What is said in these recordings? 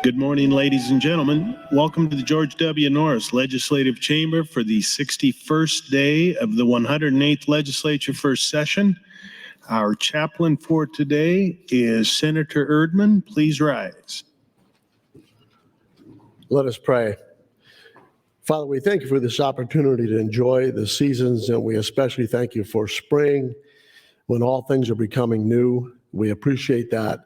Good morning, ladies and gentlemen. Welcome to the George W. Norris Legislative Chamber for the 61st day of the 108th Legislature First Session. Our chaplain for today is Senator Erdman. Please rise. Let us pray. Father, we thank you for this opportunity to enjoy the seasons, and we especially thank you for spring when all things are becoming new. We appreciate that.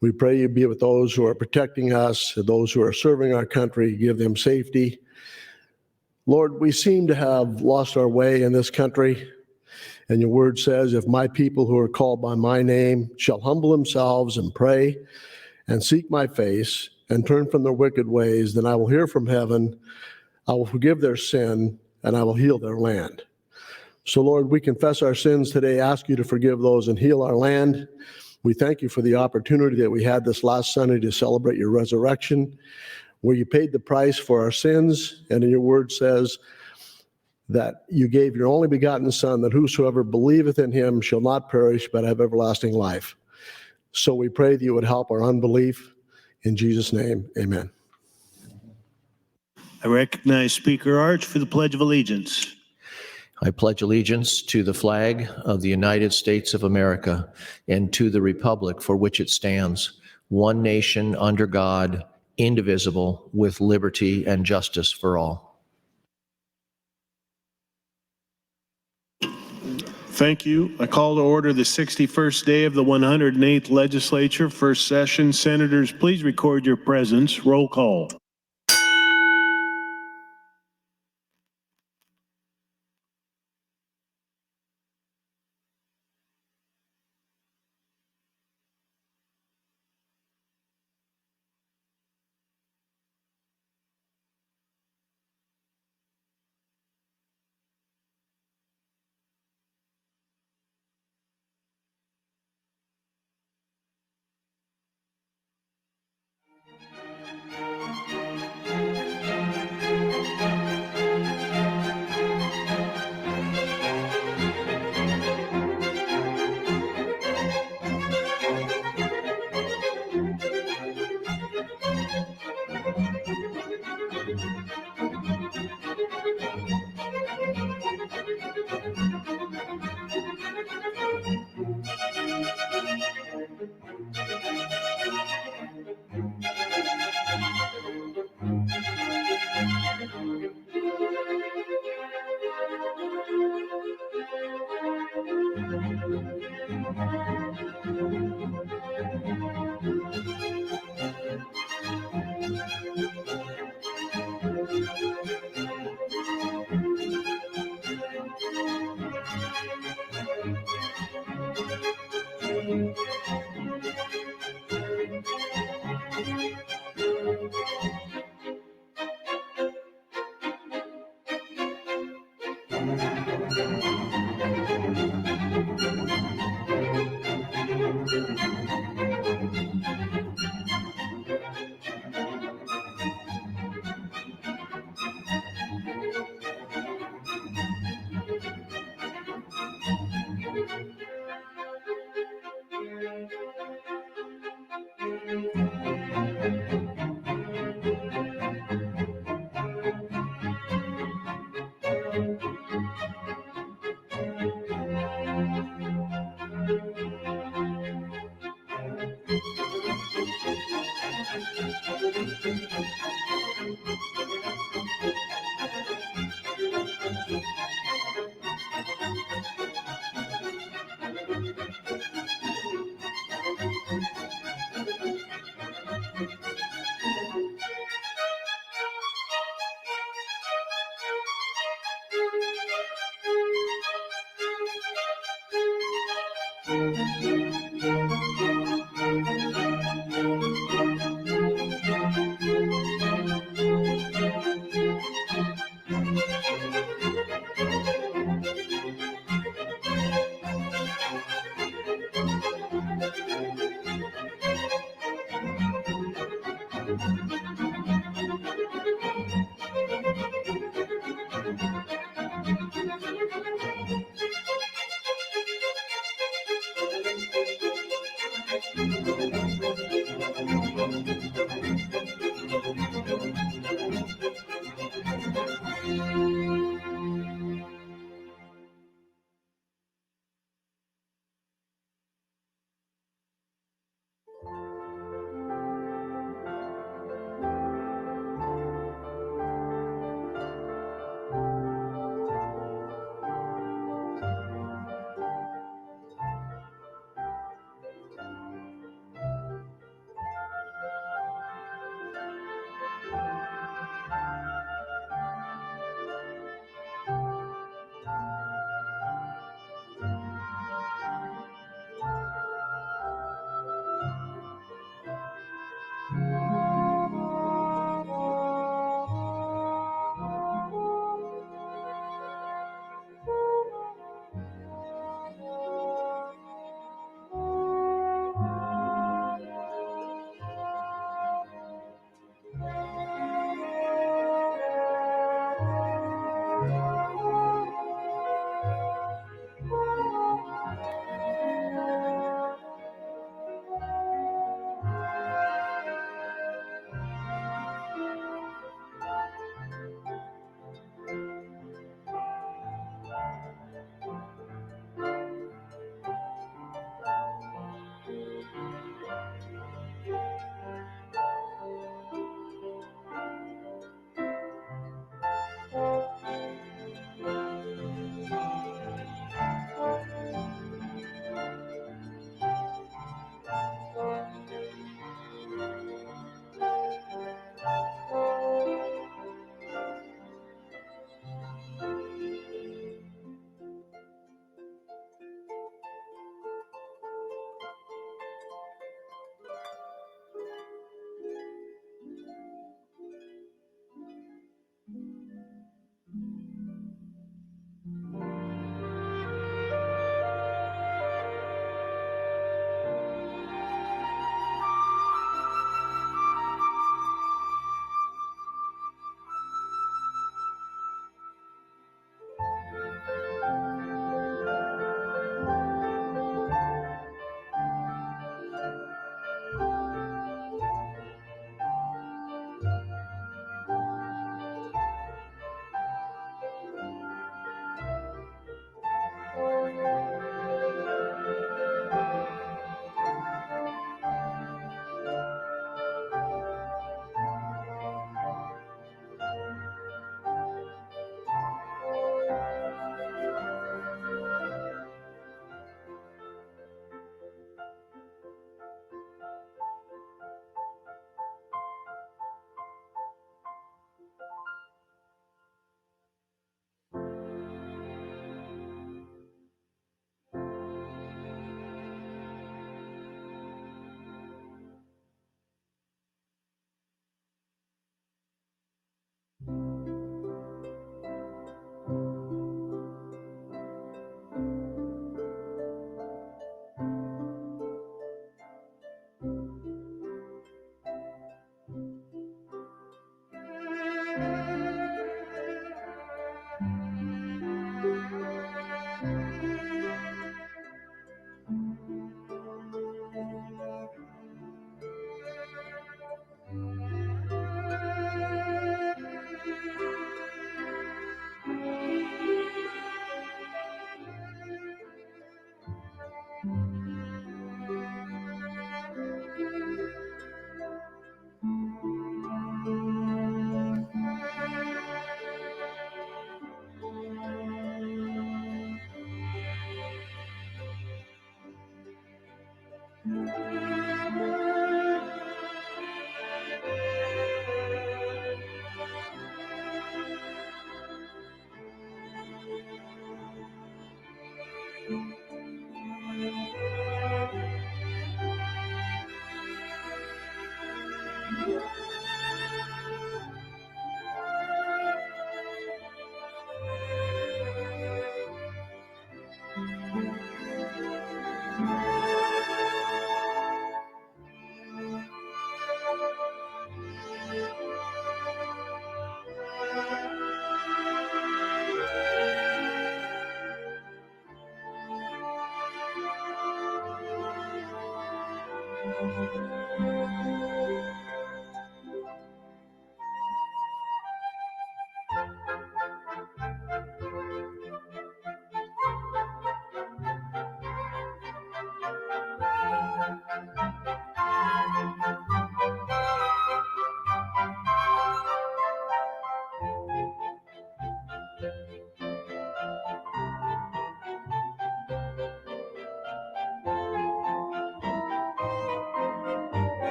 We pray you be with those who are protecting us, those who are serving our country, give them safety. Lord, we seem to have lost our way in this country, and your word says, if my people who are called by my name shall humble themselves and pray and seek my face and turn from their wicked ways, then I will hear from heaven, I will forgive their sin, and I will heal their land. So, Lord, we confess our sins today, ask you to forgive those and heal our land. We thank you for the opportunity that we had this last Sunday to celebrate your resurrection, where you paid the price for our sins, and in your word says that you gave your only begotten Son, that whosoever believeth in him shall not perish but have everlasting life. So we pray that you would help our unbelief. In Jesus' name, amen. I recognize Speaker Arch for the Pledge of Allegiance. I pledge allegiance to the flag of the United States of America and to the republic for which it stands, one nation under God, indivisible, with liberty and justice for all. Thank you. I call to order the 61st day of the 108th Legislature, first session. Senators, please record your presence. Roll call.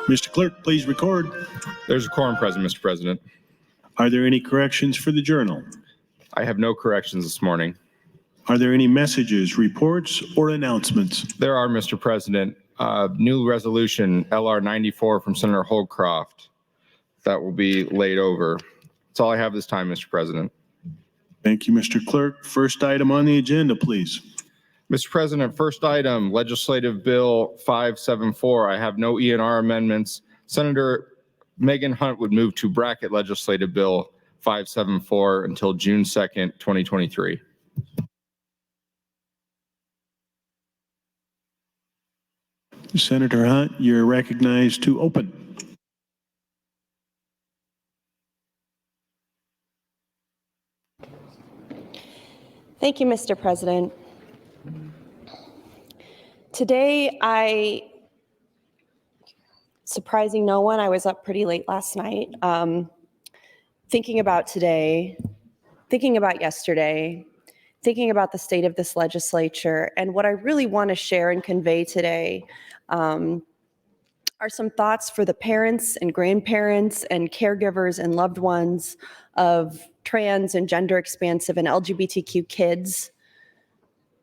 Mr. Clerk, please record. There's a quorum present, Mr. President. Are there any corrections for the journal? I have no corrections this morning. Are there any messages, reports, or announcements? There are, Mr. President. New resolution LR 94 from Senator Holcroft that will be laid over. That's all I have this time, Mr. President. Thank you, Mr. Clerk. First item on the agenda, please. Mr. President, first item, Legislative Bill 574. I have no ENR amendments. Senator Megan Hunt would move to bracket Legislative Bill 574 until June 2nd, 2023. Senator Hunt, you're recognized to open. Thank you, Mr. President. Today, surprising no one, I was up pretty late last night, thinking about today, thinking about yesterday, thinking about the state of this legislature. And what I really want to share and convey today are some thoughts for the parents and grandparents and caregivers and loved ones of trans and gender expansive and LGBTQ kids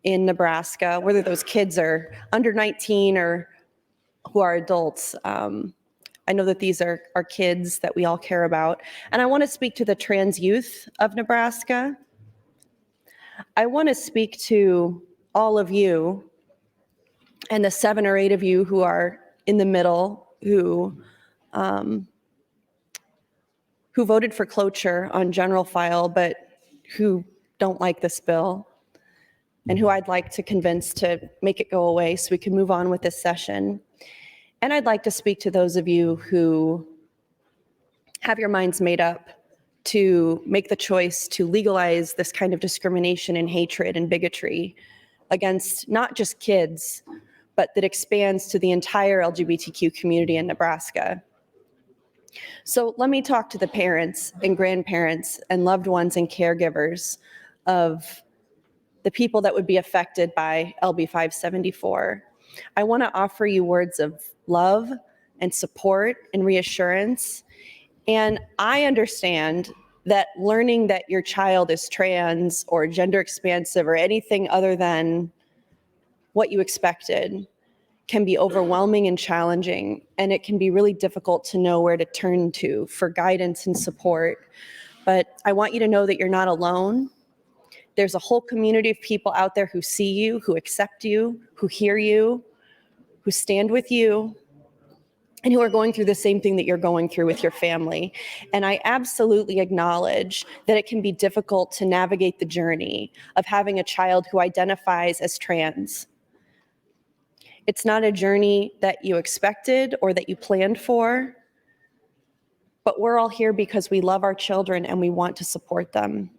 in Nebraska, whether those kids are under 19 or who are adults. I know that these are kids that we all care about. And I want to speak to the trans youth of Nebraska. I want to speak to all of you and the 7 or 8 of you who are in the middle who voted for cloture on general file, but who don't like this bill and who I'd like to convince to make it go away so we can move on with this session. And I'd like to speak to those of you who have your minds made up to make the choice to legalize this kind of discrimination and hatred and bigotry against not just kids, but that expands to the entire LGBTQ community in Nebraska. So let me talk to the parents and grandparents and loved ones and caregivers of the people that would be affected by LB 574. I want to offer you words of love and support and reassurance. And I understand that learning that your child is trans or gender expansive or anything other than what you expected can be overwhelming and challenging, and it can be really difficult to know where to turn to for guidance and support. But I want you to know that you're not alone. There's a whole community of people out there who see you, who accept you, who hear you, who stand with you, and who are going through the same thing that you're going through with your family. And I absolutely acknowledge that it can be difficult to navigate the journey of having a child who identifies as trans. It's not a journey that you expected or that you planned for, but we're all here because we love our children and we want to support them.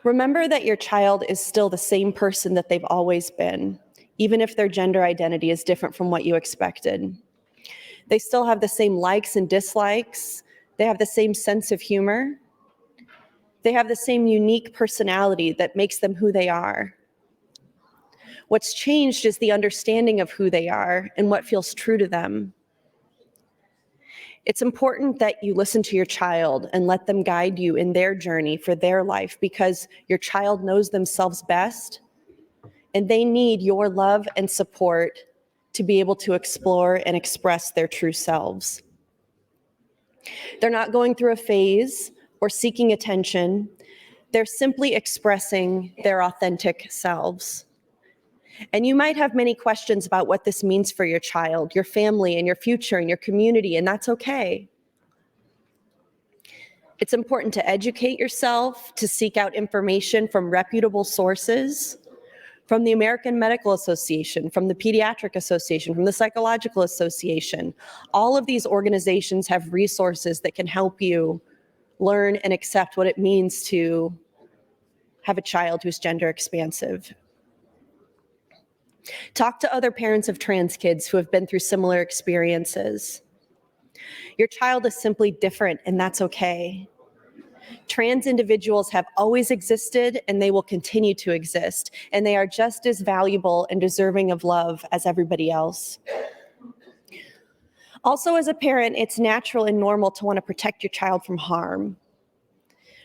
Remember that your child is still the same person that they've always been, even if their gender identity is different from what you expected. They still have the same likes and dislikes. They have the same sense of humor. They have the same unique personality that makes them who they are. What's changed is the understanding of who they are and what feels true to them. It's important that you listen to your child and let them guide you in their journey for their life, because your child knows themselves best and they need your love and support to be able to explore and express their true selves. They're not going through a phase or seeking attention. They're simply expressing their authentic selves. And you might have many questions about what this means for your child, your family, and your future, and your community, and that's okay. It's important to educate yourself, to seek out information from reputable sources, from the American Medical Association, from the Pediatric Association, from the Psychological Association. All of these organizations have resources that can help you learn and accept what it means to have a child who's gender expansive. Talk to other parents of trans kids who have been through similar experiences. Your child is simply different, and that's okay. Trans individuals have always existed, and they will continue to exist, and they are just as valuable and deserving of love as everybody else. Also, as a parent, it's natural and normal to want to protect your child from harm.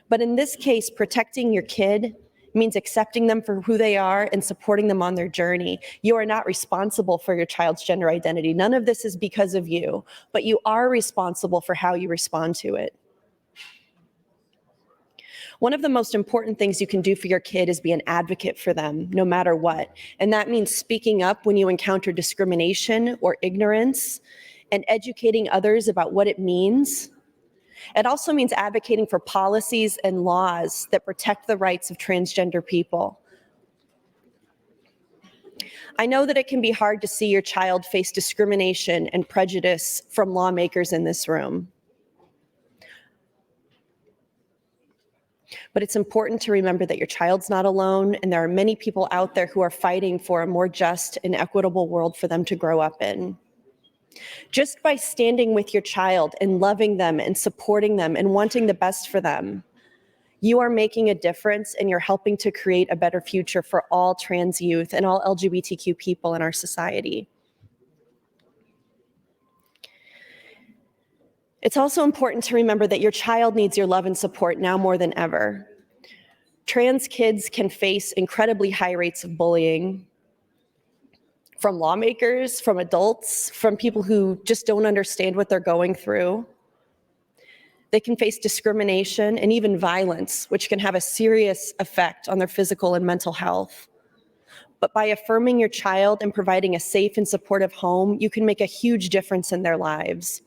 But in this case, protecting your kid means accepting them for who they are and supporting them on their journey. You are not responsible for your child's gender identity. None of this is because of you, but you are responsible for how you respond to it. One of the most important things you can do for your kid is be an advocate for them, no matter what. And that means speaking up when you encounter discrimination or ignorance and educating others about what it means. It also means advocating for policies and laws that protect the rights of transgender people. I know that it can be hard to see your child face discrimination and prejudice from lawmakers in this room. But it's important to remember that your child's not alone, and there are many people out there who are fighting for a more just and equitable world for them to grow up in. Just by standing with your child and loving them and supporting them and wanting the best for them, You are making a difference, and you're helping to create a better future for all trans youth and all LGBTQ people in our society. It's also important to remember that your child needs your love and support now more than ever. Trans kids can face incredibly high rates of bullying from lawmakers, from adults, from people who just don't understand what they're going through. They can face discrimination and even violence, which can have a serious effect on their physical and mental health. But by affirming your child and providing a safe and supportive home, you can make a huge difference in their lives.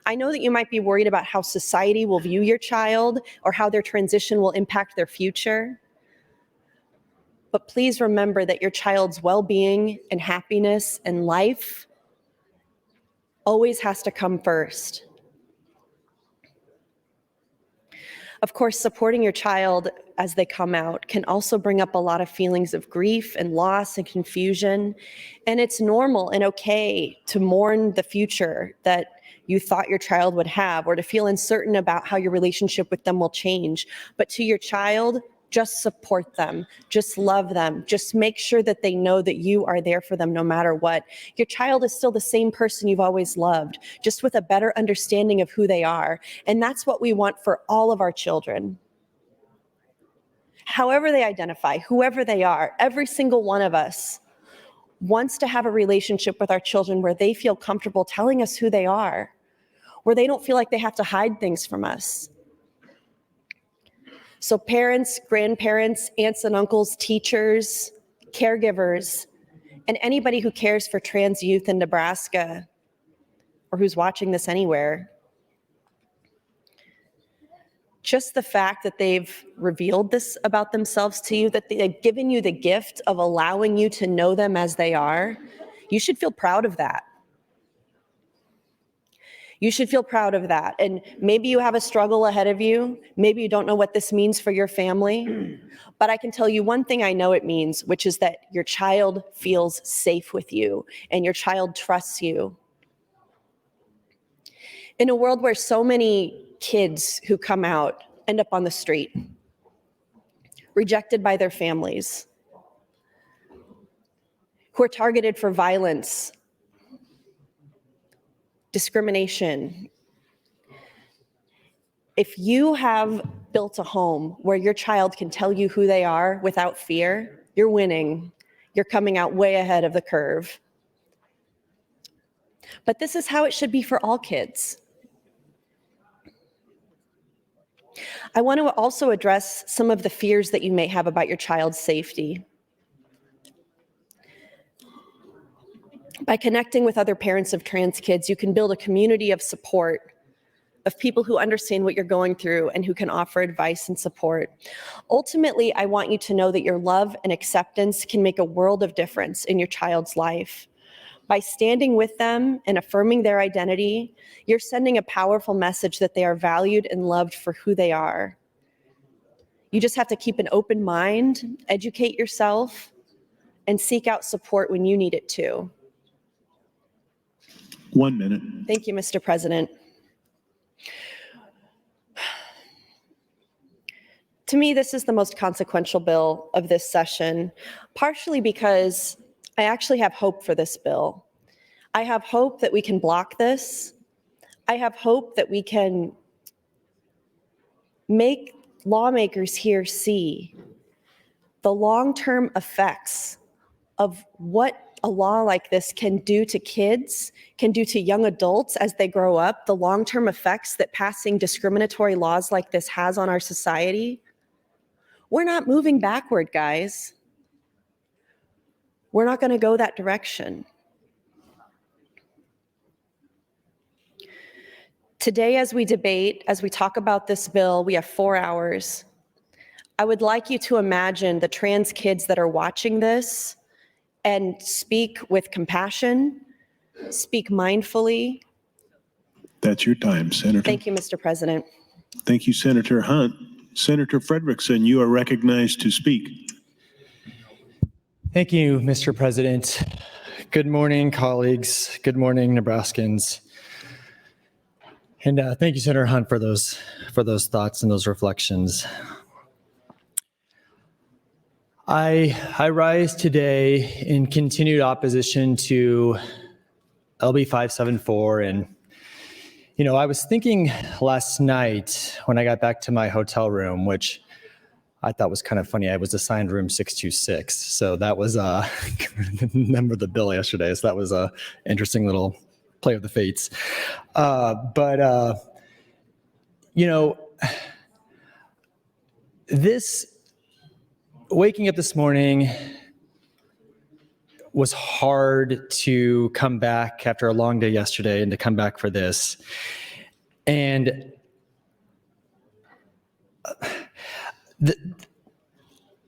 I know that you might be worried about how society will view your child or how their transition will impact their future. But please remember that your child's well-being and happiness and life always has to come first. Of course, supporting your child as they come out can also bring up a lot of feelings of grief and loss and confusion. And it's normal and okay to mourn the future that you thought your child would have, or to feel uncertain about how your relationship with them will change. But to your child, just support them, just love them, just make sure that they know that you are there for them no matter what. Your child is still the same person you've always loved, just with a better understanding of who they are. And that's what we want for all of our children. However they identify, whoever they are, every single one of us wants to have a relationship with our children where they feel comfortable telling us who they are, where they don't feel like they have to hide things from us. So parents, grandparents, aunts and uncles, teachers, caregivers, and anybody who cares for trans youth in Nebraska or who's watching this anywhere, just the fact that they've revealed this about themselves to you, that they've given you the gift of allowing you to know them as they are, you should feel proud of that. You should feel proud of that. And maybe you have a struggle ahead of you. Maybe you don't know what this means for your family. But I can tell you one thing I know it means, which is that your child feels safe with you and your child trusts you. In a world where so many kids who come out end up on the street, rejected by their families, who are targeted for violence, discrimination. If you have built a home where your child can tell you who they are without fear, you're winning. You're coming out way ahead of the curve. But this is how it should be for all kids. I want to also address some of the fears that you may have about your child's safety. By connecting with other parents of trans kids, you can build a community of support, of people who understand what you're going through and who can offer advice and support. Ultimately, I want you to know that your love and acceptance can make a world of difference in your child's life. By standing with them and affirming their identity, you're sending a powerful message that they are valued and loved for who they are. You just have to keep an open mind, educate yourself, and seek out support when you need it too. 1 minute. Thank you, Mr. President. To me, this is the most consequential bill of this session, partially because I actually have hope for this bill. I have hope that we can block this. I have hope that we can make lawmakers here see the long-term effects of what a law like this can do to kids, can do to young adults as they grow up, the long-term effects that passing discriminatory laws like this has on our society. We're not moving backward, guys. We're not going to go that direction. Today, as we debate, as we talk about this bill, we have 4 hours. I would like you to imagine the trans kids that are watching this and speak with compassion, speak mindfully. That's your time, Senator. Thank you, Mr. President. Thank you, Senator Hunt. Senator Frederickson, you are recognized to speak. Thank you, Mr. President. Good morning, colleagues. Good morning, Nebraskans. And thank you, Senator Hunt, for those thoughts and those reflections. I rise today in continued opposition to LB 574. And, I was thinking last night when I got back to my hotel room, which I thought was kind of funny. I was assigned room 626. So that was a member of the bill yesterday. So that was a interesting little play of the fates. Waking up this morning was hard to come back after a long day yesterday and to come back for this. And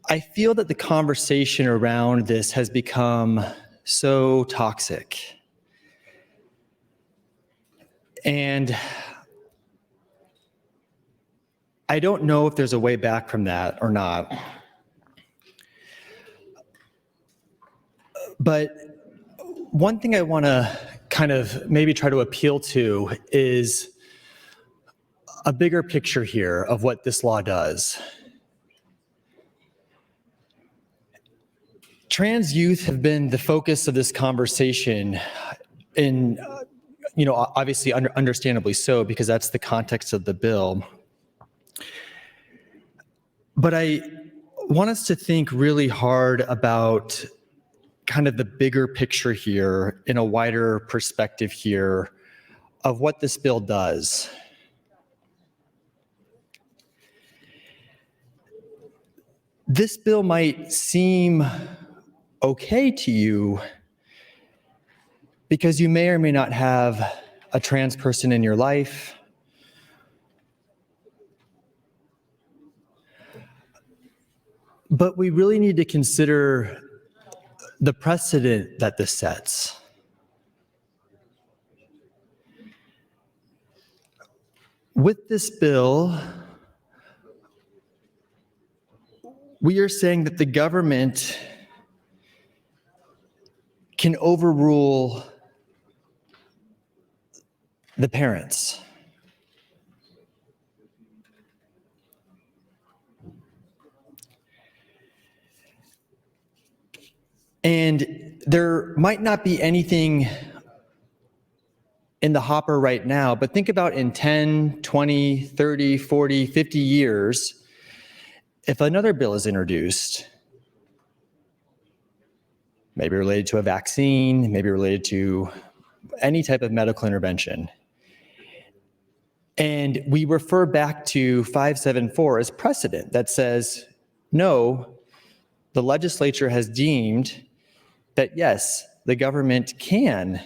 I feel that the conversation around this has become so toxic. And I don't know if there's a way back from that or not. But one thing I want to kind of maybe try to appeal to is a bigger picture here of what this law does. Trans youth have been the focus of this conversation, and obviously understandably so, because that's the context of the bill. But I want us to think really hard about kind of the bigger picture here, in a wider perspective here, of what this bill does. This bill might seem okay to you because you may or may not have a trans person in your life. But we really need to consider the precedent that this sets. With this bill, we are saying that the government can overrule the parents. And there might not be anything in the hopper right now, but think about in 10, 20, 30, 40, 50 years, if another bill is introduced, maybe related to a vaccine, maybe related to any type of medical intervention, and we refer back to 574 as precedent that says, no, the legislature has deemed that yes, the government can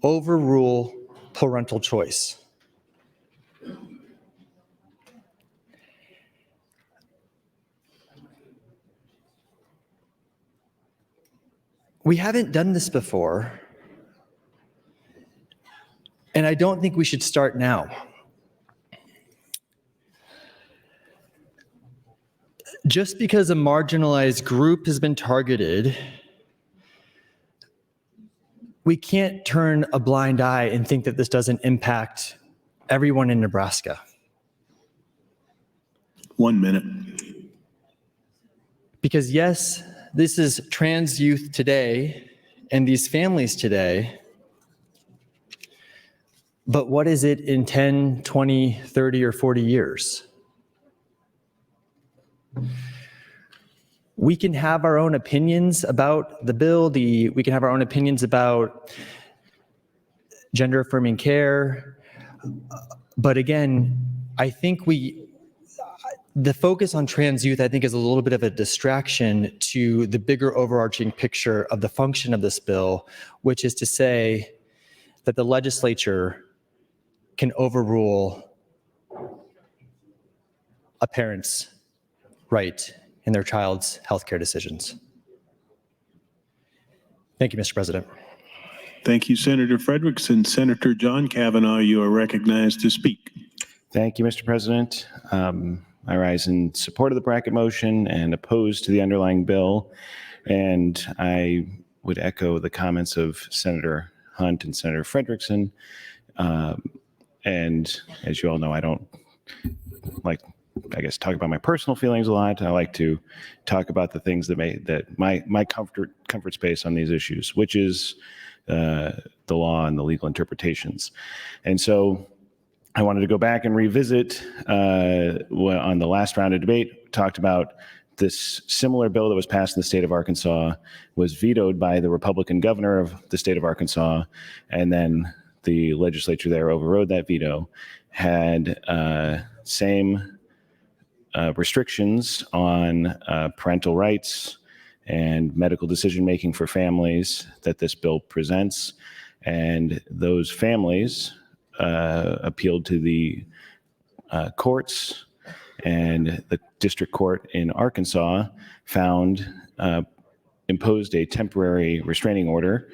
overrule parental choice. We haven't done this before, and I don't think we should start now. Just because a marginalized group has been targeted, we can't turn a blind eye and think that this doesn't impact everyone in Nebraska. 1 minute. Because yes, this is trans youth today and these families today, but what is it in 10, 20, 30, or 40 years? We can have our own opinions about the bill. We can have our own opinions about gender affirming care. But again, I think the focus on trans youth, I think, is a little bit of a distraction to the bigger overarching picture of the function of this bill, which is to say that the legislature can overrule a parent's right in their child's healthcare decisions. Thank you, Mr. President. Thank you, Senator Frederickson. Senator John Kavanaugh, you are recognized to speak. Thank you, Mr. President. I rise in support of the bracket motion and opposed to the underlying bill. And I would echo the comments of Senator Hunt and Senator Frederickson. And as you all know, I don't like I guess, talk about my personal feelings a lot. I like to talk about the things that my comfort space on these issues, which is the law and the legal interpretations. And so I wanted to go back and revisit on the last round of debate, talked about this similar bill that was passed in the state of Arkansas was vetoed by the Republican governor of the state of Arkansas, and then the legislature there overrode that veto, had same restrictions on parental rights and medical decision-making for families that this bill presents. And those families appealed to the courts, and the district court in Arkansas imposed a temporary restraining order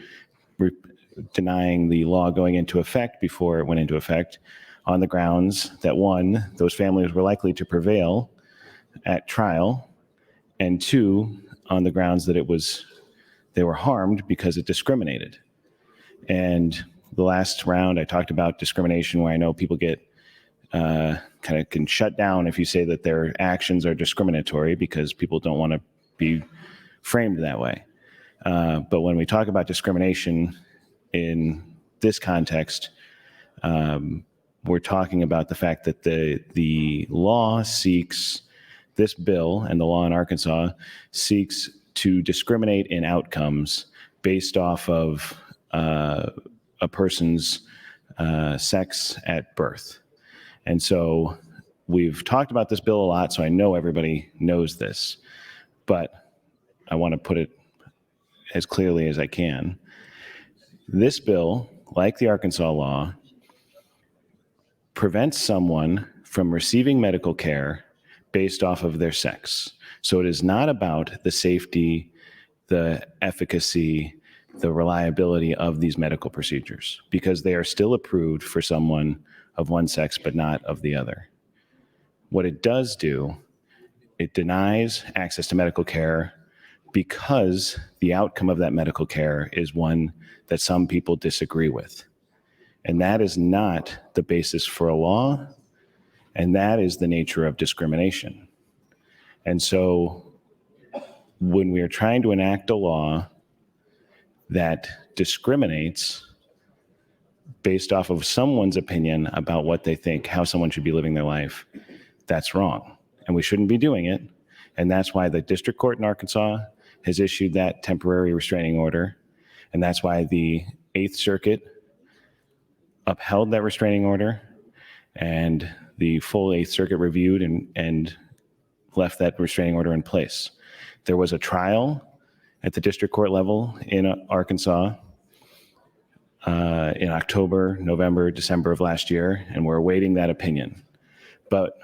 denying the law going into effect before it went into effect on the grounds that, one, those families were likely to prevail at trial, and two, on the grounds that they were harmed because it discriminated. And the last round, I talked about discrimination, where I know people get kind of can shut down if you say that their actions are discriminatory because people don't want to be framed that way. But when we talk about discrimination in this context, we're talking about the fact that the law seeks, this bill and the law in Arkansas seeks to discriminate in outcomes based off of a person's sex at birth. And so we've talked about this bill a lot, so I know everybody knows this, but I want to put it as clearly as I can. This bill, like the Arkansas law, prevents someone from receiving medical care based off of their sex. So it is not about the safety, the efficacy, the reliability of these medical procedures, because they are still approved for someone of one sex but not of the other. What it does do, it denies access to medical care because the outcome of that medical care is one that some people disagree with. And that is not the basis for a law, and that is the nature of discrimination. And so when we are trying to enact a law that discriminates based off of someone's opinion about what they think, how someone should be living their life, that's wrong. And we shouldn't be doing it. And that's why the district court in Arkansas has issued that temporary restraining order. And that's why the Eighth Circuit upheld that restraining order, and the full Eighth Circuit reviewed and left that restraining order in place. There was a trial at the district court level in Arkansas in October, November, December of last year, and we're awaiting that opinion. But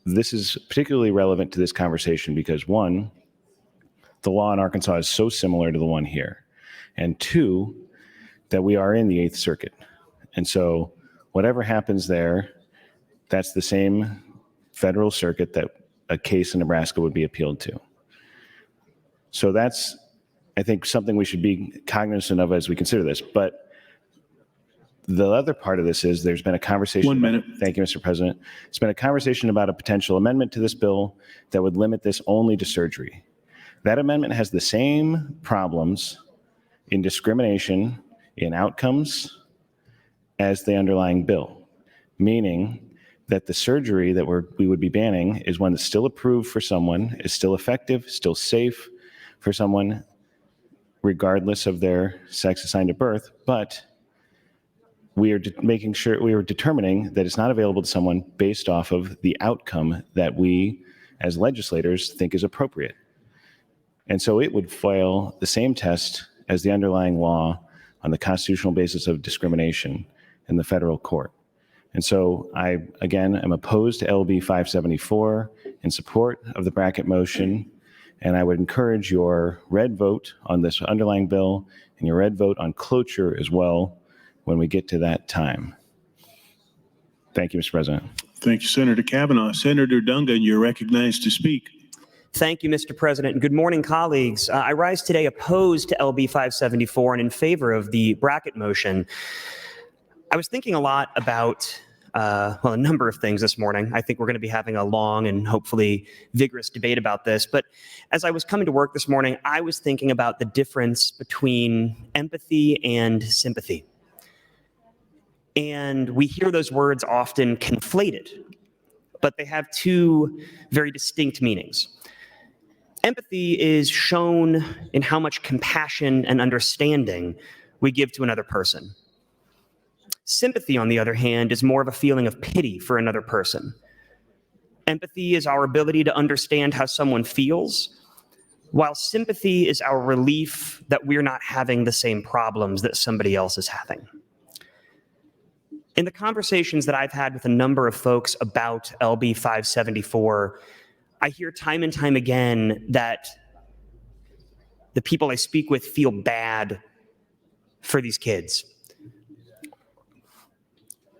this is particularly relevant to this conversation because, one, the law in Arkansas is so similar to the one here, and two, that we are in the Eighth Circuit. And so whatever happens there, that's the same federal circuit that a case in Nebraska would be appealed to. So that's, I think, something we should be cognizant of as we consider this. But the other part of this is there's been a conversation. 1 minute. Thank you, Mr. President. It's been a conversation about a potential amendment to this bill that would limit this only to surgery. That amendment has the same problems in discrimination in outcomes as the underlying bill, meaning that the surgery that we would be banning is one that's still approved for someone, is still effective, still safe for someone, regardless of their sex assigned at birth, but we are making sure, we are determining that it's not available to someone based off of the outcome that we as legislators think is appropriate. And so it would fail the same test as the underlying law on the constitutional basis of discrimination in the federal court. And so I, again, am opposed to LB 574 in support of the bracket motion, and I would encourage your red vote on this underlying bill and your red vote on cloture as well when we get to that time. Thank you, Mr. President. Thank you, Senator Kavanaugh. Senator Dungan, you're recognized to speak. Thank you, Mr. President. And good morning, colleagues. I rise today opposed to LB 574 and in favor of the bracket motion. I was thinking a lot about a number of things this morning. I think we're going to be having a long and hopefully vigorous debate about this. But as I was coming to work this morning, I was thinking about the difference between empathy and sympathy. And we hear those words often conflated, but they have two very distinct meanings. Empathy is shown in how much compassion and understanding we give to another person. Sympathy, on the other hand, is more of a feeling of pity for another person. Empathy is our ability to understand how someone feels, while sympathy is our relief that we're not having the same problems that somebody else is having. In the conversations that I've had with a number of folks about LB 574, I hear time and time again that the people I speak with feel bad for these kids,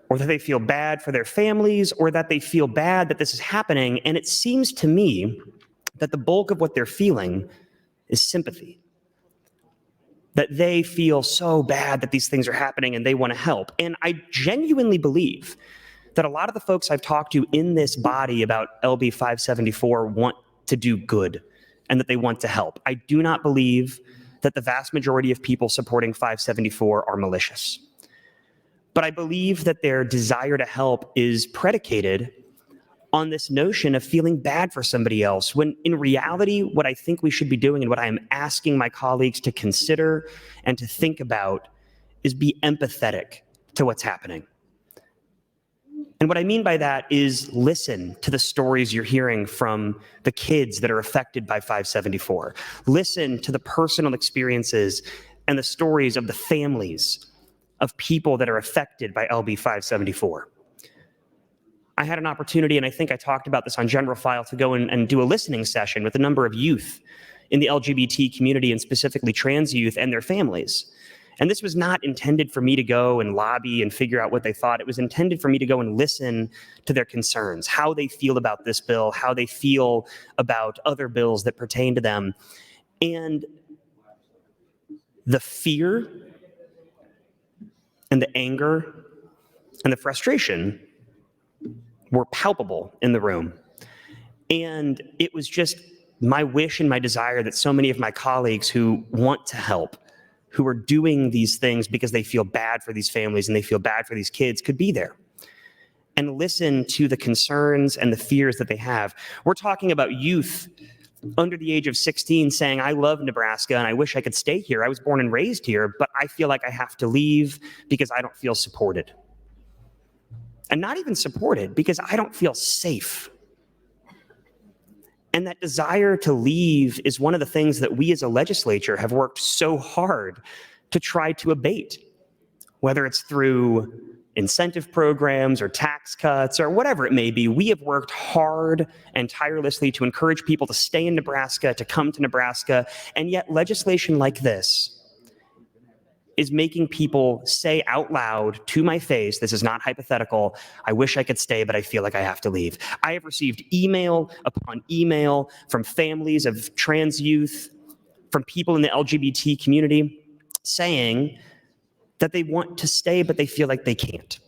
or that they feel bad for their families, or that they feel bad that this is happening. And it seems to me that the bulk of what they're feeling is sympathy, that they feel so bad that these things are happening and they want to help. And I genuinely believe that a lot of the folks I've talked to in this body about LB 574 want to do good and that they want to help. I do not believe that the vast majority of people supporting 574 are malicious. But I believe that their desire to help is predicated on this notion of feeling bad for somebody else, when in reality, what I think we should be doing and what I am asking my colleagues to consider and to think about is be empathetic to what's happening. And what I mean by that is listen to the stories you're hearing from the kids that are affected by 574. Listen to the personal experiences and the stories of the families of people that are affected by LB 574. I had an opportunity, and I think I talked about this on General File, to go and do a listening session with a number of youth in the LGBT community, and specifically trans youth and their families. And this was not intended for me to go and lobby and figure out what they thought. It was intended for me to go and listen to their concerns, how they feel about this bill, how they feel about other bills that pertain to them. And the fear and the anger and the frustration were palpable in the room. And it was just my wish and my desire that so many of my colleagues who want to help, who are doing these things because they feel bad for these families and they feel bad for these kids, could be there and listen to the concerns and the fears that they have. We're talking about youth under the age of 16 saying, I love Nebraska and I wish I could stay here. I was born and raised here, but I feel like I have to leave because I don't feel supported. And not even supported, because I don't feel safe. And that desire to leave is one of the things that we as a legislature have worked so hard to try to abate, whether it's through incentive programs or tax cuts or whatever it may be. We have worked hard and tirelessly to encourage people to stay in Nebraska, to come to Nebraska, and yet legislation like this is making people say out loud to my face, this is not hypothetical, I wish I could stay, but I feel like I have to leave. I have received email upon email from families of trans youth, from people in the LGBT community saying that they want to stay, but they feel like they can't.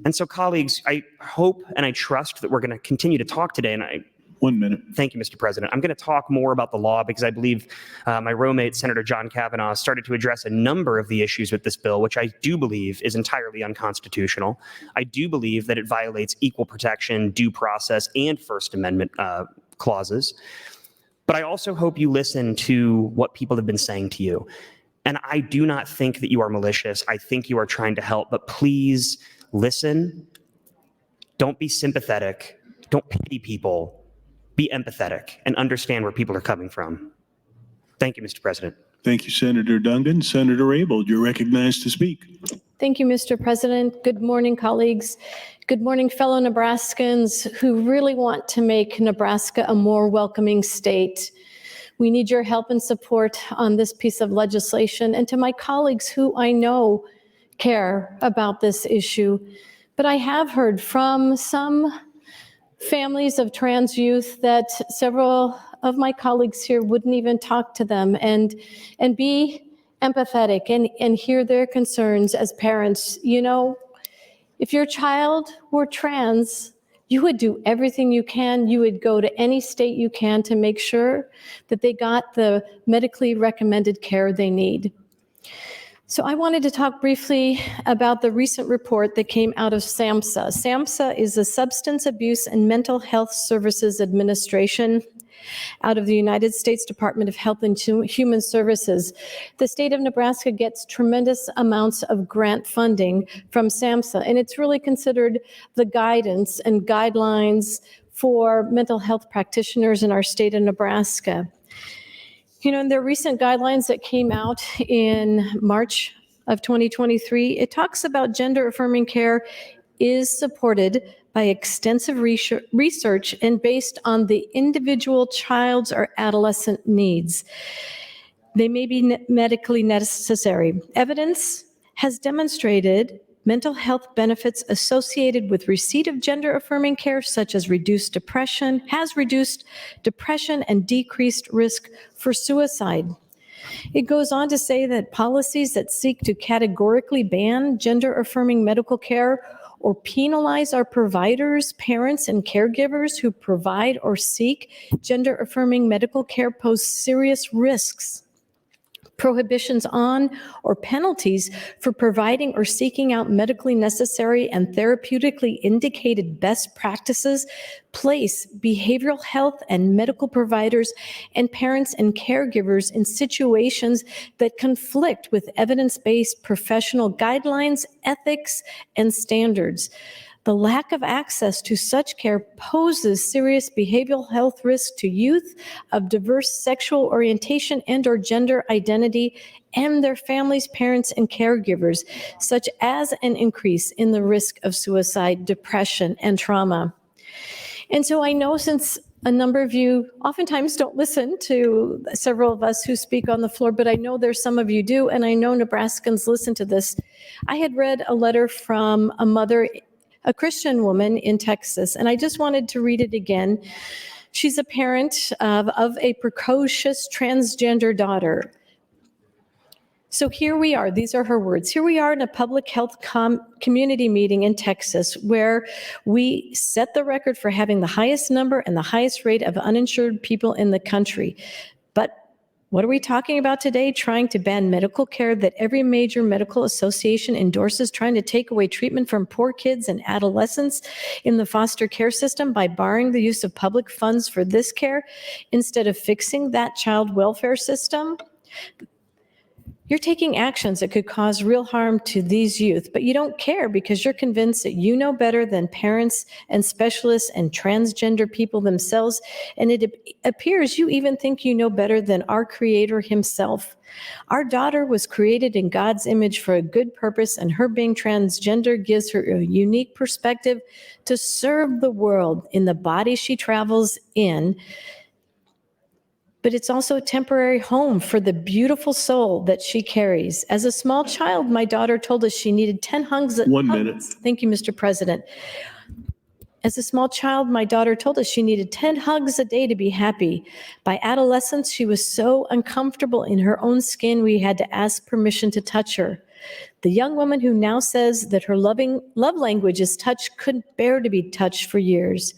And so, colleagues, I hope and I trust that we're going to continue to talk today. And 1 minute. Thank you, Mr. President. I'm going to talk more about the law because I believe my roommate, Senator John Kavanaugh, started to address a number of the issues with this bill, which I do believe is entirely unconstitutional. I do believe that it violates equal protection, due process, and First Amendment clauses. But I also hope you listen to what people have been saying to you. And I do not think that you are malicious. I think you are trying to help, but please listen. Don't be sympathetic. Don't pity people. Be empathetic and understand where people are coming from. Thank you, Mr. President. Thank you, Senator Duncan. Senator Raybould, you're recognized to speak. Thank you, Mr. President. Good morning, colleagues. Good morning, fellow Nebraskans who really want to make Nebraska a more welcoming state. We need your help and support on this piece of legislation, and to my colleagues who I know care about this issue. But I have heard from some families of trans youth that several of my colleagues here wouldn't even talk to them and be empathetic and hear their concerns as parents. You know, If your child were trans, you would do everything you can. You would go to any state you can to make sure that they got the medically recommended care they need. So I wanted to talk briefly about the recent report that came out of SAMHSA. SAMHSA is the Substance Abuse and Mental Health Services Administration out of the United States Department of Health and Human Services. The state of Nebraska gets tremendous amounts of grant funding from SAMHSA, and it's really considered the guidance and guidelines for mental health practitioners in our state of Nebraska. You know, in their recent guidelines that came out in March of 2023, it talks about gender affirming care is supported by extensive research and based on the individual child's or adolescent needs. They may be medically necessary. Evidence has demonstrated mental health benefits associated with receipt of gender affirming care, such as reduced depression and decreased risk for suicide. It goes on to say that policies that seek to categorically ban gender affirming medical care or penalize our providers, parents, and caregivers who provide or seek gender affirming medical care pose serious risks. Prohibitions on or penalties for providing or seeking out medically necessary and therapeutically indicated best practices place behavioral health and medical providers and parents and caregivers in situations that conflict with evidence-based professional guidelines, ethics, and standards. The lack of access to such care poses serious behavioral health risk to youth of diverse sexual orientation and or gender identity and their families, parents, and caregivers, such as an increase in the risk of suicide, depression, and trauma. And so I know, since a number of you oftentimes don't listen to several of us who speak on the floor, but I know there's some of you do, and I know Nebraskans listen to this. I had read a letter from a mother, a Christian woman in Texas, and I just wanted to read it again. She's a parent of a precocious transgender daughter. So here we are, these are her words. Here we are in a public health community meeting in Texas where we set the record for having the highest number and the highest rate of uninsured people in the country. But what are we talking about today? Trying to ban medical care that every major medical association endorses, trying to take away treatment from poor kids and adolescents in the foster care system by barring the use of public funds for this care instead of fixing that child welfare system. You're taking actions that could cause real harm to these youth, but you don't care because you're convinced that you know better than parents and specialists and transgender people themselves, and it appears you even think you know better than our Creator himself. Our daughter was created in God's image for a good purpose, and her being transgender gives her a unique perspective to serve the world in the body she travels in. But it's also a temporary home for the beautiful soul that she carries. As a small child, my daughter told us she needed 10 hugs. 1 minute. Thank you, Mr. President. As a small child, my daughter told us she needed 10 hugs a day to be happy. By adolescence, she was so uncomfortable in her own skin, we had to ask permission to touch her. The young woman who now says that her love language is touch couldn't bear to be touched for years.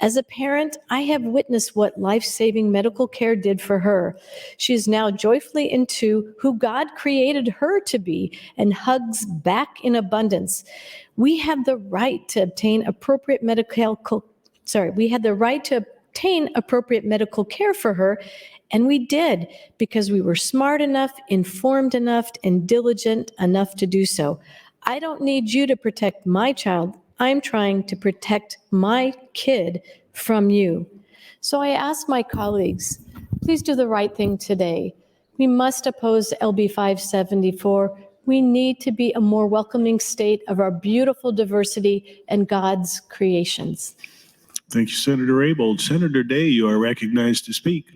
As a parent, I have witnessed what life-saving medical care did for her. She is now joyfully into who God created her to be and hugs back in abundance. We have the right to obtain appropriate medical care for her, and we did because we were smart enough, informed enough, and diligent enough to do so. I don't need you to protect my child. I'm trying to protect my kid from you. So I ask my colleagues, please do the right thing today. We must oppose LB 574. We need to be a more welcoming state of our beautiful diversity and God's creations. Thank you, Senator Raybold. Senator Day, you are recognized to speak.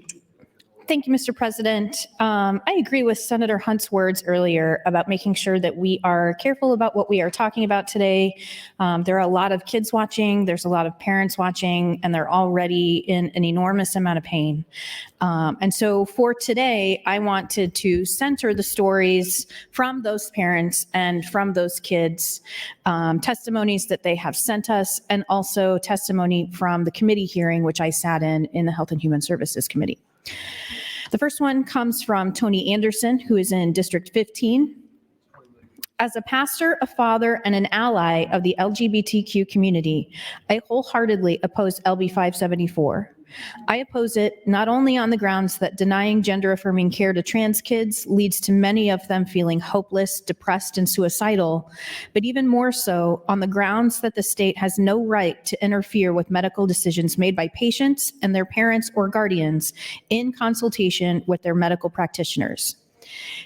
Thank you, Mr. President. I agree with Senator Hunt's words earlier about making sure that we are careful about what we are talking about today. There are a lot of kids watching, there's a lot of parents watching, and they're already in an enormous amount of pain. And so for today, I wanted to center the stories from those parents and from those kids, testimonies that they have sent us, and also testimony from the committee hearing, which I sat in the Health and Human Services Committee. The first one comes from Tony Anderson, who is in District 15. As a pastor, a father, and an ally of the LGBTQ community, I wholeheartedly oppose LB 574. I oppose it not only on the grounds that denying gender-affirming care to trans kids leads to many of them feeling hopeless, depressed, and suicidal, but even more so on the grounds that the state has no right to interfere with medical decisions made by patients and their parents or guardians in consultation with their medical practitioners.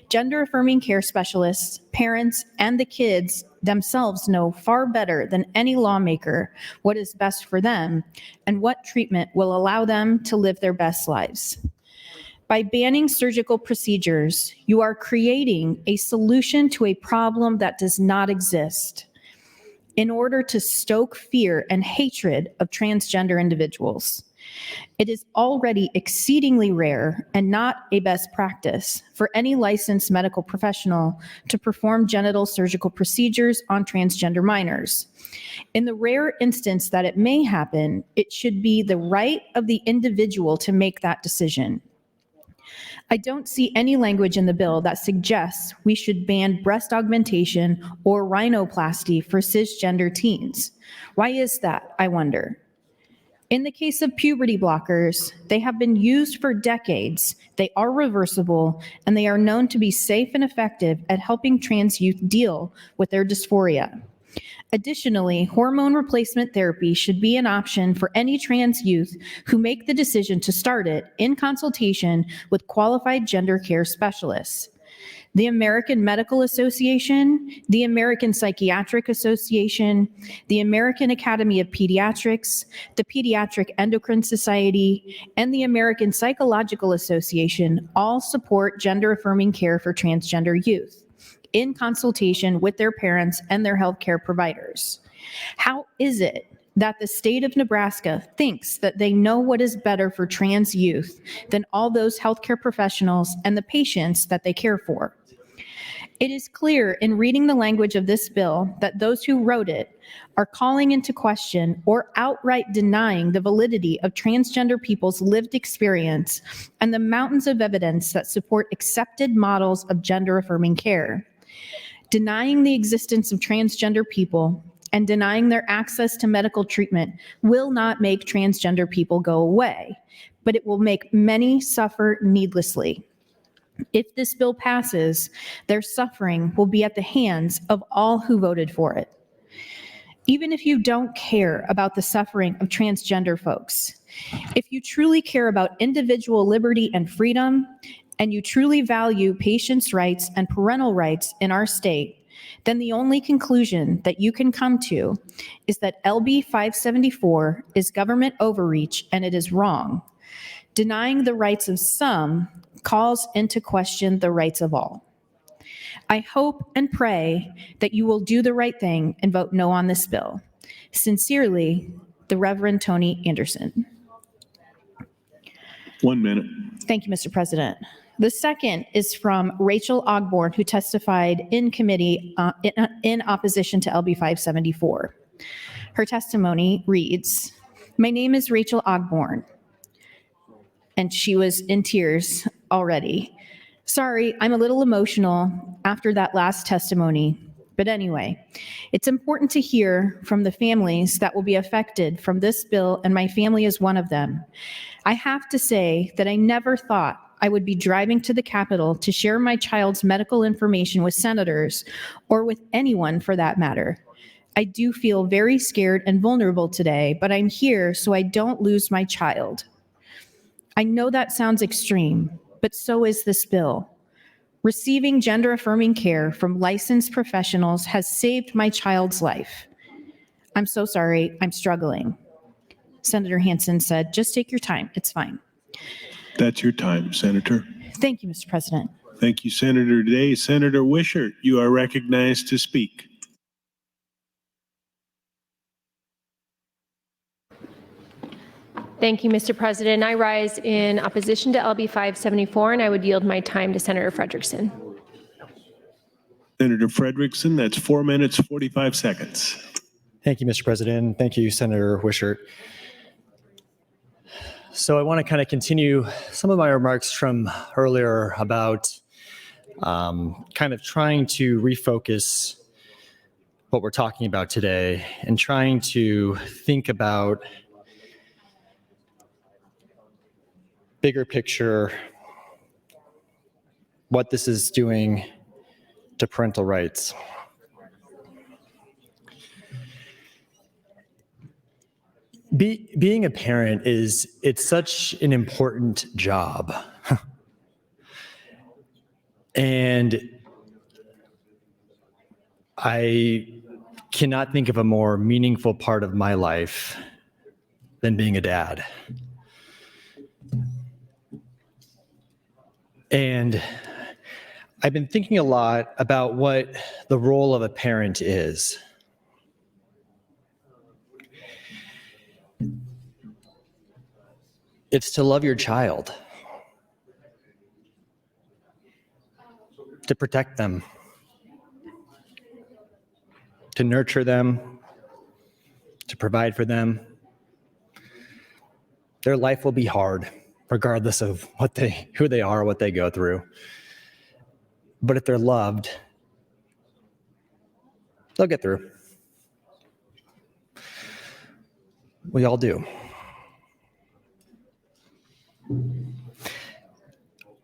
Gender-affirming care specialists, parents, and the kids themselves know far better than any lawmaker what is best for them and what treatment will allow them to live their best lives. By banning surgical procedures, you are creating a solution to a problem that does not exist in order to stoke fear and hatred of transgender individuals. It is already exceedingly rare and not a best practice for any licensed medical professional to perform genital surgical procedures on transgender minors. In the rare instance that it may happen, it should be the right of the individual to make that decision. I don't see any language in the bill that suggests we should ban breast augmentation or rhinoplasty for cisgender teens. Why is that, I wonder? In the case of puberty blockers, they have been used for decades, they are reversible, and they are known to be safe and effective at helping trans youth deal with their dysphoria. Additionally, hormone replacement therapy should be an option for any trans youth who make the decision to start it in consultation with qualified gender care specialists. The American Medical Association, the American Psychiatric Association, the American Academy of Pediatrics, the Pediatric Endocrine Society, and the American Psychological Association all support gender-affirming care for transgender youth in consultation with their parents and their healthcare providers. How is it that the state of Nebraska thinks that they know what is better for trans youth than all those healthcare professionals and the patients that they care for? It is clear in reading the language of this bill that those who wrote it are calling into question or outright denying the validity of transgender people's lived experience and the mountains of evidence that support accepted models of gender-affirming care. Denying the existence of transgender people and denying their access to medical treatment will not make transgender people go away, but it will make many suffer needlessly. If this bill passes, their suffering will be at the hands of all who voted for it. Even if you don't care about the suffering of transgender folks, if you truly care about individual liberty and freedom, and you truly value patients' rights and parental rights in our state, then the only conclusion that you can come to is that LB 574 is government overreach and it is wrong. Denying the rights of some calls into question the rights of all. I hope and pray that you will do the right thing and vote no on this bill. Sincerely, the Reverend Tony Anderson. 1 minute. Thank you, Mr. President. The second is from Rachel Ogborn, who testified in committee in opposition to LB 574. Her testimony reads, "My name is Rachel Ogborn," and she was in tears already. "Sorry, I'm a little emotional after that last testimony. But anyway, it's important to hear from the families that will be affected from this bill, and my family is one of them. I have to say that I never thought I would be driving to the Capitol to share my child's medical information with senators, or with anyone for that matter. I do feel very scared and vulnerable today, but I'm here so I don't lose my child. I know that sounds extreme, but so is this bill. Receiving gender-affirming care from licensed professionals has saved my child's life. I'm so sorry, I'm struggling." Senator Hansen said, "Just take your time, it's fine." That's your time, Senator. Thank you, Mr. President. Thank you, Senator Day. Senator Wishart, you are recognized to speak. Thank you, Mr. President. I rise in opposition to LB 574, and I would yield my time to Senator Frederickson. Senator Frederickson, that's 4 minutes, 45 seconds. Thank you, Mr. President. Thank you, Senator Wishart. So I want to kind of continue some of my remarks from earlier about kind of trying to refocus what we're talking about today and trying to think about bigger picture, what this is doing to parental rights. Being a parent it's such an important job. And I cannot think of a more meaningful part of my life than being a dad. And I've been thinking a lot about what the role of a parent is. It's to love your child, to protect them, to nurture them, to provide for them. Their life will be hard, regardless of who they are, what they go through. But if they're loved, they'll get through. We all do.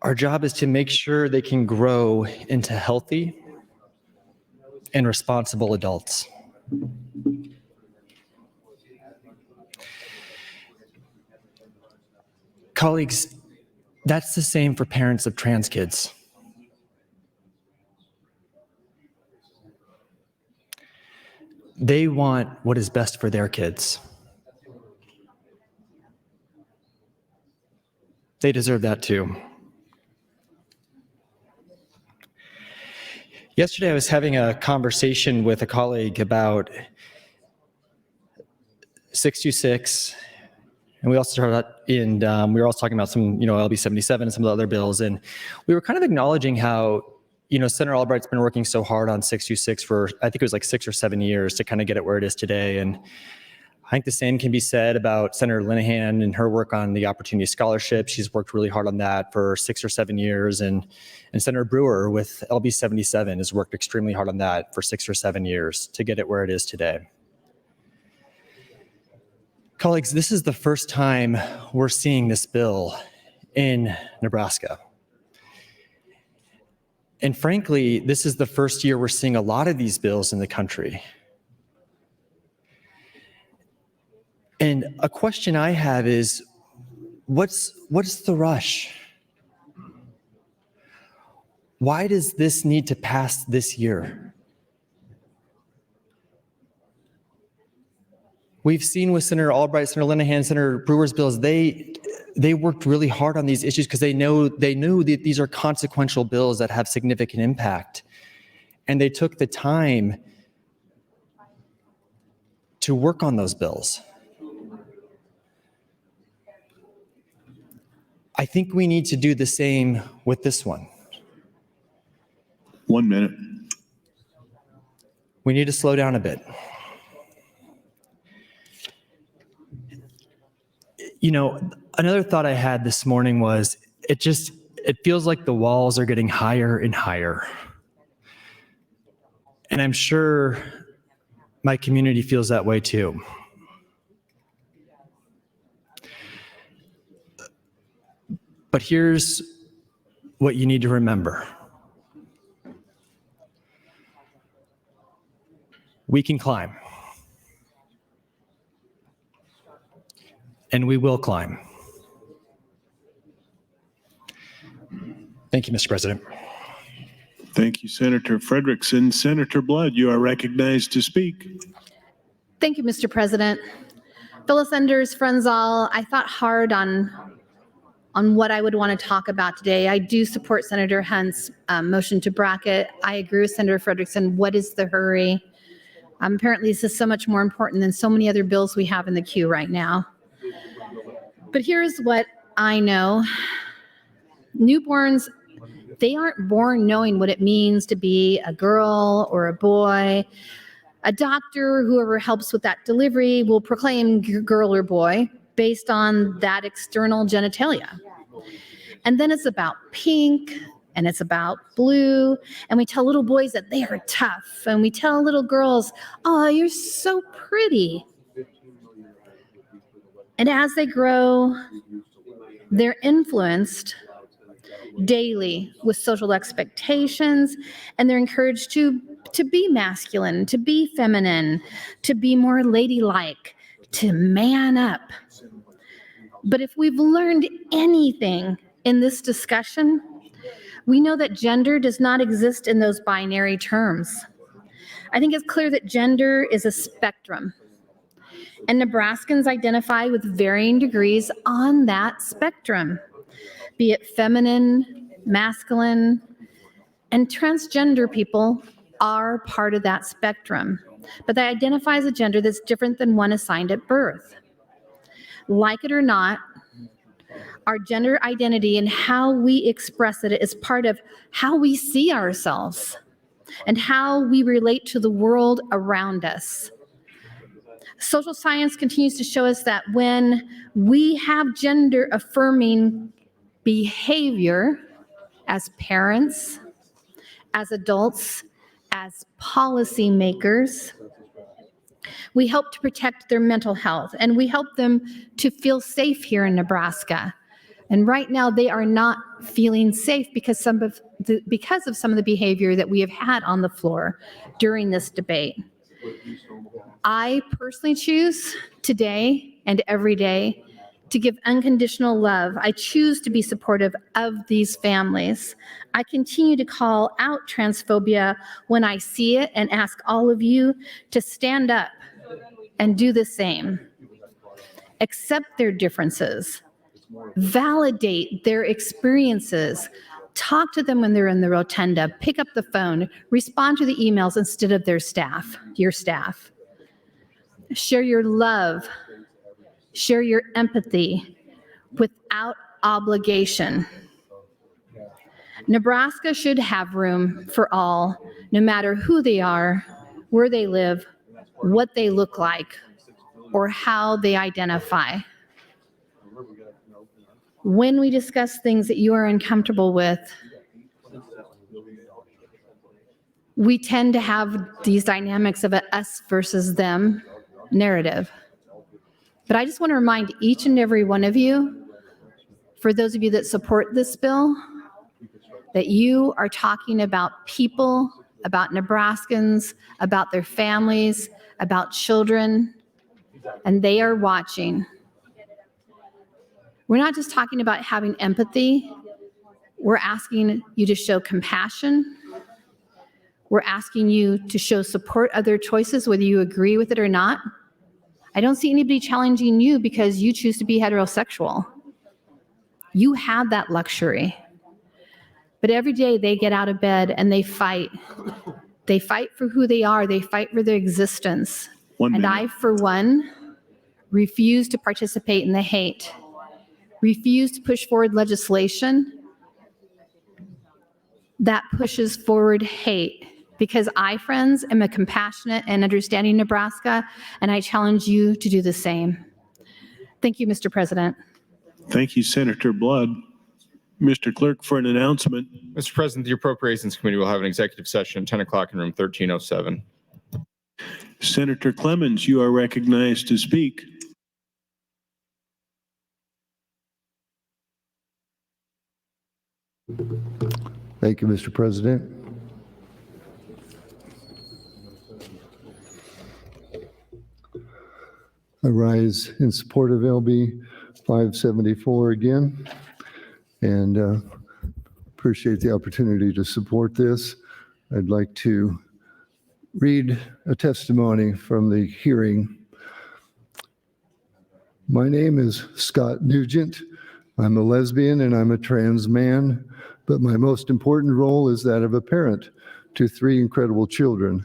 Our job is to make sure they can grow into healthy and responsible adults. Colleagues, that's the same for parents of trans kids. They want what is best for their kids. They deserve that too. Yesterday, I was having a conversation with a colleague about 626, and we also we were also talking about some, LB 77 and some of the other bills, and we were kind of acknowledging how, Senator Albright's been working so hard on 626 for, I think it was like 6 or 7 years to kind of get it where it is today, and I think the same can be said about Senator Linehan and her work on the Opportunity Scholarship. She's worked really hard on that for 6 or 7 years. And Senator Brewer with LB 77 has worked extremely hard on that for 6 or 7 years to get it where it is today. Colleagues, this is the first time we're seeing this bill in Nebraska. And frankly, this is the first year we're seeing a lot of these bills in the country. And a question I have is, what's the rush? Why does this need to pass this year? We've seen with Senator Albright, Senator Linehan, Senator Brewer's bills, they worked really hard on these issues because they knew that these are consequential bills that have significant impact. And they took the time to work on those bills. I think we need to do the same with this one. 1 minute. We need to slow down a bit. Another thought I had this morning was it feels like the walls are getting higher and higher. And I'm sure my community feels that way too. But here's what you need to remember. We can climb. And we will climb. Thank you, Mr. President. Thank you, Senator Frederickson. Senator Blood, you are recognized to speak. Thank you, Mr. President. Fellow senators, friends all, I thought hard on on what I would want to talk about today. I do support Senator Hunt's motion to bracket. I agree with Senator Frederickson. What is the hurry? Apparently, this is so much more important than so many other bills we have in the queue right now. But here's what I know. Newborns, they aren't born knowing what it means to be a girl or a boy. A doctor, whoever helps with that delivery, will proclaim girl or boy based on that external genitalia. And then it's about pink, and it's about blue, and we tell little boys that they are tough, and we tell little girls, oh, you're so pretty. And as they grow, they're influenced daily with social expectations, and they're encouraged to be masculine, to be feminine, to be more ladylike, to man up. But if we've learned anything in this discussion, we know that gender does not exist in those binary terms. I think it's clear that gender is a spectrum, and Nebraskans identify with varying degrees on that spectrum, be it feminine, masculine, and transgender people are part of that spectrum, but they identify as a gender that's different than one assigned at birth. Like it or not, our gender identity and how we express it is part of how we see ourselves and how we relate to the world around us. Social science continues to show us that when we have gender affirming behavior as parents, as adults, as policymakers, we help to protect their mental health, and we help them to feel safe here in Nebraska. And right now, they are not feeling safe because of some of the behavior that we have had on the floor during this debate. I personally choose today and every day to give unconditional love. I choose to be supportive of these families. I continue to call out transphobia when I see it and ask all of you to stand up and do the same. Accept their differences. Validate their experiences. Talk to them when they're in the rotunda. Pick up the phone. Respond to the emails instead of your staff. Share your love. Share your empathy without obligation. Nebraska should have room for all, no matter who they are, where they live, what they look like, or how they identify. When we discuss things that you are uncomfortable with, we tend to have these dynamics of an us versus them narrative. But I just want to remind each and every one of you, for those of you that support this bill, that you are talking about people, about Nebraskans, about their families, about children, and they are watching. We're not just talking about having empathy. We're asking you to show compassion. We're asking you to show support of their choices, whether you agree with it or not. I don't see anybody challenging you because you choose to be heterosexual. You have that luxury. But every day they get out of bed and they fight. They fight for who they are. They fight for their existence. And I, for one, refuse to participate in the hate. Refuse to push forward legislation that pushes forward hate. Because I, friends, am a compassionate and understanding Nebraska, and I challenge you to do the same. Thank you, Mr. President. Thank you, Senator Blood. Mr. Clerk, for an announcement. Mr. President, the Appropriations Committee will have an executive session at 10 o'clock in room 1307. Senator Clemens, you are recognized to speak. Thank you, Mr. President. I rise in support of LB 574 again, and appreciate the opportunity to support this. I'd like to read a testimony from the hearing. My name is Scott Nugent. I'm a lesbian and I'm a trans man, but my most important role is that of a parent to 3 incredible children.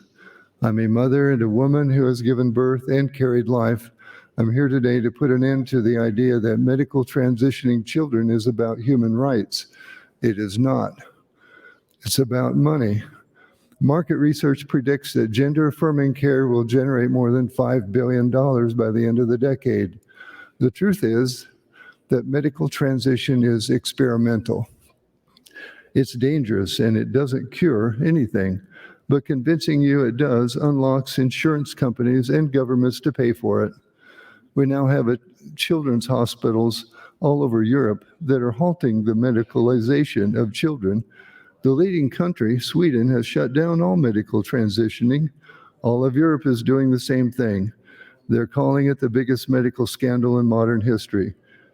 I'm a mother and a woman who has given birth and carried life. I'm here today to put an end to the idea that medical transitioning children is about human rights. It is not. It's about money. Market research predicts that gender-affirming care will generate more than $5 billion by the end of the decade. The truth is that medical transition is experimental. It's dangerous and it doesn't cure anything, but convincing you it does unlocks insurance companies and governments to pay for it. We now have children's hospitals all over Europe that are halting the medicalization of children. The leading country, Sweden, has shut down all medical transitioning. All of Europe is doing the same thing. They're calling it the biggest medical scandal in modern history.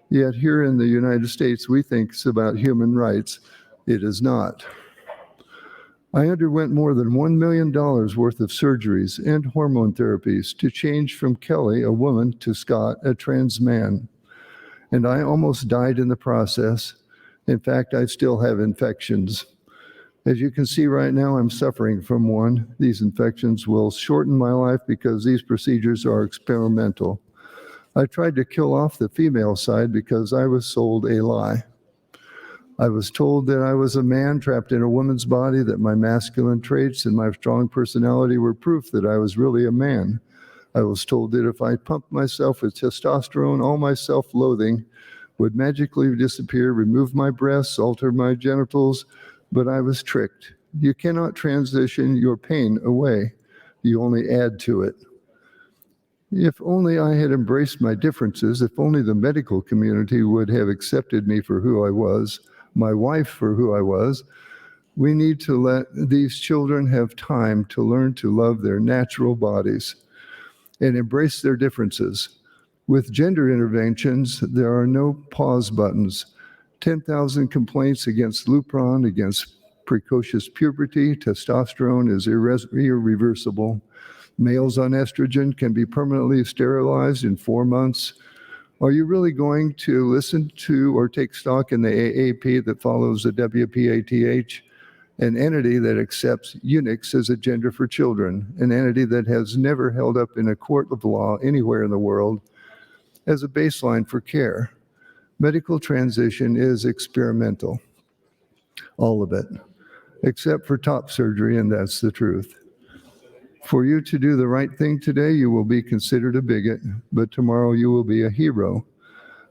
Yet here in the United States, we think it's about human rights. It is not. I underwent more than $1 million worth of surgeries and hormone therapies to change from Kelly, a woman, to Scott, a trans man. And I almost died in the process. In fact, I still have infections. As you can see right now, I'm suffering from one. These infections will shorten my life because these procedures are experimental. I tried to kill off the female side because I was sold a lie. I was told that I was a man trapped in a woman's body, that my masculine traits and my strong personality were proof that I was really a man. I was told that if I pumped myself with testosterone, all my self-loathing would magically disappear, remove my breasts, alter my genitals, but I was tricked. You cannot transition your pain away. You only add to it. If only I had embraced my differences, if only the medical community would have accepted me for who I was, my wife for who I was. We need to let these children have time to learn to love their natural bodies and embrace their differences. With gender interventions, there are no pause buttons. 10,000 complaints against Lupron, against precocious puberty. Testosterone is irreversible. Males on estrogen can be permanently sterilized in 4 months. Are you really going to listen to or take stock in the AAP that follows the WPATH, an entity that accepts eunuchs as a gender for children, an entity that has never held up in a court of law anywhere in the world as a baseline for care? Medical transition is experimental, all of it, except for top surgery, and that's the truth. For you to do the right thing today, you will be considered a bigot, but tomorrow you will be a hero.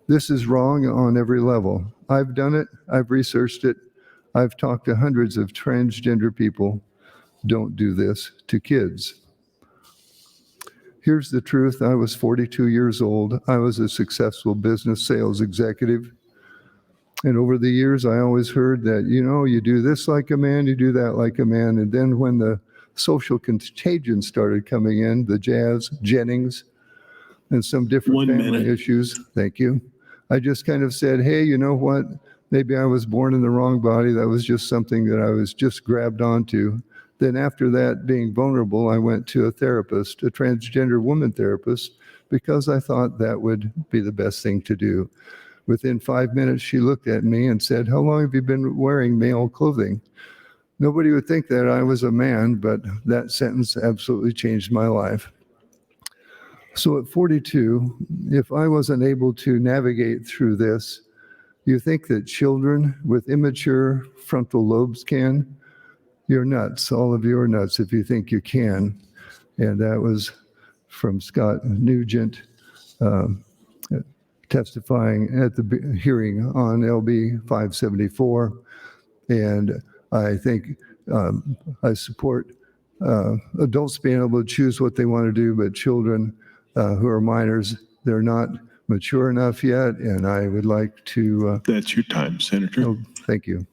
This is wrong on every level. I've done it. I've researched it. I've talked to hundreds of transgender people. Don't do this to kids. Here's the truth. I was 42 years old. I was a successful business sales executive. And over the years, I always heard that, you do this like a man, you do that like a man. And then when the social contagion started coming in, the Jazz, Jennings, and some different family issues. Thank you. I just kind of said, hey, you know what? Maybe I was born in the wrong body. That was just something that I was just grabbed onto. Then after that, being vulnerable, I went to a therapist, a transgender woman therapist, because I thought that would be the best thing to do. Within 5 minutes, she looked at me and said, how long have you been wearing male clothing? Nobody would think that I was a man, but that sentence absolutely changed my life. So at 42, if I wasn't able to navigate through this, you think that children with immature frontal lobes can? You're nuts. All of you are nuts if you think you can. And that was from Scott Nugent testifying at the hearing on LB 574. And I think I support adults being able to choose what they want to do, but children who are minors, they're not mature enough yet, and I would like to... That's your time, Senator. Oh, thank you.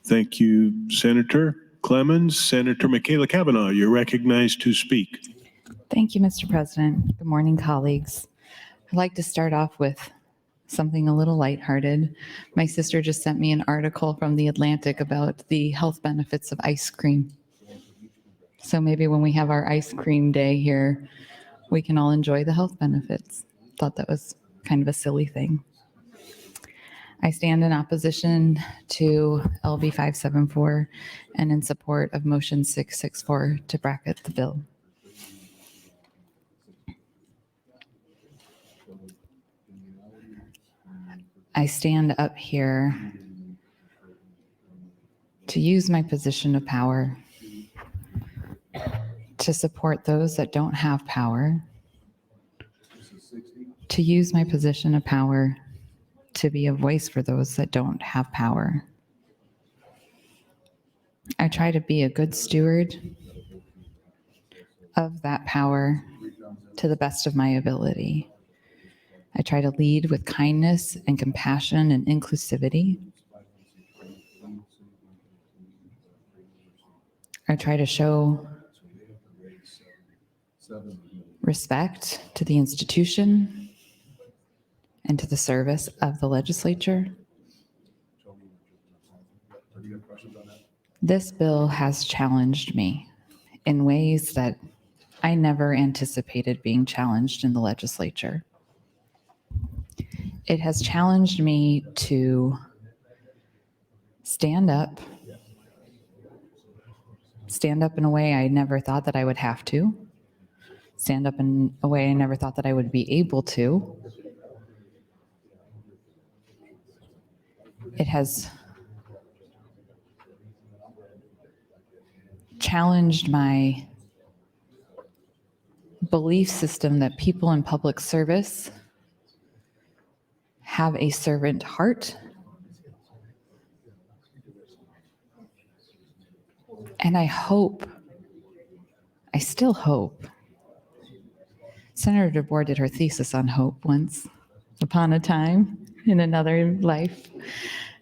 Thank you, Senator Clemens. Senator Michaela Cavanaugh, you're recognized to speak. Thank you, Mr. President. Good morning, colleagues. I'd like to start off with something a little lighthearted. My sister just sent me an article from The Atlantic about the health benefits of ice cream. So maybe when we have our ice cream day here, we can all enjoy the health benefits. Thought that was kind of a silly thing. I stand in opposition to LB 574 and in support of motion 664 to bracket the bill. I stand up here to use my position of power to support those that don't have power, to use my position of power to be a voice for those that don't have power. I try to be a good steward of that power to the best of my ability. I try to lead with kindness and compassion and inclusivity. I try to show respect to the institution and to the service of the legislature. This bill has challenged me in ways that I never anticipated being challenged in the legislature. It has challenged me to stand up in a way I never thought that I would have to, stand up in a way I never thought that I would be able to. It has challenged my belief system that people in public service have a servant heart. And I still hope. Senator DeBoer did her thesis on hope once upon a time in another life.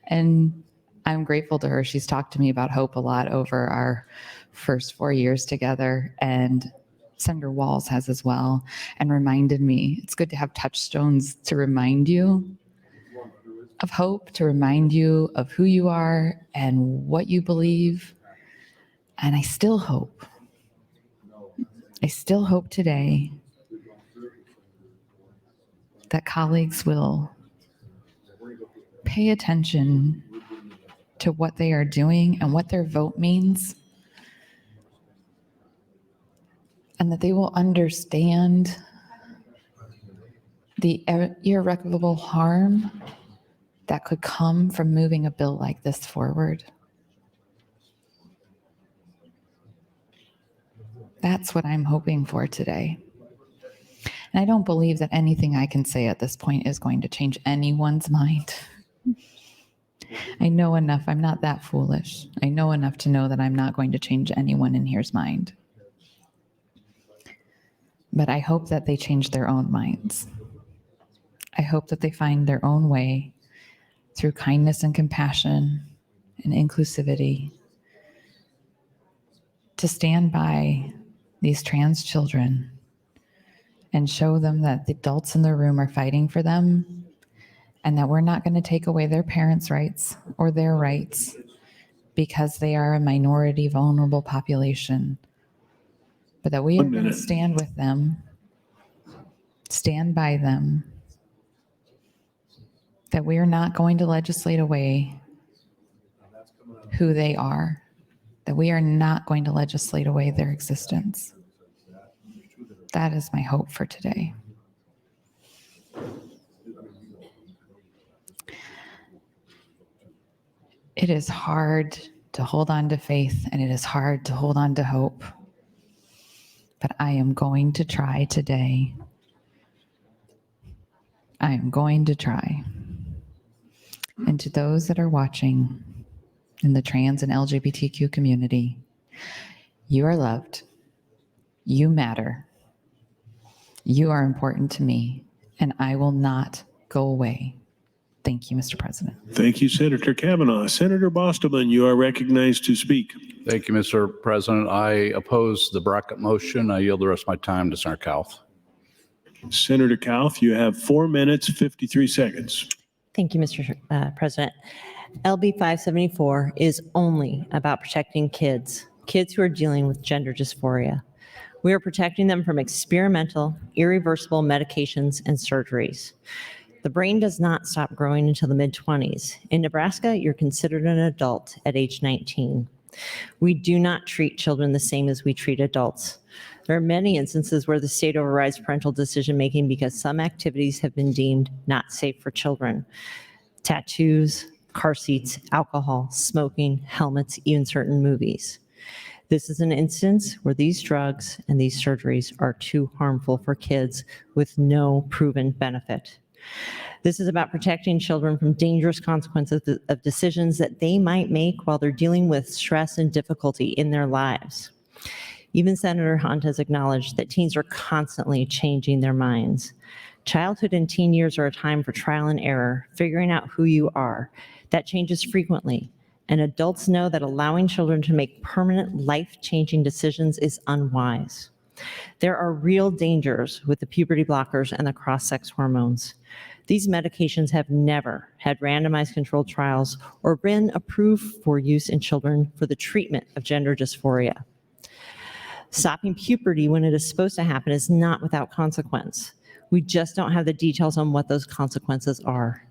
And I'm grateful to her. She's talked to me about hope a lot over our first 4 years together. And Senator Walz has as well, and reminded me, it's good to have touchstones to remind you of hope, to remind you of who you are and what you believe. And I still hope. I still hope today that colleagues will pay attention to what they are doing and what their vote means, and that they will understand the irreparable harm that could come from moving a bill like this forward. That's what I'm hoping for today. And I don't believe that anything I can say at this point is going to change anyone's mind. I know enough. I'm not that foolish. I know enough to know that I'm not going to change anyone in here's mind. But I hope that they change their own minds. I hope that they find their own way through kindness and compassion and inclusivity to stand by these trans children and show them that the adults in the room are fighting for them, and that we're not going to take away their parents' rights or their rights because they are a minority, vulnerable population, but that we are going to stand with them, stand by them, that we are not going to legislate away who they are, that we are not going to legislate away their existence. That is my hope for today. It is hard to hold on to faith, and it is hard to hold on to hope. But I am going to try today. I am going to try. And to those that are watching in the trans and LGBTQ community, you are loved. You matter. You are important to me, and I will not go away. Thank you, Mr. President. Thank you, Senator Kavanaugh. Senator Bostelman, you are recognized to speak. Thank you, Mr. President. I oppose the bracket motion. I yield the rest of my time to Senator Kauth. Senator Kauth, you have 4 minutes, 53 seconds. Thank you, Mr. President. LB 574 is only about protecting kids who are dealing with gender dysphoria. We are protecting them from experimental, irreversible medications and surgeries. The brain does not stop growing until the mid-20s. In Nebraska, you're considered an adult at age 19. We do not treat children the same as we treat adults. There are many instances where the state overrides parental decision-making because some activities have been deemed not safe for children. Tattoos, car seats, alcohol, smoking, helmets, even certain movies. This is an instance where these drugs and these surgeries are too harmful for kids with no proven benefit. This is about protecting children from dangerous consequences of decisions that they might make while they're dealing with stress and difficulty in their lives. Even Senator Hunt has acknowledged that teens are constantly changing their minds. Childhood and teen years are a time for trial and error, figuring out who you are. That changes frequently, and adults know that allowing children to make permanent, life-changing decisions is unwise. There are real dangers with the puberty blockers and the cross-sex hormones. These medications have never had randomized controlled trials or been approved for use in children for the treatment of gender dysphoria. Stopping puberty when it is supposed to happen is not without consequence. We just don't have the details on what those consequences are.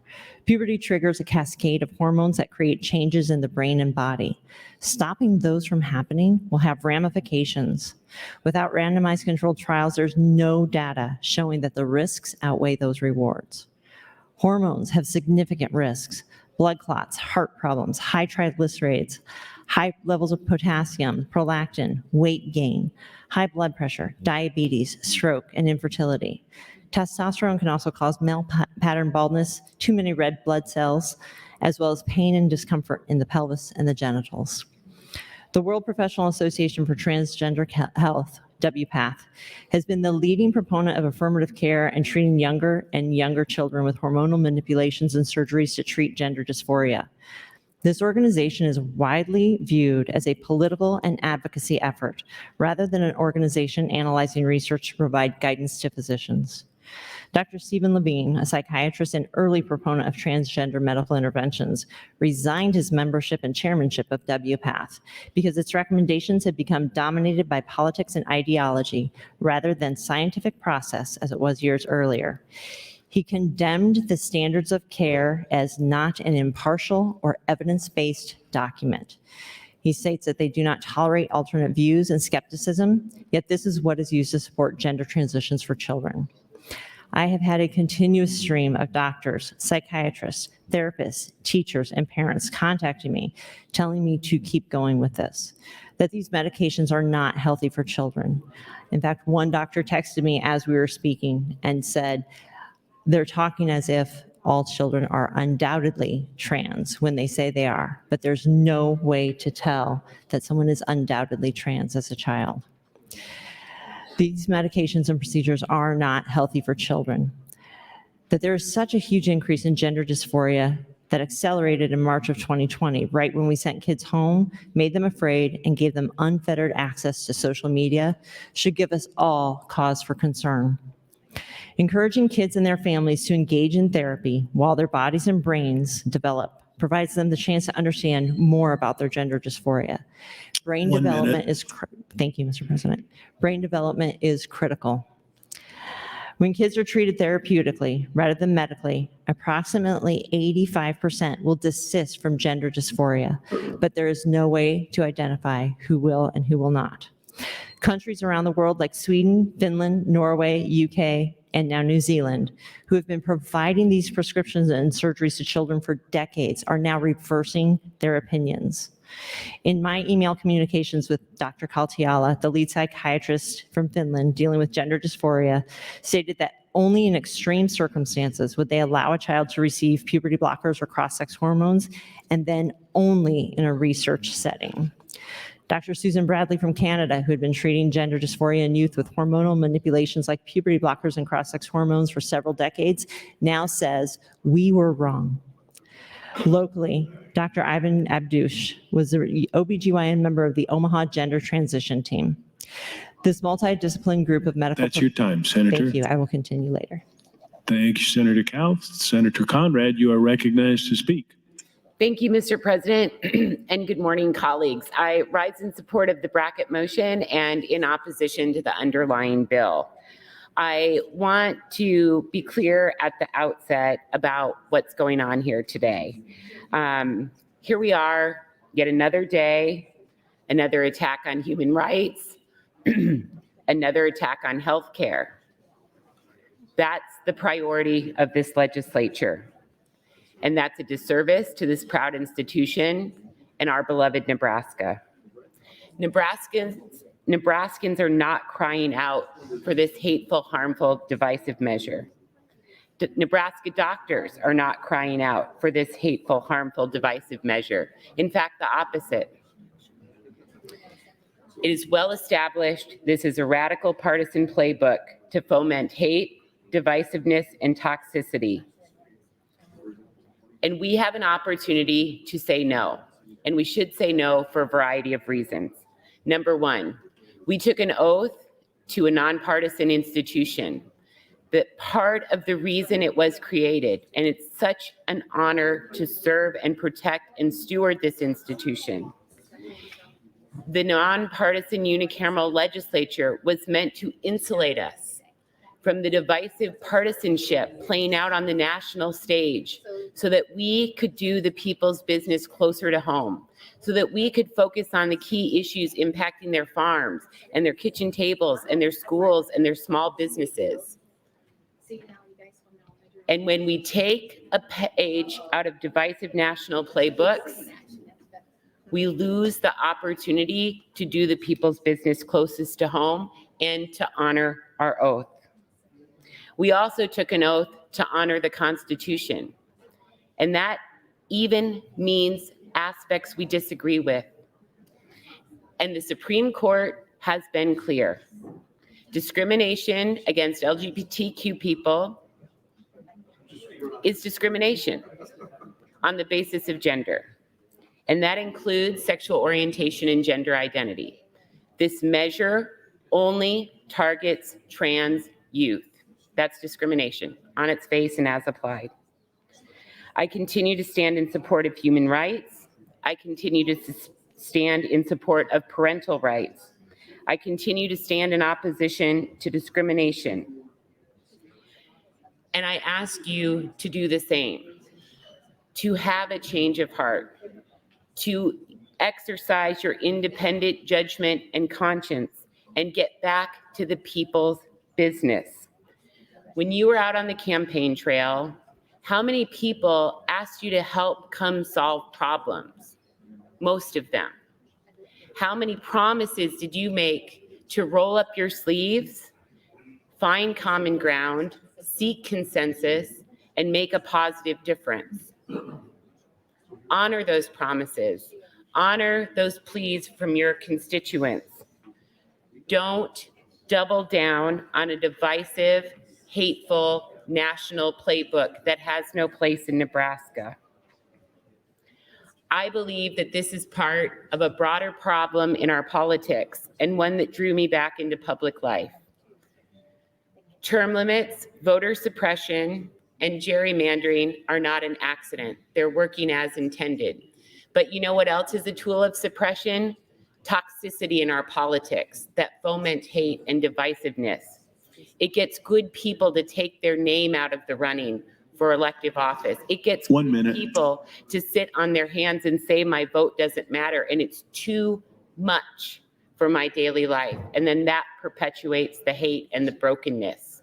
Puberty triggers a cascade of hormones that create changes in the brain and body. Stopping those from happening will have ramifications. Without randomized controlled trials, there's no data showing that the risks outweigh those rewards. Hormones have significant risks: blood clots, heart problems, high triglycerides, high levels of potassium, prolactin, weight gain, high blood pressure, diabetes, stroke, and infertility. Testosterone can also cause male pattern baldness, too many red blood cells, as well as pain and discomfort in the pelvis and the genitals. The World Professional Association for Transgender Health, WPATH, has been the leading proponent of affirmative care and treating younger and younger children with hormonal manipulations and surgeries to treat gender dysphoria. This organization is widely viewed as a political and advocacy effort, rather than an organization analyzing research to provide guidance to physicians. Dr. Stephen Levine, a psychiatrist and early proponent of transgender medical interventions, resigned his membership and chairmanship of WPATH because its recommendations had become dominated by politics and ideology rather than scientific process as it was years earlier. He condemned the standards of care as not an impartial or evidence-based document. He states that they do not tolerate alternate views and skepticism, yet this is what is used to support gender transitions for children. I have had a continuous stream of doctors, psychiatrists, therapists, teachers, and parents contacting me, telling me to keep going with this, that these medications are not healthy for children. In fact, one doctor texted me as we were speaking and said, they're talking as if all children are undoubtedly trans when they say they are, but there's no way to tell that someone is undoubtedly trans as a child. These medications and procedures are not healthy for children. That there is such a huge increase in gender dysphoria that accelerated in March of 2020, right when we sent kids home, made them afraid, and gave them unfettered access to social media, should give us all cause for concern. Encouraging kids and their families to engage in therapy while their bodies and brains develop provides them the chance to understand more about their gender dysphoria. Brain development is, thank you, Mr. President. Brain development is critical. When kids are treated therapeutically rather than medically, approximately 85% will desist from gender dysphoria, but there is no way to identify who will and who will not. Countries around the world like Sweden, Finland, Norway, UK, and now New Zealand, who have been providing these prescriptions and surgeries to children for decades, are now reversing their opinions. In my email communications with Dr. Kaltiala, the lead psychiatrist from Finland dealing with gender dysphoria, stated that only in extreme circumstances would they allow a child to receive puberty blockers or cross-sex hormones, and then only in a research setting. Dr. Susan Bradley from Canada, who had been treating gender dysphoria in youth with hormonal manipulations like puberty blockers and cross-sex hormones for several decades, now says, we were wrong. Locally, Dr. Ivan Abdush was the OBGYN member of the Omaha Gender Transition Team. This multidisciplinary group of medical... That's your time, Senator. Thank you. I will continue later. Thank you, Senator Cowles. Senator Conrad, you are recognized to speak. Thank you, Mr. President, and good morning, colleagues. I rise in support of the bracket motion and in opposition to the underlying bill. I want to be clear at the outset about what's going on here today. Here we are, yet another day, another attack on human rights, another attack on healthcare. That's the priority of this legislature. And that's a disservice to this proud institution and our beloved Nebraska. Nebraskans are not crying out for this hateful, harmful, divisive measure. Nebraska doctors are not crying out for this hateful, harmful, divisive measure. In fact, the opposite. It is well established this is a radical partisan playbook to foment hate, divisiveness, and toxicity. And we have an opportunity to say no. And we should say no for a variety of reasons. Number one, we took an oath to a nonpartisan institution. That part of the reason it was created, and it's such an honor to serve and protect and steward this institution. The nonpartisan unicameral legislature was meant to insulate us from the divisive partisanship playing out on the national stage so that we could do the people's business closer to home, so that we could focus on the key issues impacting their farms and their kitchen tables and their schools and their small businesses. And when we take a page out of divisive national playbooks, we lose the opportunity to do the people's business closest to home and to honor our oath. We also took an oath to honor the Constitution, and that even means aspects we disagree with. And the Supreme Court has been clear. Discrimination against LGBTQ people is discrimination on the basis of gender, and that includes sexual orientation and gender identity. This measure only targets trans youth. That's discrimination on its face and as applied. I continue to stand in support of human rights. I continue to stand in support of parental rights. I continue to stand in opposition to discrimination. And I ask you to do the same, to have a change of heart, to exercise your independent judgment and conscience and get back to the people's business. When you were out on the campaign trail, how many people asked you to help come solve problems? Most of them. How many promises did you make to roll up your sleeves, find common ground, seek consensus, and make a positive difference? Honor those promises. Honor those pleas from your constituents. Don't double down on a divisive, hateful national playbook that has no place in Nebraska. I believe that this is part of a broader problem in our politics and one that drew me back into public life. Term limits, voter suppression, and gerrymandering are not an accident. They're working as intended. But you know what else is a tool of suppression? Toxicity in our politics that foment hate and divisiveness. It gets good people to take their name out of the running for elective office. It gets people to sit on their hands and say, my vote doesn't matter, and it's too much for my daily life. And then that perpetuates the hate and the brokenness.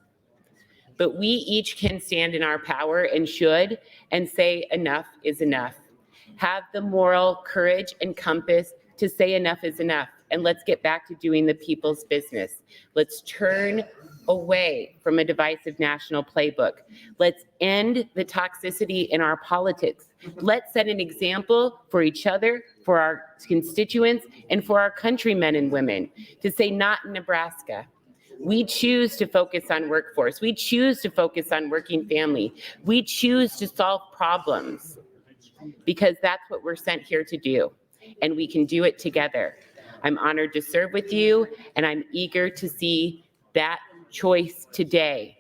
But we each can stand in our power and should, and say enough is enough. Have the moral courage and compass to say enough is enough. And let's get back to doing the people's business. Let's turn away from a divisive national playbook. Let's end the toxicity in our politics. Let's set an example for each other, for our constituents, and for our countrymen and women to say not in Nebraska. We choose to focus on workforce. We choose to focus on working family. We choose to solve problems because that's what we're sent here to do, and we can do it together. I'm honored to serve with you, and I'm eager to see that choice today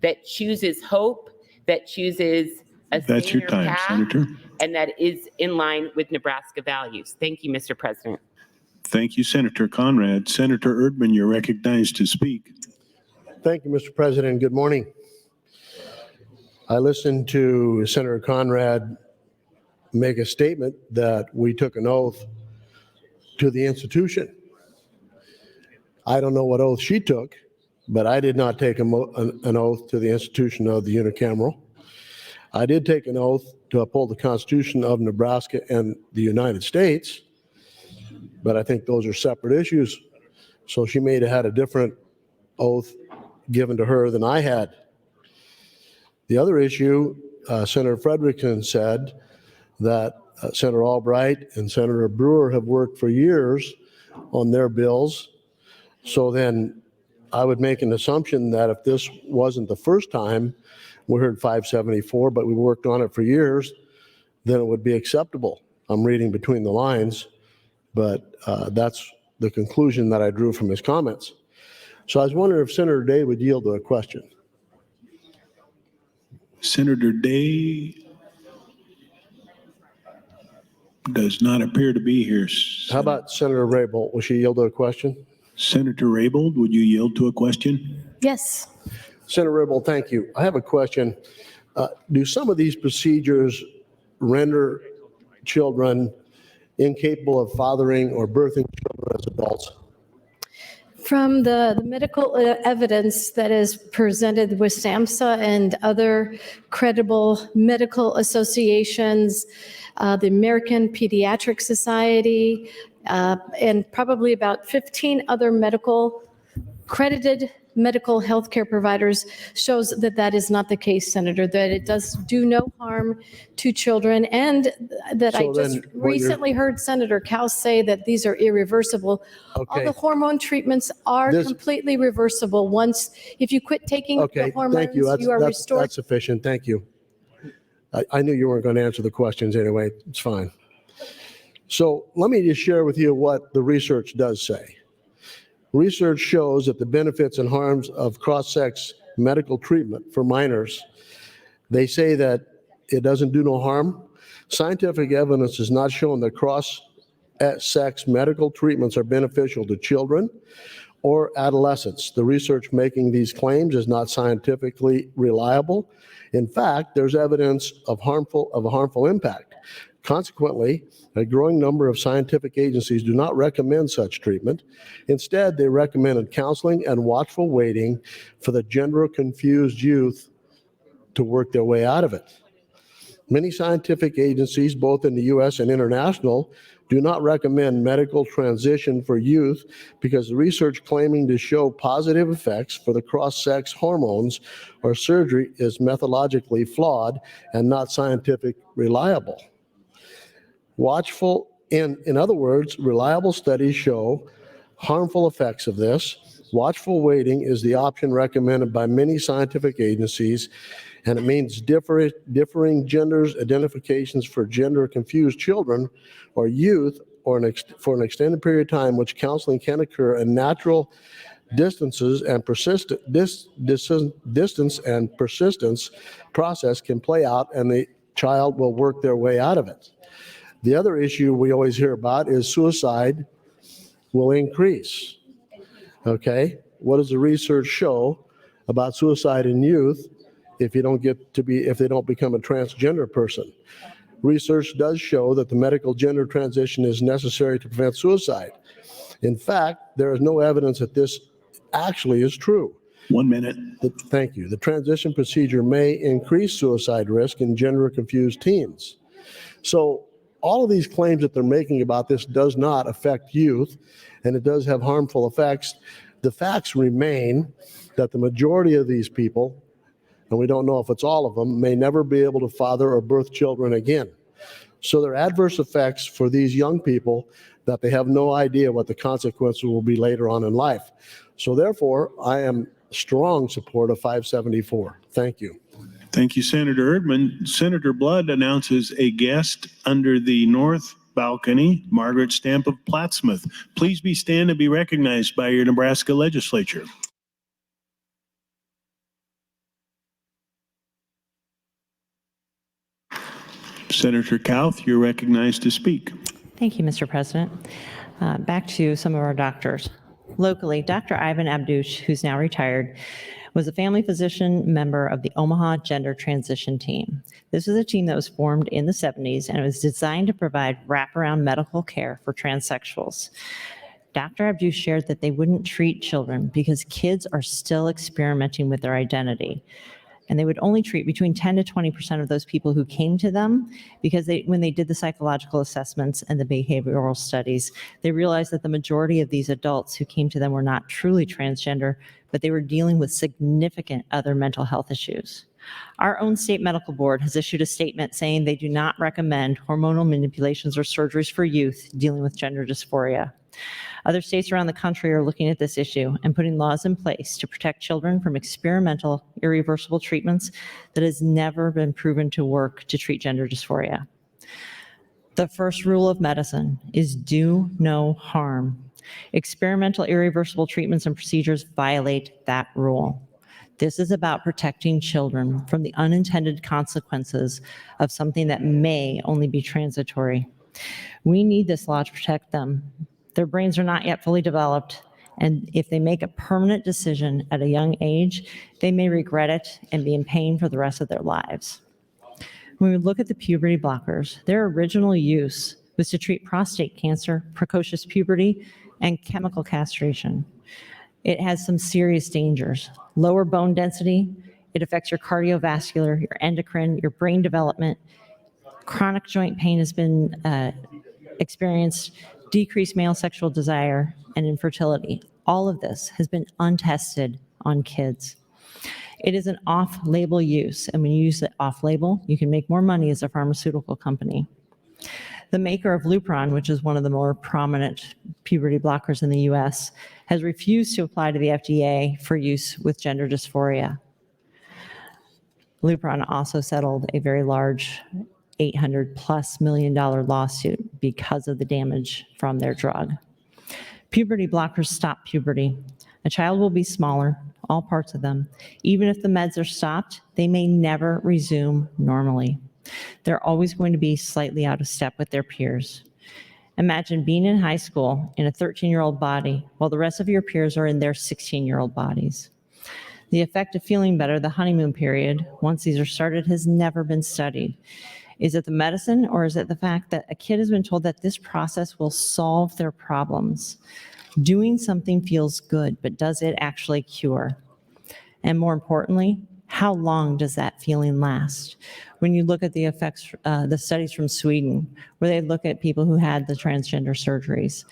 that chooses hope, that chooses a That's your time, path, Senator. and that is in line with Nebraska values. Thank you, Mr. President. Thank you, Senator Conrad. Senator Erdman, you're recognized to speak. Thank you, Mr. President. Good morning. I listened to Senator Conrad make a statement that we took an oath to the institution. I don't know what oath she took, but I did not take an oath to the institution of the unicameral. I did take an oath to uphold the Constitution of Nebraska and the United States, but I think those are separate issues. So she may have had a different oath given to her than I had. The other issue, Senator Frederickson said that Senator Albright and Senator Brewer have worked for years on their bills. So then I would make an assumption that if this wasn't the first time we heard 574, but we worked on it for years, then it would be acceptable. I'm reading between the lines, but that's the conclusion that I drew from his comments. So I was wondering if Senator Day would yield to a question. Senator Day does not appear to be here. How about Senator Raybold? Will she yield to a question? Senator Raybold, would you yield to a question? Yes. Senator Raybold, thank you. I have a question. Do some of these procedures render children incapable of fathering or birthing children as adults? From the medical evidence that is presented with SAMHSA and other credible medical associations, the American Pediatric Society, and probably about 15 other credited medical healthcare providers, shows that that is not the case, Senator, that it does do no harm to children, and that I just recently heard Senator Cow say that these are irreversible. All the hormone treatments are completely reversible. Once, if you quit taking the hormones, thank you. you are restored. That's sufficient. Thank you. I knew you weren't going to answer the questions anyway. It's fine. So let me just share with you what the research does say. Research shows that the benefits and harms of cross-sex medical treatment for minors, they say that it doesn't do no harm. Scientific evidence has not shown that cross-sex medical treatments are beneficial to children or adolescents. The research making these claims is not scientifically reliable. In fact, there's evidence of a harmful impact. Consequently, a growing number of scientific agencies do not recommend such treatment. Instead, they recommended counseling and watchful waiting for the gender-confused youth to work their way out of it. Many scientific agencies, both in the U.S. and international, do not recommend medical transition for youth because the research claiming to show positive effects for the cross-sex hormones or surgery is methodologically flawed and not scientifically reliable. In other words, reliable studies show harmful effects of this. Watchful waiting is the option recommended by many scientific agencies, and it means differing genders identifications for gender-confused children or youth for an extended period of time, which counseling can occur in natural distances and distance and persistence process can play out, and the child will work their way out of it. The other issue we always hear about is suicide will increase. Okay, what does the research show about suicide in youth if they don't become a transgender person? Research does show that the medical gender transition is necessary to prevent suicide. In fact, there is no evidence that this actually is true. 1 minute. Thank you. The transition procedure may increase suicide risk in gender-confused teens. So all of these claims that they're making about this does not affect youth, and it does have harmful effects. The facts remain that the majority of these people, and we don't know if it's all of them, may never be able to father or birth children again. So there are adverse effects for these young people that they have no idea what the consequences will be later on in life. So therefore, I am strong support of 574. Thank you. Thank you, Senator Erdman. Senator Blood announces a guest under the north balcony, Margaret Stamp of Plattsmouth. Please be stand and be recognized by your Nebraska Legislature. Senator Kauth, you're recognized to speak. Thank you, Mr. President. Back to some of our doctors. Locally, Dr. Ivan Abdush, who's now retired, was a family physician member of the Omaha Gender Transition Team. This was a team that was formed in the 70s, and it was designed to provide wraparound medical care for transsexuals. Dr. Abdush shared that they wouldn't treat children because kids are still experimenting with their identity. And they would only treat between 10 to 20% of those people who came to them because when they did the psychological assessments and the behavioral studies, they realized that the majority of these adults who came to them were not truly transgender, but they were dealing with significant other mental health issues. Our own state medical board has issued a statement saying they do not recommend hormonal manipulations or surgeries for youth dealing with gender dysphoria. Other states around the country are looking at this issue and putting laws in place to protect children from experimental, irreversible treatments that has never been proven to work to treat gender dysphoria. The first rule of medicine is do no harm. Experimental, irreversible treatments and procedures violate that rule. This is about protecting children from the unintended consequences of something that may only be transitory. We need this law to protect them. Their brains are not yet fully developed, and if they make a permanent decision at a young age, they may regret it and be in pain for the rest of their lives. When we look at the puberty blockers, their original use was to treat prostate cancer, precocious puberty, and chemical castration. It has some serious dangers. Lower bone density, it affects your cardiovascular, your endocrine, your brain development. Chronic joint pain has been experienced, decreased male sexual desire, and infertility. All of this has been untested on kids. It is an off-label use, and when you use it off-label, you can make more money as a pharmaceutical company. The maker of Lupron, which is one of the more prominent puberty blockers in the US, has refused to apply to the FDA for use with gender dysphoria. Lupron also settled a very large $800+ million lawsuit because of the damage from their drug. Puberty blockers stop puberty. A child will be smaller, all parts of them. Even if the meds are stopped, they may never resume normally. They're always going to be slightly out of step with their peers. Imagine being in high school in a 13-year-old body while the rest of your peers are in their 16-year-old bodies. The effect of feeling better, the honeymoon period, once these are started, has never been studied. Is it the medicine, or is it the fact that a kid has been told that this process will solve their problems? Doing something feels good, but does it actually cure? And more importantly, how long does that feeling last? When you look at the effects, the studies from Sweden, where they look at people who had the transgender surgeries,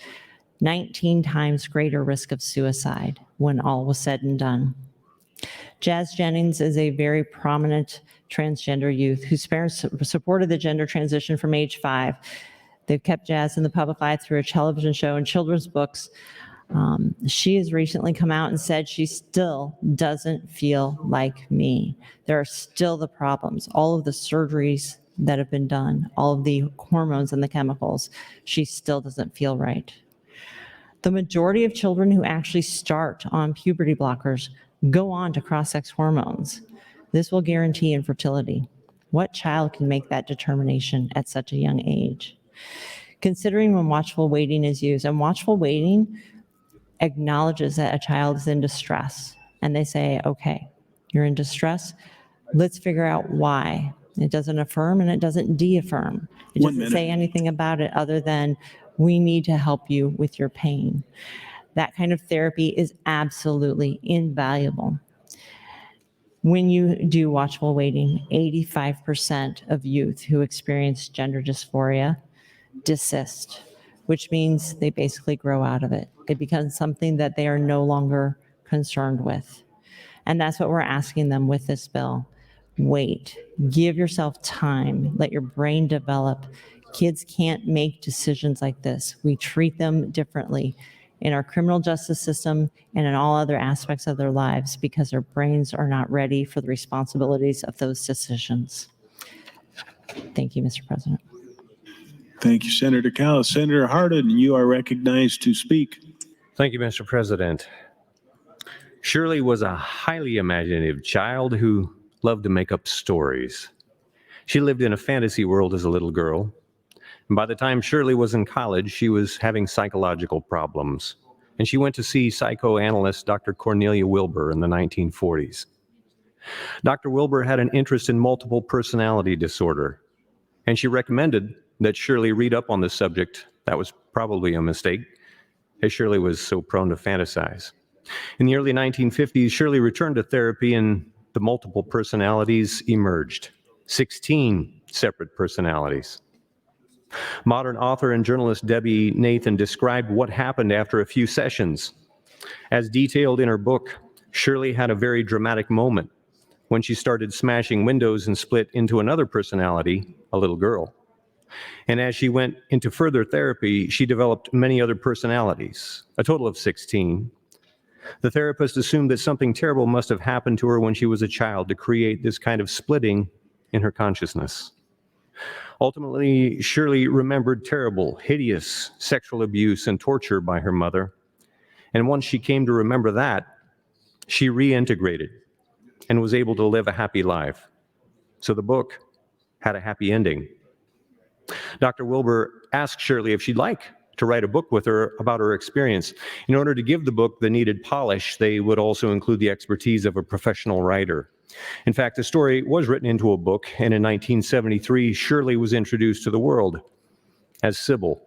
19 times greater risk of suicide when all was said and done. Jazz Jennings is a very prominent transgender youth whose parents supported the gender transition from age 5. They've kept Jazz in the public eye through a television show and children's books. She has recently come out and said she still doesn't feel like me. There are still the problems, all of the surgeries that have been done, all of the hormones and the chemicals. She still doesn't feel right. The majority of children who actually start on puberty blockers go on to cross-sex hormones. This will guarantee infertility. What child can make that determination at such a young age? Considering when watchful waiting is used, and watchful waiting acknowledges that a child is in distress, and they say, okay, you're in distress, let's figure out why. It doesn't affirm and it doesn't de-affirm. It doesn't say anything about it other than we need to help you with your pain. That kind of therapy is absolutely invaluable. When you do watchful waiting, 85% of youth who experience gender dysphoria desist, which means they basically grow out of it. It becomes something that they are no longer concerned with. And that's what we're asking them with this bill. Wait, give yourself time, let your brain develop. Kids can't make decisions like this. We treat them differently in our criminal justice system and in all other aspects of their lives because their brains are not ready for the responsibilities of those decisions. Thank you, Mr. President. Thank you, Senator Callis. Senator Hardin, you are recognized to speak. Thank you, Mr. President. Shirley was a highly imaginative child who loved to make up stories. She lived in a fantasy world as a little girl. And by the time Shirley was in college, she was having psychological problems. and she went to see psychoanalyst Dr. Cornelia Wilbur in the 1940s. Dr. Wilbur had an interest in multiple personality disorder, and she recommended that Shirley read up on the subject. That was probably a mistake, as Shirley was so prone to fantasize. In the early 1950s, Shirley returned to therapy and the multiple personalities emerged, 16 separate personalities. Modern author and journalist Debbie Nathan described what happened after a few sessions. As detailed in her book, Shirley had a very dramatic moment when she started smashing windows and split into another personality, a little girl. And as she went into further therapy, she developed many other personalities, a total of 16. The therapist assumed that something terrible must have happened to her when she was a child to create this kind of splitting in her consciousness. Ultimately, Shirley remembered terrible, hideous sexual abuse and torture by her mother. And once she came to remember that, she reintegrated and was able to live a happy life. So the book had a happy ending. Dr. Wilbur asked Shirley if she'd like to write a book with her about her experience. In order to give the book the needed polish, they would also include the expertise of a professional writer. In fact, the story was written into a book, and in 1973, Shirley was introduced to the world as Sybil.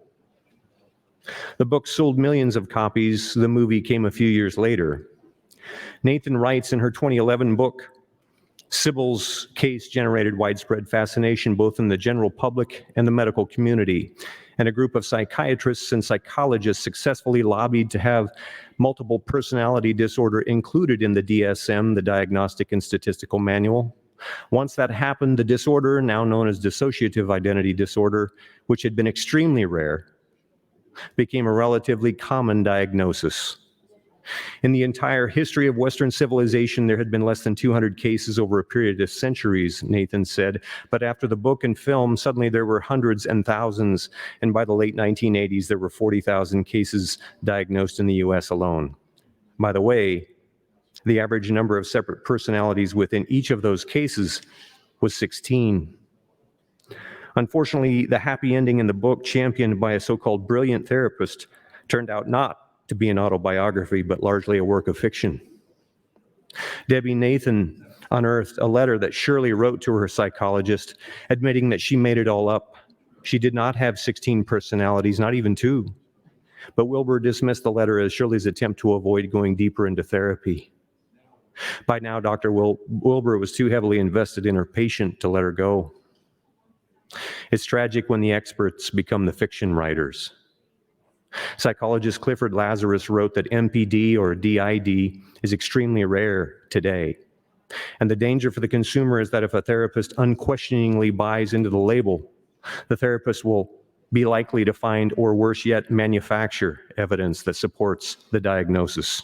The book sold millions of copies. The movie came a few years later. Nathan writes in her 2011 book, Sybil's case generated widespread fascination both in the general public and the medical community, and a group of psychiatrists and psychologists successfully lobbied to have multiple personality disorder included in the DSM, the Diagnostic and Statistical Manual. Once that happened, the disorder, now known as dissociative identity disorder, which had been extremely rare, became a relatively common diagnosis. In the entire history of Western civilization, there had been less than 200 cases over a period of centuries, Nathan said. But after the book and film, suddenly there were hundreds and thousands. And by the late 1980s, there were 40,000 cases diagnosed in the US alone. By the way, the average number of separate personalities within each of those cases was 16. Unfortunately, the happy ending in the book, championed by a so-called brilliant therapist, turned out not to be an autobiography, but largely a work of fiction. Debbie Nathan unearthed a letter that Shirley wrote to her psychologist, admitting that she made it all up. She did not have 16 personalities, not even 2. But Wilbur dismissed the letter as Shirley's attempt to avoid going deeper into therapy. By now, Dr. Wilbur was too heavily invested in her patient to let her go. It's tragic when the experts become the fiction writers. Psychologist Clifford Lazarus wrote that MPD or DID is extremely rare today. And the danger for the consumer is that if a therapist unquestioningly buys into the label, the therapist will be likely to find, or worse yet, manufacture evidence that supports the diagnosis.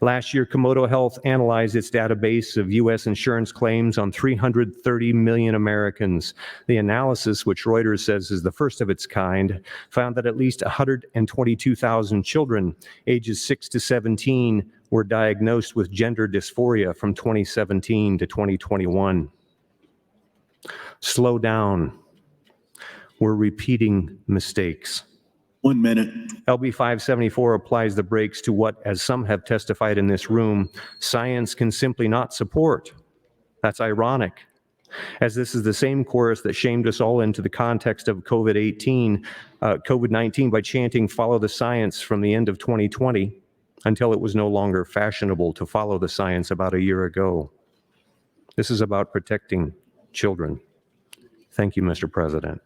Last year, Komodo Health analyzed its database of U.S. insurance claims on 330 million Americans. The analysis, which Reuters says is the first of its kind, found that at least 122,000 children ages 6 to 17 were diagnosed with gender dysphoria from 2017 to 2021. Slow down. We're repeating mistakes. 1 minute. LB 574 applies the brakes to what, as some have testified in this room, science can simply not support. That's ironic, as this is the same chorus that shamed us all into the context of COVID-19 by chanting "Follow the science" from the end of 2020 until it was no longer fashionable to follow the science about a year ago. This is about protecting children. Thank you, Mr. President.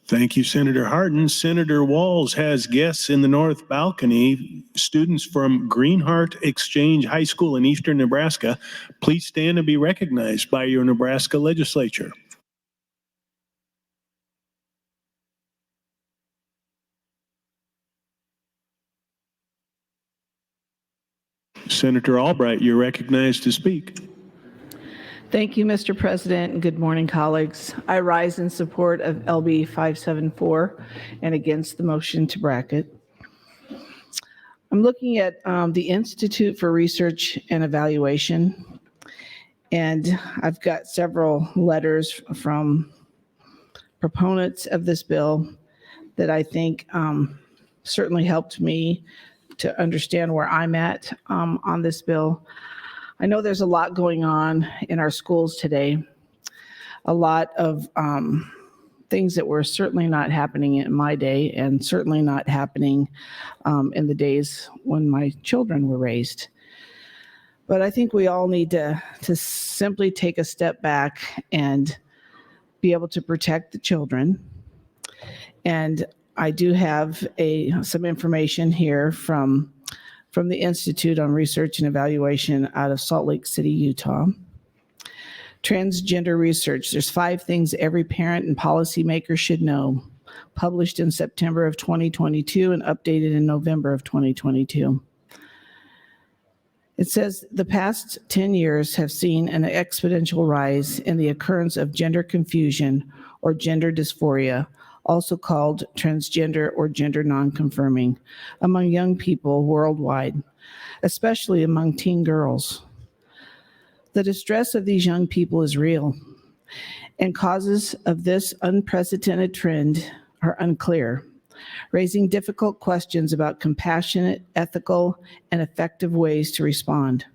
Thank you, Senator Hardin. Senator Walz has guests in the north balcony, students from Greenheart Exchange High School in eastern Nebraska. Please stand and be recognized by your Nebraska Legislature. Senator Albright, you're recognized to speak. Thank you, Mr. President, and good morning, colleagues. I rise in support of LB 574 and against the motion to bracket. I'm looking at the Institute for Research and Evaluation, and I've got several letters from proponents of this bill that I think certainly helped me to understand where I'm at on this bill. I know there's a lot going on in our schools today, a lot of things that were certainly not happening in my day and certainly not happening in the days when my children were raised. But I think we all need to simply take a step back and be able to protect the children. And I do have some information here from the Institute on Research and Evaluation out of Salt Lake City, Utah. Transgender research. There's 5 things every parent and policymaker should know. Published in September of 2022 and updated in November of 2022. It says the past 10 years have seen an exponential rise in the occurrence of gender confusion or gender dysphoria, also called transgender or gender nonconforming, among young people worldwide, especially among teen girls. The distress of these young people is real, and causes of this unprecedented trend are unclear, raising difficult questions about compassionate, ethical, and effective ways to respond.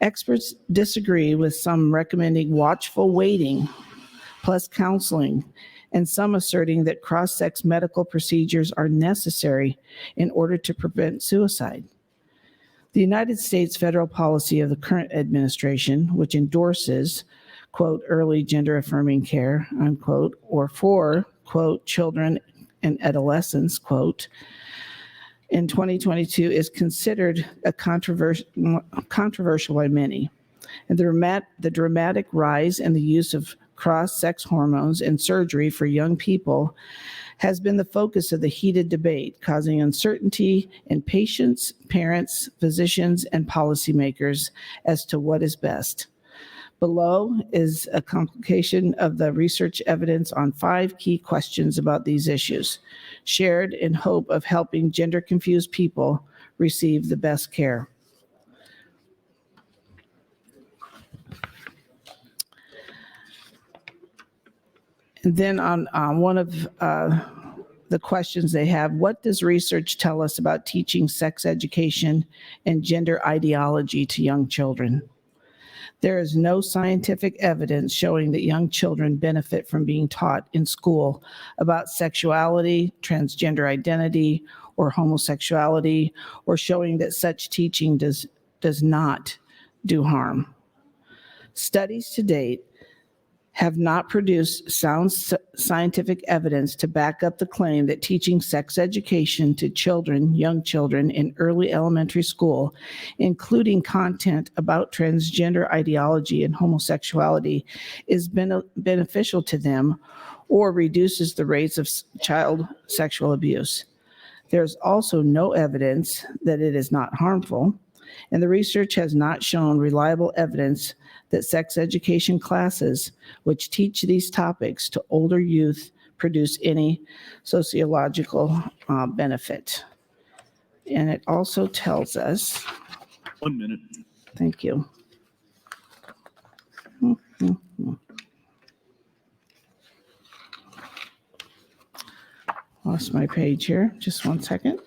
Experts disagree, with some recommending watchful waiting plus counseling, and some asserting that cross-sex medical procedures are necessary in order to prevent suicide. The United States federal policy of the current administration, which endorses, quote, early gender-affirming care, unquote, or for, quote, children and adolescents, quote, in 2022 is considered a controversial by many. And the dramatic rise in the use of cross-sex hormones and surgery for young people has been the focus of the heated debate, causing uncertainty in patients, parents, physicians, and policymakers as to what is best. Below is a complication of the research evidence on 5 key questions about these issues, shared in hope of helping gender-confused people receive the best care. And then on one of the questions they have, what does research tell us about teaching sex education and gender ideology to young children? There is no scientific evidence showing that young children benefit from being taught in school about sexuality, transgender identity, or homosexuality, or showing that such teaching does not do harm. Studies to date have not produced sound scientific evidence to back up the claim that teaching sex education to children, young children in early elementary school, including content about transgender ideology and homosexuality, is beneficial to them or reduces the rates of child sexual abuse. There's also no evidence that it is not harmful, and the research has not shown reliable evidence that sex education classes which teach these topics to older youth produce any sociological benefit. And it also tells us. 1 minute. Thank you. Lost my page here. Just 1 second.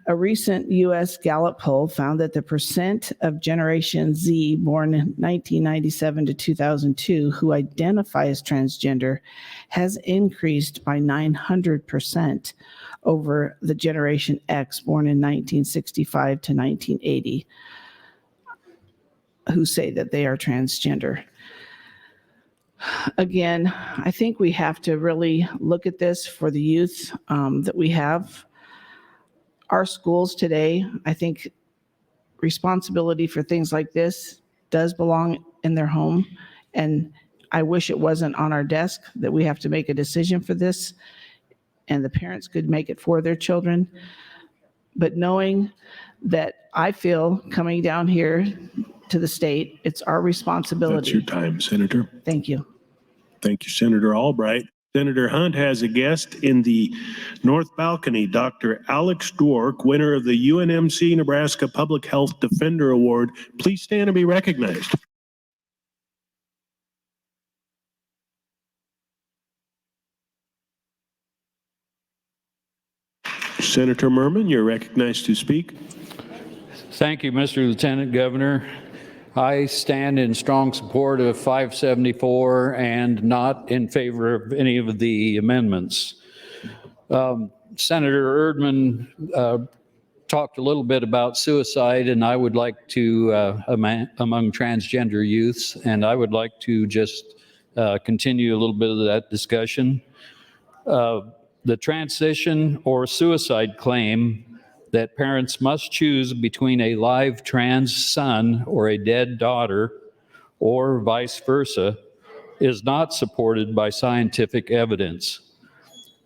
A recent U.S. Gallup poll found that the percent of Generation Z born in 1997 to 2002 who identify as transgender has increased by 900% over the Generation X born in 1965 to 1980 who say that they are transgender. Again, I think we have to really look at this for the youth that we have. Our schools today, I think responsibility for things like this does belong in their home. And I wish it wasn't on our desk that we have to make a decision for this and the parents could make it for their children. But knowing that I feel coming down here to the state, it's our responsibility. That's your time, Senator. Thank you. Thank you, Senator Albright. Senator Hunt has a guest in the North Balcony, Dr. Alex Dwork, winner of the UNMC Nebraska Public Health Defender Award. Please stand and be recognized. Senator Merman, you're recognized to speak. Thank you, Mr. Lieutenant Governor. I stand in strong support of 574 and not in favor of any of the amendments. Senator Erdman talked a little bit about suicide, and I would like to, among transgender youths, and I would like to just continue a little bit of that discussion. The transition or suicide claim that parents must choose between a live trans son or a dead daughter, or vice versa, is not supported by scientific evidence.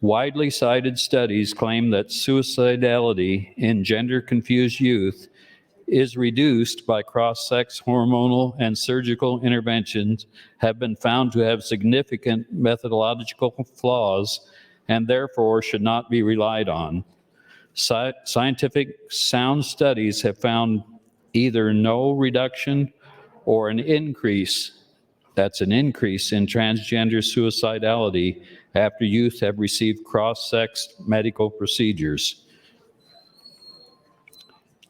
Widely cited studies claim that suicidality in gender-confused youth is reduced by cross-sex hormonal and surgical interventions have been found to have significant methodological flaws and therefore should not be relied on. Scientific sound studies have found either no reduction or an increase, that's an increase in transgender suicidality after youth have received cross-sex medical procedures.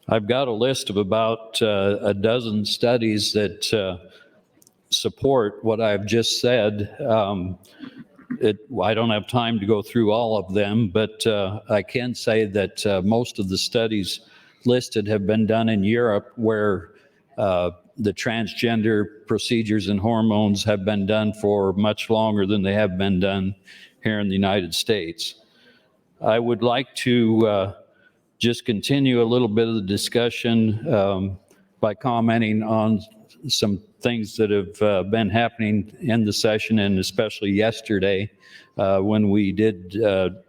I've got a list of about a dozen studies that support what I've just said. I don't have time to go through all of them, but I can say that most of the studies listed have been done in Europe, where the transgender procedures and hormones have been done for much longer than they have been done here in the United States. I would like to just continue a little bit of the discussion by commenting on some things that have been happening in the session, and especially yesterday when we did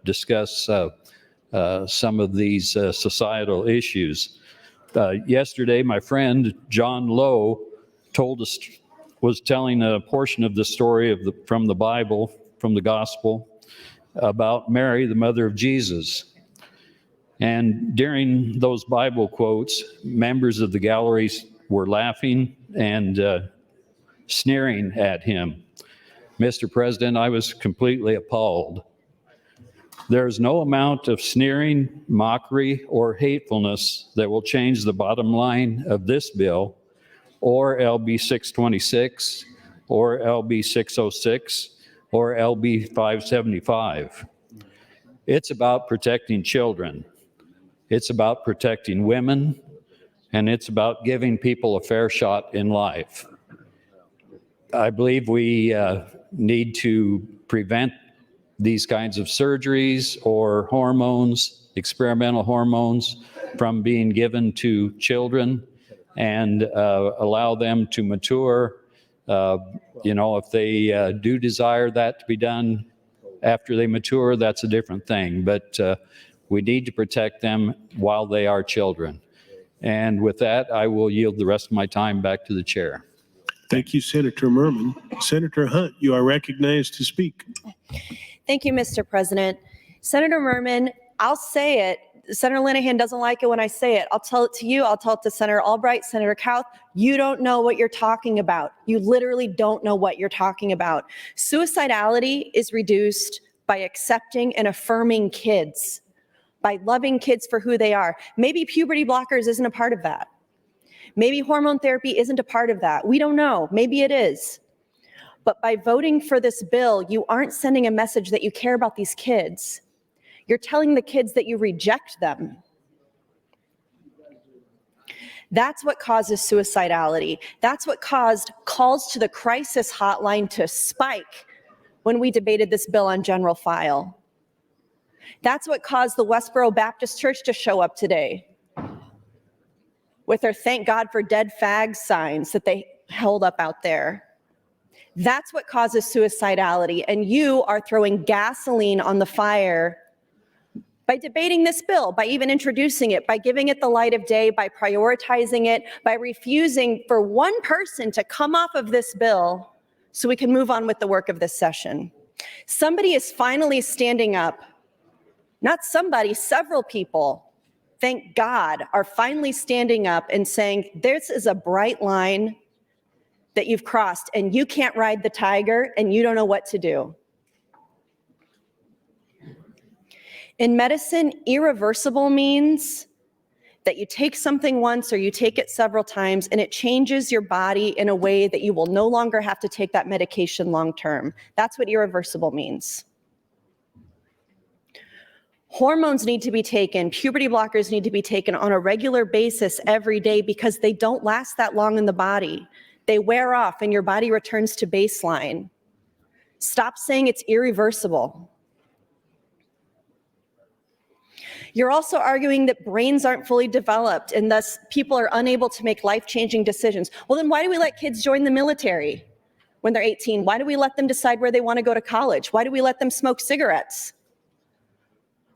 discuss some of these societal issues. Yesterday, my friend John Lowe was telling a portion of the story from the Bible, from the Gospel, about Mary, the mother of Jesus. And during those Bible quotes, members of the galleries were laughing and sneering at him. Mr. President, I was completely appalled. There's no amount of sneering, mockery, or hatefulness that will change the bottom line of this bill, or LB 626, or LB 606, or LB 575. It's about protecting children. It's about protecting women, and it's about giving people a fair shot in life. I believe we need to prevent these kinds of surgeries or hormones, experimental hormones, from being given to children and allow them to mature. If they do desire that to be done after they mature, that's a different thing. But we need to protect them while they are children. And with that, I will yield the rest of my time back to the chair. Thank you, Senator Merman. Senator Hunt, you are recognized to speak. Thank you, Mr. President. Senator Merman, I'll say it. Senator Linehan doesn't like it when I say it. I'll tell it to you. I'll tell it to Senator Albright, Senator Kauth. You don't know what you're talking about. You literally don't know what you're talking about. Suicidality is reduced by accepting and affirming kids, by loving kids for who they are. Maybe puberty blockers isn't a part of that. Maybe hormone therapy isn't a part of that. We don't know. Maybe it is. But by voting for this bill, you aren't sending a message that you care about these kids. You're telling the kids that you reject them. That's what causes suicidality. That's what caused calls to the crisis hotline to spike when we debated this bill on general file. That's what caused the Westboro Baptist Church to show up today with their "Thank God for Dead Fags" signs that they held up out there. That's what causes suicidality, and you are throwing gasoline on the fire by debating this bill, by even introducing it, by giving it the light of day, by prioritizing it, by refusing for one person to come off of this bill so we can move on with the work of this session. Somebody is finally standing up. Not somebody, several people, thank God, are finally standing up and saying, this is a bright line that you've crossed, and you can't ride the tiger, and you don't know what to do. In medicine, irreversible means that you take something once or you take it several times and it changes your body in a way that you will no longer have to take that medication long term. That's what irreversible means. Hormones need to be taken, puberty blockers need to be taken on a regular basis every day because they don't last that long in the body. They wear off and your body returns to baseline. Stop saying it's irreversible. You're also arguing that brains aren't fully developed and thus people are unable to make life-changing decisions. Well, then why do we let kids join the military when they're 18? Why do we let them decide where they want to go to college? Why do we let them smoke cigarettes?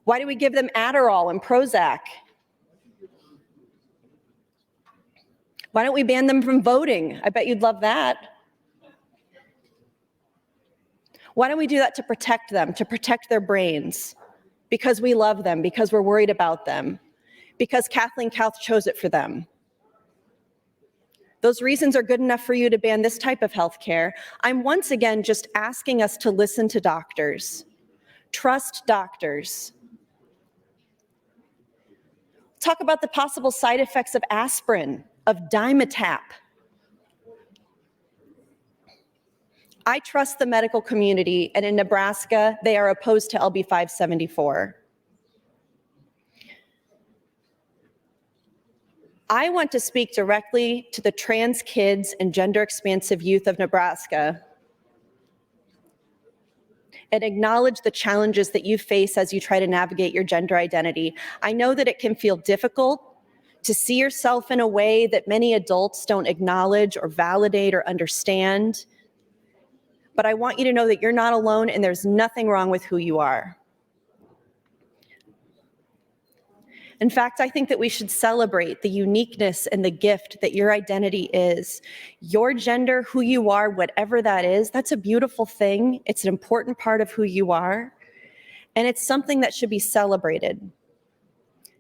Why do we give them Adderall and Prozac? Why don't we ban them from voting? I bet you'd love that. Why don't we do that to protect them, to protect their brains? Because we love them, because we're worried about them, because Kathleen Kauth chose it for them. Those reasons are good enough for you to ban this type of health care. I'm once again just asking us to listen to doctors. Trust doctors. Talk about the possible side effects of aspirin, of Dimetap. I trust the medical community, and in Nebraska, they are opposed to LB 574. I want to speak directly to the trans kids and gender-expansive youth of Nebraska and acknowledge the challenges that you face as you try to navigate your gender identity. I know that it can feel difficult to see yourself in a way that many adults don't acknowledge or validate or understand. But I want you to know that you're not alone and there's nothing wrong with who you are. In fact, I think that we should celebrate the uniqueness and the gift that your identity is. Your gender, who you are, whatever that is, that's a beautiful thing. It's an important part of who you are. And it's something that should be celebrated,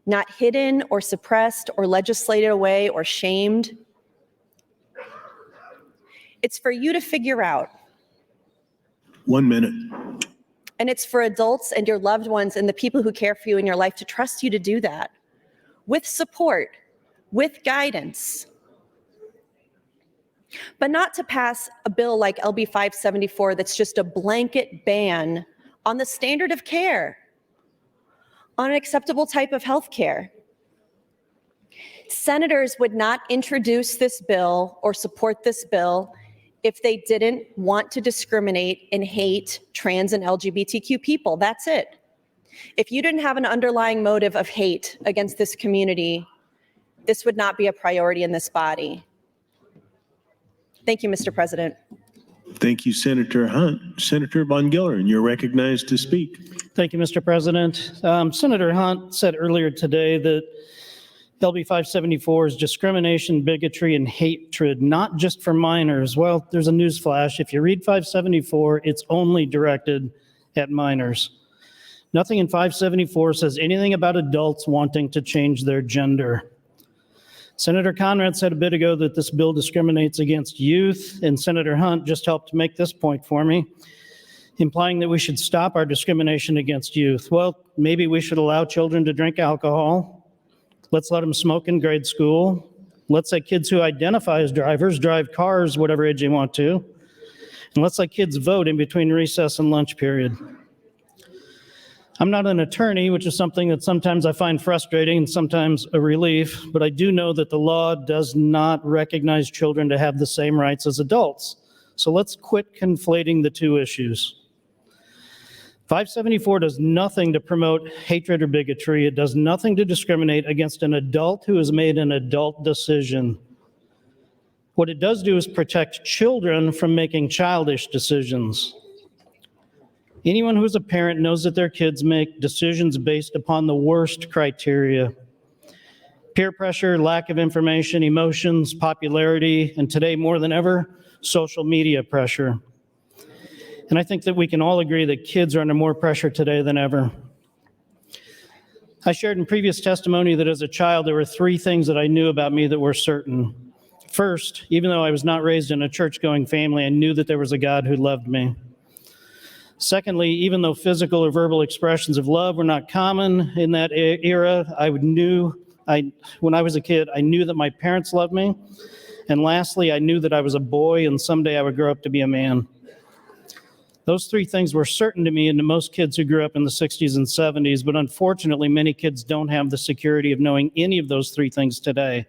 not hidden or suppressed or legislated away or shamed. It's for you to figure out. 1 minute. And it's for adults and your loved ones and the people who care for you in your life to trust you to do that with support, with guidance. But not to pass a bill like LB 574 that's just a blanket ban on the standard of care, on an acceptable type of health care. Senators would not introduce this bill or support this bill if they didn't want to discriminate and hate trans and LGBTQ people. That's it. If you didn't have an underlying motive of hate against this community, this would not be a priority in this body. Thank you, Mr. President. Thank you, Senator Hunt. Senator Von Gilleren, you're recognized to speak. Thank you, Mr. President. Senator Hunt said earlier today that LB 574 is discrimination, bigotry, and hatred, not just for minors. Well, there's a news flash. If you read 574, it's only directed at minors. Nothing in 574 says anything about adults wanting to change their gender. Senator Conrad said a bit ago that this bill discriminates against youth, and Senator Hunt just helped make this point for me, implying that we should stop our discrimination against youth. Well, maybe we should allow children to drink alcohol. Let's let them smoke in grade school. Let's let kids who identify as drivers drive cars whatever age they want to. And let's let kids vote in between recess and lunch period. I'm not an attorney, which is something that sometimes I find frustrating and sometimes a relief, but I do know that the law does not recognize children to have the same rights as adults. So let's quit conflating the two issues. 574 does nothing to promote hatred or bigotry. It does nothing to discriminate against an adult who has made an adult decision. What it does do is protect children from making childish decisions. Anyone who's a parent knows that their kids make decisions based upon the worst criteria: peer pressure, lack of information, emotions, popularity, and today more than ever, social media pressure. And I think that we can all agree that kids are under more pressure today than ever. I shared in previous testimony that as a child, there were 3 things that I knew about me that were certain. First, even though I was not raised in a church-going family, I knew that there was a God who loved me. Secondly, even though physical or verbal expressions of love were not common in that era, when I was a kid, I knew that my parents loved me. And lastly, I knew that I was a boy and someday I would grow up to be a man. Those three things were certain to me and to most kids who grew up in the 60s and 70s, but unfortunately, many kids don't have the security of knowing any of those three things today.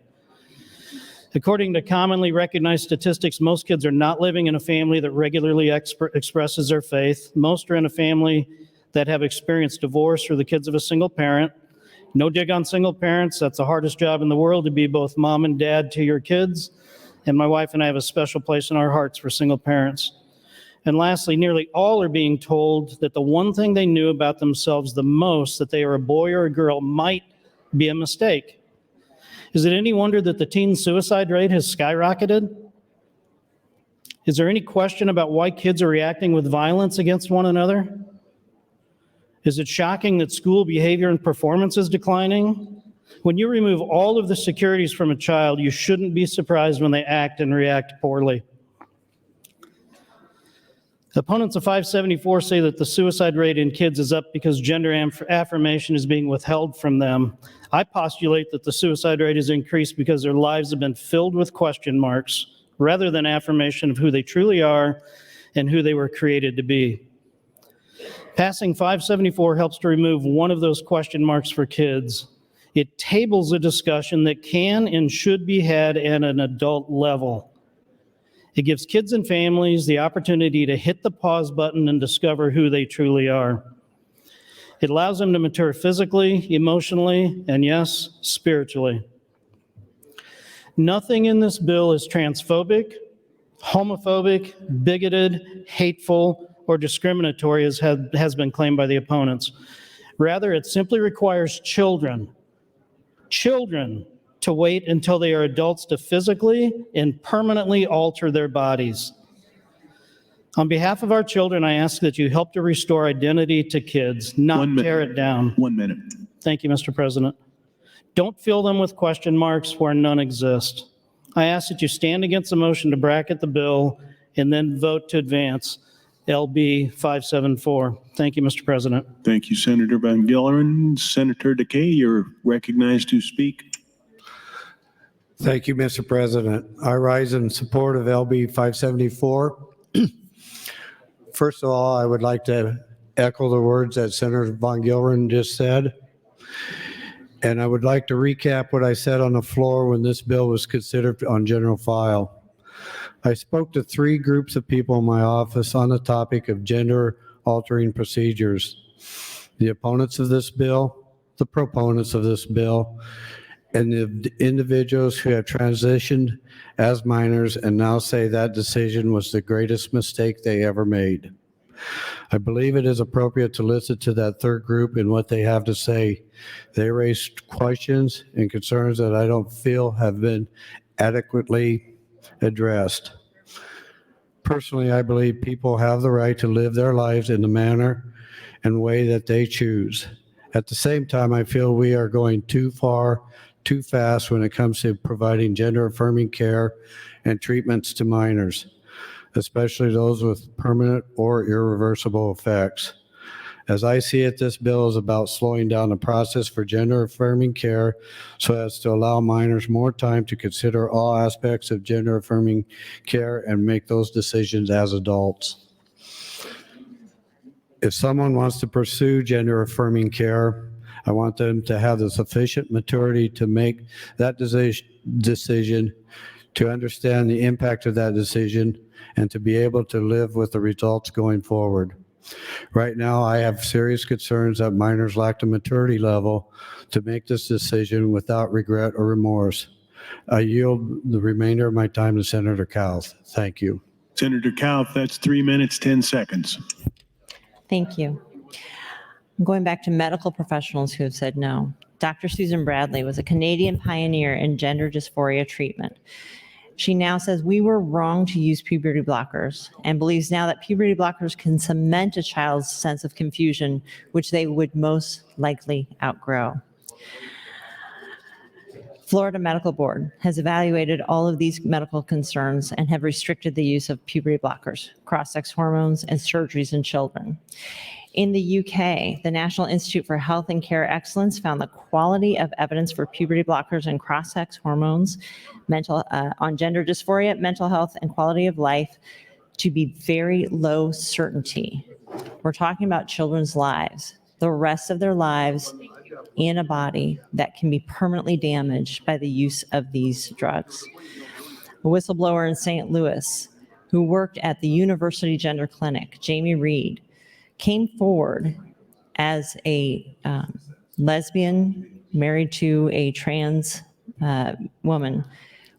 According to commonly recognized statistics, most kids are not living in a family that regularly expresses their faith. Most are in a family that have experienced divorce or the kids of a single parent. No dig on single parents. That's the hardest job in the world, to be both mom and dad to your kids. And my wife and I have a special place in our hearts for single parents. And lastly, nearly all are being told that the one thing they knew about themselves the most, that they are a boy or a girl, might be a mistake. Is it any wonder that the teen suicide rate has skyrocketed? Is there any question about why kids are reacting with violence against one another? Is it shocking that school behavior and performance is declining? When you remove all of the securities from a child, you shouldn't be surprised when they act and react poorly. Opponents of 574 say that the suicide rate in kids is up because gender affirmation is being withheld from them. I postulate that the suicide rate has increased because their lives have been filled with question marks rather than affirmation of who they truly are and who they were created to be. Passing 574 helps to remove one of those question marks for kids. It tables a discussion that can and should be had at an adult level. It gives kids and families the opportunity to hit the pause button and discover who they truly are. It allows them to mature physically, emotionally, and yes, spiritually. Nothing in this bill is transphobic, homophobic, bigoted, hateful, or discriminatory as has been claimed by the opponents. Rather, it simply requires children to wait until they are adults to physically and permanently alter their bodies. On behalf of our children, I ask that you help to restore identity to kids, not tear it down. 1 minute. Thank you, Mr. President. Don't fill them with question marks where none exist. I ask that you stand against the motion to bracket the bill and then vote to advance LB 574. Thank you, Mr. President. Thank you, Senator Van Gilleren. Senator DeKay, you're recognized to speak. Thank you, Mr. President. I rise in support of LB 574. First of all, I would like to echo the words that Senator Von Gilleren just said. And I would like to recap what I said on the floor when this bill was considered on general file. I spoke to 3 groups of people in my office on the topic of gender altering procedures. The opponents of this bill, the proponents of this bill, and the individuals who have transitioned as minors and now say that decision was the greatest mistake they ever made. I believe it is appropriate to listen to that third group and what they have to say. They raised questions and concerns that I don't feel have been adequately addressed. Personally, I believe people have the right to live their lives in the manner and way that they choose. At the same time, I feel we are going too far, too fast when it comes to providing gender-affirming care and treatments to minors, especially those with permanent or irreversible effects. As I see it, this bill is about slowing down the process for gender-affirming care so as to allow minors more time to consider all aspects of gender-affirming care and make those decisions as adults. If someone wants to pursue gender-affirming care, I want them to have the sufficient maturity to make that decision, to understand the impact of that decision, and to be able to live with the results going forward. Right now, I have serious concerns that minors lack the maturity level to make this decision without regret or remorse. I yield the remainder of my time to Senator Kauth. Thank you. Senator Kauth, that's 3 minutes, 10 seconds. Thank you. I'm going back to medical professionals who have said no. Dr. Susan Bradley was a Canadian pioneer in gender dysphoria treatment. She now says we were wrong to use puberty blockers and believes now that puberty blockers can cement a child's sense of confusion, which they would most likely outgrow. Florida Medical Board has evaluated all of these medical concerns and have restricted the use of puberty blockers, cross-sex hormones, and surgeries in children. In the UK, the National Institute for Health and Care Excellence found the quality of evidence for puberty blockers and cross-sex hormones, on gender dysphoria, mental health, and quality of life to be very low certainty. We're talking about children's lives, the rest of their lives in a body that can be permanently damaged by the use of these drugs. A whistleblower in St. Louis who worked at the University Gender Clinic, Jamie Reed, came forward as a lesbian married to a trans woman.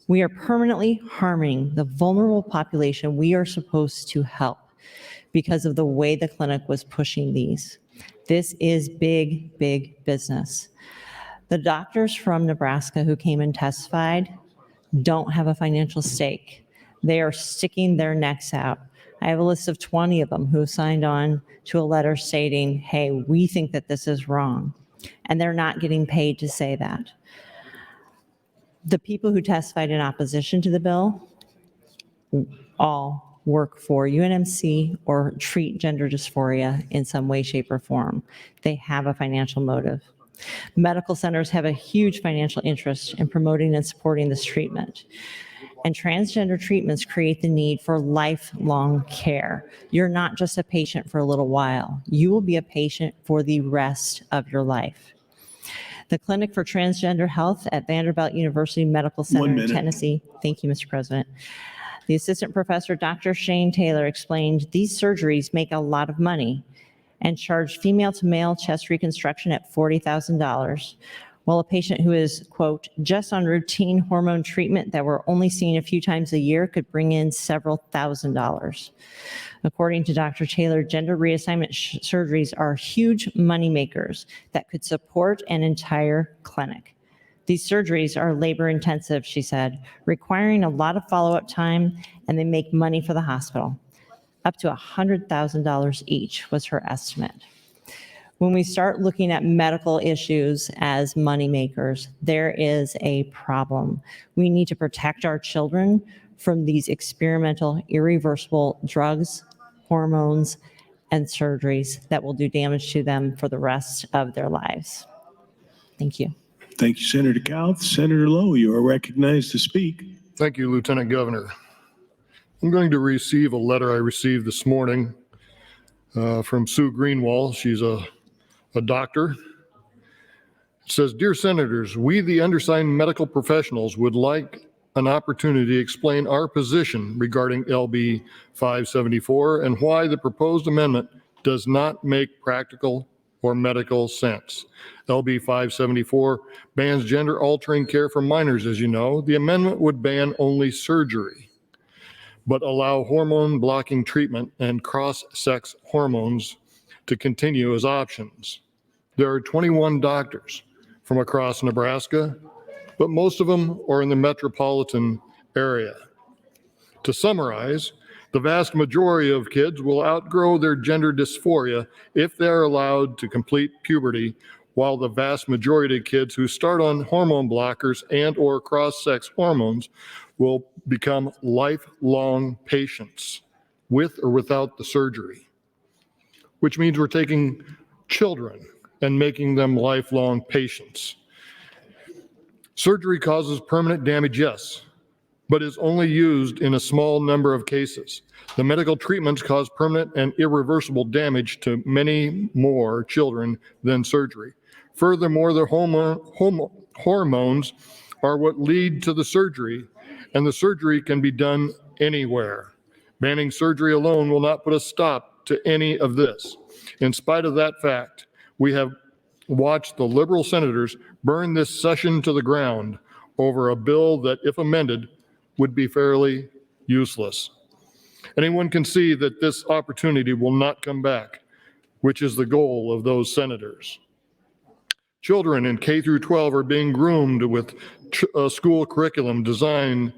We are permanently harming the vulnerable population we are supposed to help because of the way the clinic was pushing these. This is big, big business. The doctors from Nebraska who came and testified don't have a financial stake. They are sticking their necks out. I have a list of 20 of them who signed on to a letter stating, hey, we think that this is wrong. And they're not getting paid to say that. The people who testified in opposition to the bill all work for UNMC or treat gender dysphoria in some way, shape, or form. They have a financial motive. Medical centers have a huge financial interest in promoting and supporting this treatment. And transgender treatments create the need for lifelong care. You're not just a patient for a little while. You will be a patient for the rest of your life. The Clinic for Transgender Health at Vanderbilt University Medical Center in Tennessee. Thank you, Mr. President. The assistant professor, Dr. Shane Taylor, explained these surgeries make a lot of money and charge female to male chest reconstruction at $40,000, while a patient who is, quote, just on routine hormone treatment that we're only seeing a few times a year could bring in several $1,000s. According to Dr. Taylor, gender reassignment surgeries are huge moneymakers that could support an entire clinic. These surgeries are labor intensive, she said, requiring a lot of follow-up time, and they make money for the hospital. Up to $100,000 each was her estimate. When we start looking at medical issues as moneymakers, there is a problem. We need to protect our children from these experimental, irreversible drugs, hormones, and surgeries that will do damage to them for the rest of their lives. Thank you. Thank you, Senator Kauth. Senator Lowe, you are recognized to speak. Thank you, Lieutenant Governor. I'm going to receive a letter I received this morning from Sue Greenwald. She's a doctor. It says, Dear Senators, we, the undersigned medical professionals, would like an opportunity to explain our position regarding LB 574 and why the proposed amendment does not make practical or medical sense. LB 574 bans gender-altering care for minors, as you know. The amendment would ban only surgery, but allow hormone-blocking treatment and cross-sex hormones to continue as options. There are 21 doctors from across Nebraska, but most of them are in the metropolitan area. To summarize, the vast majority of kids will outgrow their gender dysphoria if they're allowed to complete puberty, while the vast majority of kids who start on hormone blockers and or cross-sex hormones will become lifelong patients with or without the surgery, which means we're taking children and making them lifelong patients. Surgery causes permanent damage, yes, but is only used in a small number of cases. The medical treatments cause permanent and irreversible damage to many more children than surgery. Furthermore, the hormones are what lead to the surgery, and the surgery can be done anywhere. Banning surgery alone will not put a stop to any of this. In spite of that fact, we have watched the liberal senators burn this session to the ground over a bill that, if amended, would be fairly useless. Anyone can see that this opportunity will not come back, which is the goal of those senators. Children in K through 12 are being groomed with a school curriculum designed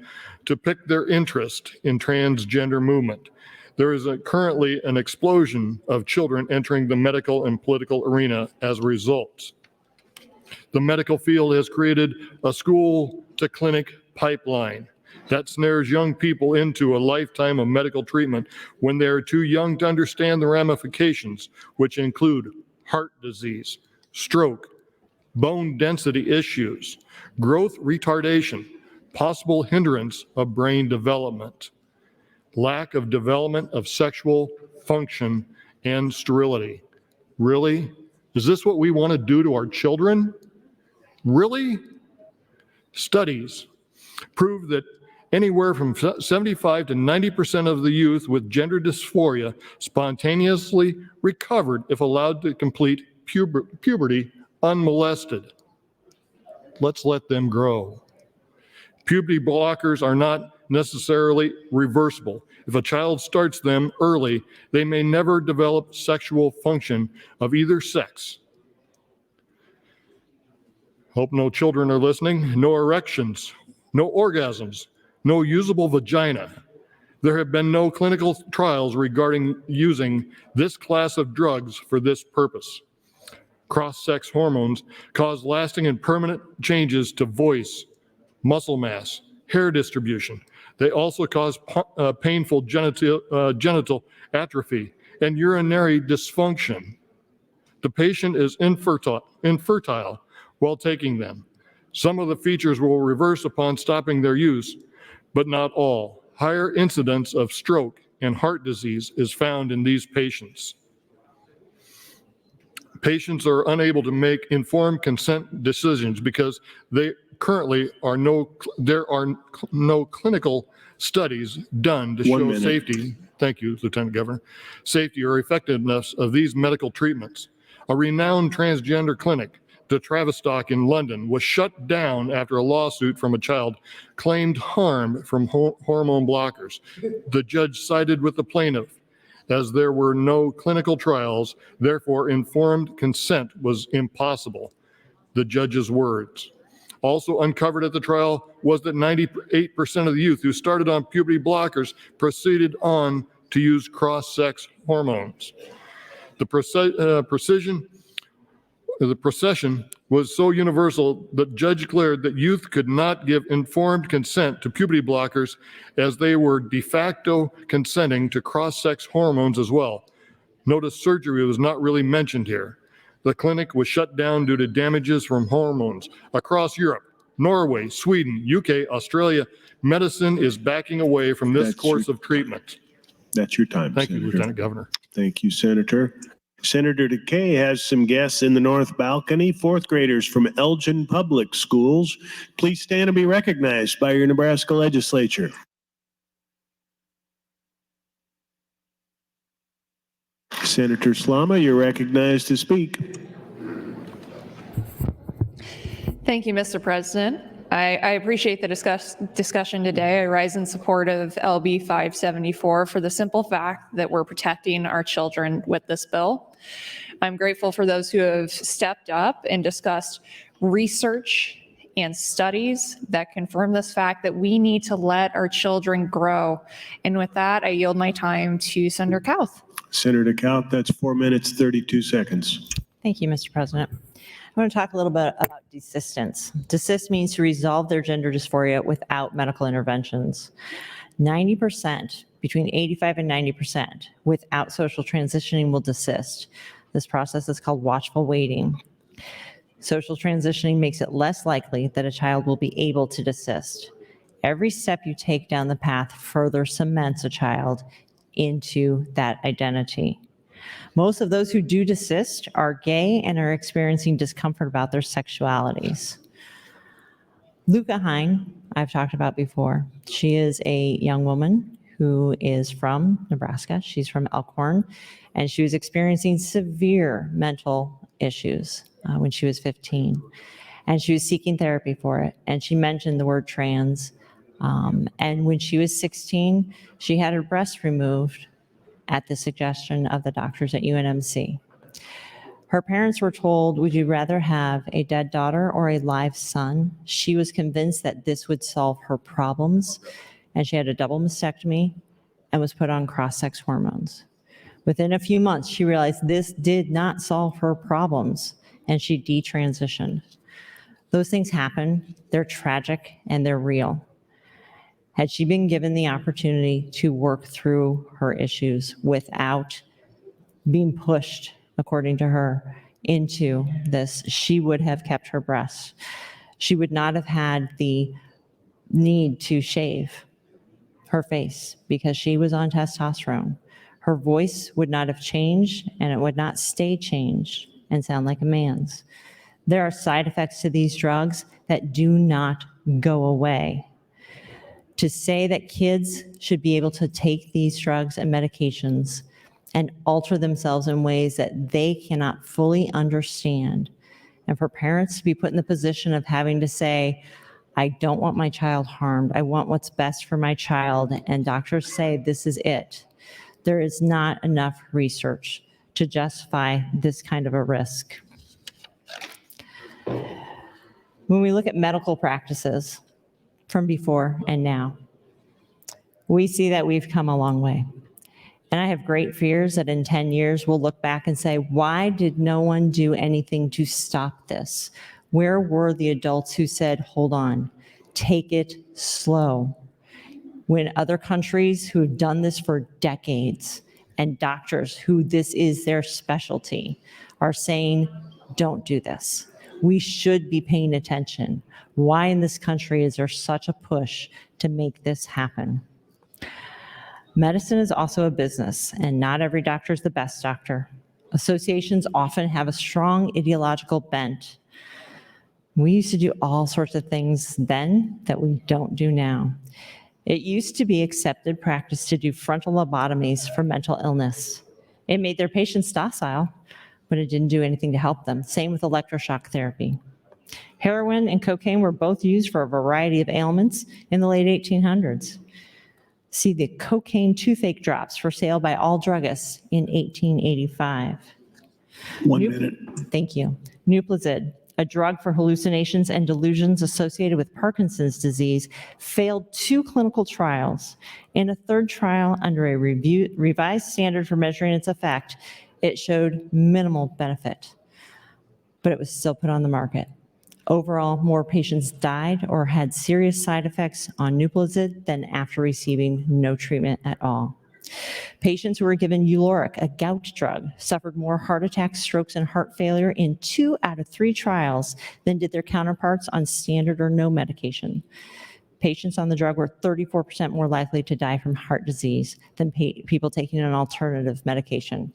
to pick their interest in transgender movement. There is currently an explosion of children entering the medical and political arena as a result. The medical field has created a school-to-clinic pipeline that snares young people into a lifetime of medical treatment when they are too young to understand the ramifications, which include heart disease, stroke, bone density issues, growth retardation, possible hindrance of brain development, lack of development of sexual function, and sterility. Really? Is this what we want to do to our children? Really? Studies prove that anywhere from 75 to 90% of the youth with gender dysphoria spontaneously recovered if allowed to complete puberty unmolested. Let's let them grow. Puberty blockers are not necessarily reversible. If a child starts them early, they may never develop sexual function of either sex. Hope no children are listening. No erections, no orgasms, no usable vagina. There have been no clinical trials regarding using this class of drugs for this purpose. Cross-sex hormones cause lasting and permanent changes to voice, muscle mass, hair distribution. They also cause painful genital atrophy and urinary dysfunction. The patient is infertile while taking them. Some of the features will reverse upon stopping their use, but not all. Higher incidence of stroke and heart disease is found in these patients. Patients are unable to make informed consent decisions because there are no clinical studies done to show safety. Thank you, Lieutenant Governor. Safety or effectiveness of these medical treatments. A renowned transgender clinic, the Tavistock in London, was shut down after a lawsuit from a child claimed harm from hormone blockers. The judge sided with the plaintiff as there were no clinical trials, therefore informed consent was impossible. The judge's words. Also uncovered at the trial was that 98% of the youth who started on puberty blockers proceeded on to use cross-sex hormones. The procession was so universal that the judge declared that youth could not give informed consent to puberty blockers as they were de facto consenting to cross-sex hormones as well. Notice surgery was not really mentioned here. The clinic was shut down due to damages from hormones. Across Europe, Norway, Sweden, UK, Australia, medicine is backing away from this course of treatment. That's your time, Thank Senator. you, Lieutenant Governor. Thank you, Senator. Senator Decay has some guests in the north balcony, fourth graders from Elgin Public Schools. Please stand and be recognized by your Nebraska Legislature. Senator Slama, you're recognized to speak. Thank you, Mr. President. I appreciate the discussion today. I rise in support of LB 574 for the simple fact that we're protecting our children with this bill. I'm grateful for those who have stepped up and discussed research and studies that confirm this fact that we need to let our children grow. And with that, I yield my time to Senator Kauth. Senator Kauth, that's 4 minutes, 32 seconds. Thank you, Mr. President. I want to talk a little bit about desistance. Desist means to resolve their gender dysphoria without medical interventions. 90%, between 85 and 90%, without social transitioning will desist. This process is called watchful waiting. Social transitioning makes it less likely that a child will be able to desist. Every step you take down the path further cements a child into that identity. Most of those who do desist are gay and are experiencing discomfort about their sexualities. Luca Hine, I've talked about before. She is a young woman who is from Nebraska. She's from Elkhorn, and she was experiencing severe mental issues when she was 15. And she was seeking therapy for it. And she mentioned the word trans. And when she was 16, she had her breast removed at the suggestion of the doctors at UNMC. Her parents were told, would you rather have a dead daughter or a live son? She was convinced that this would solve her problems, and she had a double mastectomy and was put on cross-sex hormones. Within a few months, she realized this did not solve her problems. and she detransitioned. Those things happen, they're tragic, and they're real. Had she been given the opportunity to work through her issues without being pushed, according to her, into this, she would have kept her breasts. She would not have had the need to shave her face because she was on testosterone. Her voice would not have changed, and it would not stay changed and sound like a man's. There are side effects to these drugs that do not go away. To say that kids should be able to take these drugs and medications and alter themselves in ways that they cannot fully understand, and for parents to be put in the position of having to say, I don't want my child harmed, I want what's best for my child, and doctors say this is it. There is not enough research to justify this kind of a risk. When we look at medical practices from before and now, we see that we've come a long way. And I have great fears that in 10 years, we'll look back and say, why did no one do anything to stop this? Where were the adults who said, hold on, take it slow? When other countries who have done this for decades and doctors who this is their specialty are saying, don't do this. We should be paying attention. Why in this country is there such a push to make this happen? Medicine is also a business, and not every doctor is the best doctor. Associations often have a strong ideological bent. We used to do all sorts of things then that we don't do now. It used to be accepted practice to do frontal lobotomies for mental illness. It made their patients docile, but it didn't do anything to help them. Same with electroshock therapy. Heroin and cocaine were both used for a variety of ailments in the late 1800s. See the cocaine toothache drops for sale by all druggists in 1885. 1 minute. Thank you. Nuplazid, a drug for hallucinations and delusions associated with Parkinson's disease, failed 2 clinical trials. In a 3rd trial under a revised standard for measuring its effect, it showed minimal benefit, but it was still put on the market. Overall, more patients died or had serious side effects on Nuplazid than after receiving no treatment at all. Patients who were given Uloric, a gout drug, suffered more heart attacks, strokes, and heart failure in 2 out of 3 trials than did their counterparts on standard or no medication. Patients on the drug were 34% more likely to die from heart disease than people taking an alternative medication.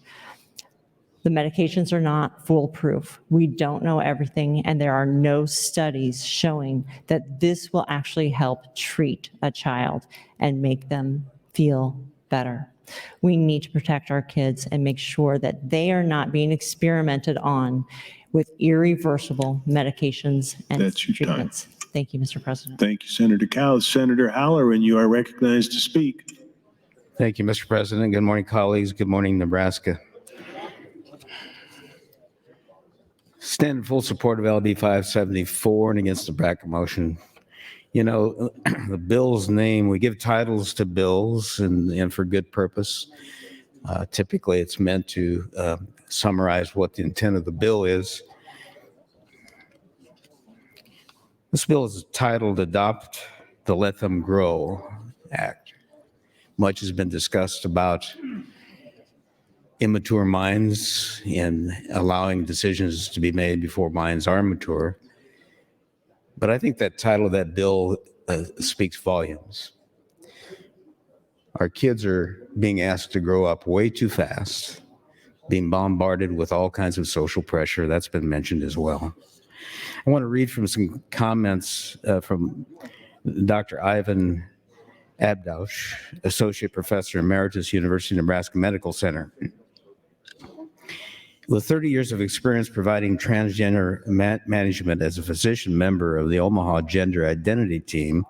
The medications are not foolproof. We don't know everything, and there are no studies showing that this will actually help treat a child and make them feel better. We need to protect our kids and make sure that they are not being experimented on with irreversible medications and That's your time. treatments. Thank you, Mr. President. Thank you, Senator Cowles. Senator Halloran, you are recognized to speak. Thank you, Mr. President. Good morning, colleagues. Good morning, Nebraska. Stand in full support of LB 574 and against the Bracket motion. You know, the bill's name, we give titles to bills and for good purpose. Typically, it's meant to summarize what the intent of the bill is. This bill is titled Adopt the Let Them Grow Act. Much has been discussed about immature minds and allowing decisions to be made before minds are mature. But I think that title of that bill speaks volumes. Our kids are being asked to grow up way too fast, being bombarded with all kinds of social pressure. That's been mentioned as well. I want to read from some comments from Dr. Ivan Abdouch, Associate Professor Emeritus, University of Nebraska Medical Center. With 30 years of experience providing transgender management as a physician member of the Omaha Gender Identity Team,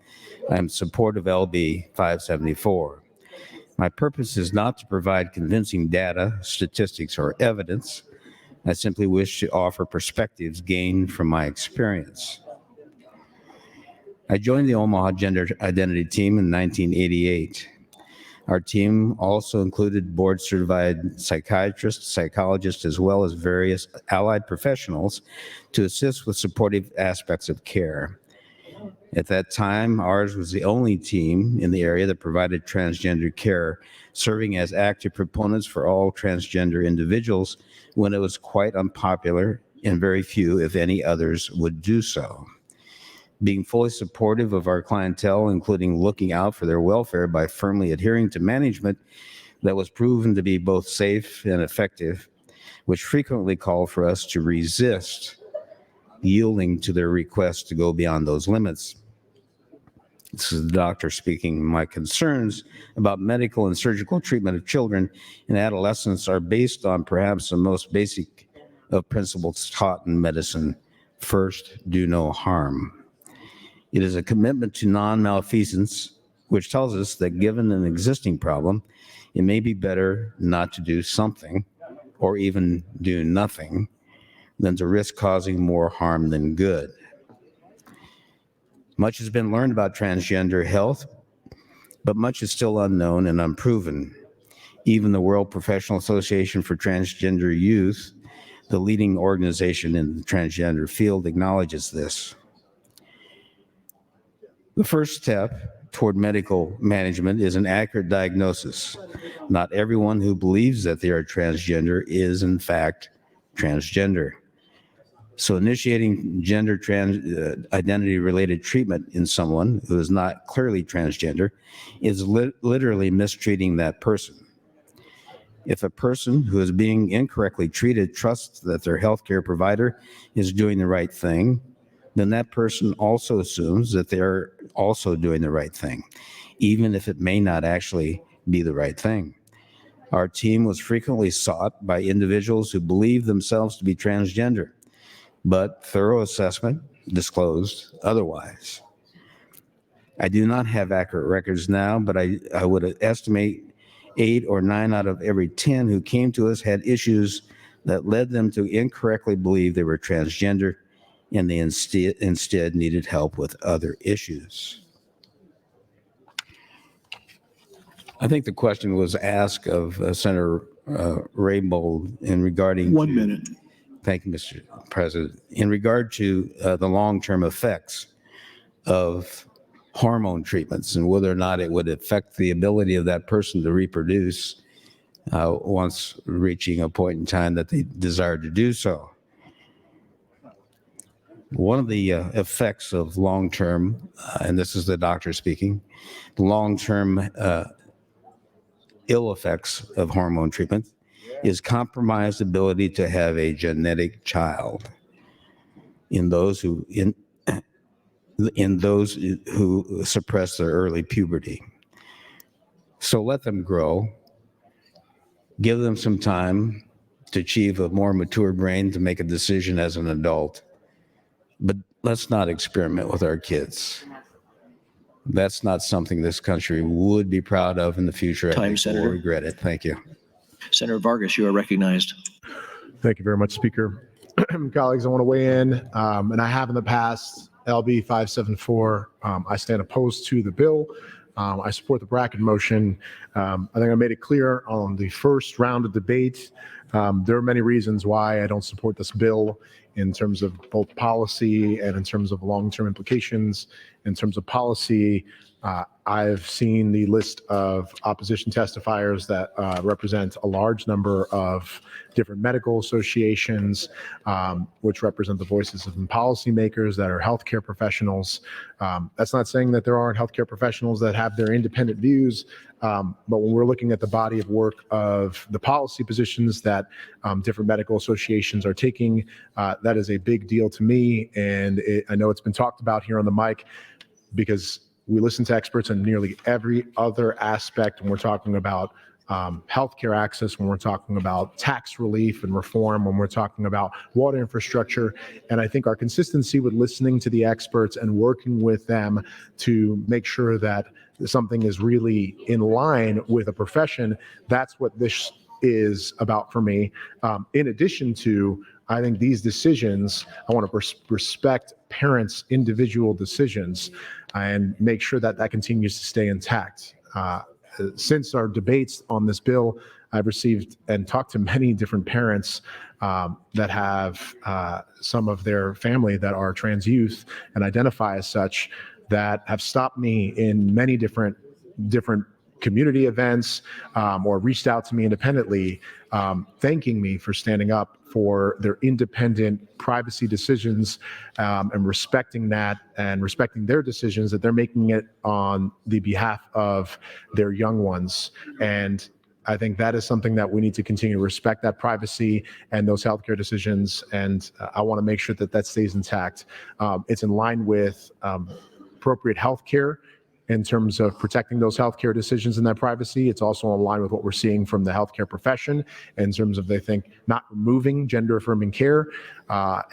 I am supportive of LB 574. My purpose is not to provide convincing data, statistics, or evidence. I simply wish to offer perspectives gained from my experience. I joined the Omaha Gender Identity Team in 1988. Our team also included board-certified psychiatrists, psychologists, as well as various allied professionals to assist with supportive aspects of care. At that time, ours was the only team in the area that provided transgender care, serving as active proponents for all transgender individuals when it was quite unpopular and very few, if any, others would do so. Being fully supportive of our clientele, including looking out for their welfare by firmly adhering to management that was proven to be both safe and effective, which frequently called for us to resist yielding to their requests to go beyond those limits. This is the doctor speaking. My concerns about medical and surgical treatment of children and adolescents are based on perhaps the most basic of principles taught in medicine. First, do no harm. It is a commitment to non-malfeasance, which tells us that given an existing problem, it may be better not to do something or even do nothing than to risk causing more harm than good. Much has been learned about transgender health, but much is still unknown and unproven. Even the World Professional Association for Transgender Youth, the leading organization in the transgender field, acknowledges this. The first step toward medical management is an accurate diagnosis. Not everyone who believes that they are transgender is, in fact, transgender. So initiating gender identity-related treatment in someone who is not clearly transgender is literally mistreating that person. If a person who is being incorrectly treated trusts that their healthcare provider is doing the right thing, then that person also assumes that they're also doing the right thing, even if it may not actually be the right thing. Our team was frequently sought by individuals who believe themselves to be transgender, but thorough assessment disclosed otherwise. I do not have accurate records now, but I would estimate 8 or 9 out of every 10 who came to us had issues that led them to incorrectly believe they were transgender, and they instead needed help with other issues. I think the question was asked of Senator Raybould in regarding 1 minute. Thank you, Mr. President. In regard to the long-term effects of hormone treatments and whether or not it would affect the ability of that person to reproduce once reaching a point in time that they desire to do so. One of the effects of long-term, and this is the doctor speaking, long-term ill effects of hormone treatment is compromised ability to have a genetic child in those who suppress their early puberty. So let them grow, give them some time to achieve a more mature brain to make a decision as an adult. But let's not experiment with our kids. That's not something this country would be proud of in the future. Time, I think Senator. we'll regret it. Thank you. Senator Vargas, you are recognized. Thank you very much, Speaker. Colleagues, I want to weigh in, and I have in the past, LB 574. I stand opposed to the bill. I support the bracket motion. I think I made it clear on the first round of debate. There are many reasons why I don't support this bill in terms of both policy and in terms of long-term implications. In terms of policy, I've seen the list of opposition testifiers that represent a large number of different medical associations, which represent the voices of policymakers that are healthcare professionals. That's not saying that there aren't healthcare professionals that have their independent views, but when we're looking at the body of work of the policy positions that different medical associations are taking, that is a big deal to me. And I know it's been talked about here on the mic because we listen to experts on nearly every other aspect when we're talking about healthcare access, when we're talking about tax relief and reform, when we're talking about water infrastructure. And I think our consistency with listening to the experts and working with them to make sure that something is really in line with a profession, that's what this is about for me. In addition to, I think these decisions, I want to respect parents' individual decisions and make sure that that continues to stay intact. since our debates on this bill, I've received and talked to many different parents that have some of their family that are trans youth and identify as such, that have stopped me in many different community events or reached out to me independently, thanking me for standing up for their independent privacy decisions and respecting that and respecting their decisions, that they're making it on the behalf of their young ones. And I think that is something that we need to continue to respect, that privacy and those healthcare decisions. And I want to make sure that that stays intact. It's in line with appropriate healthcare in terms of protecting those healthcare decisions and that privacy. It's also in line with what we're seeing from the healthcare profession in terms of, they think, not removing gender affirming care.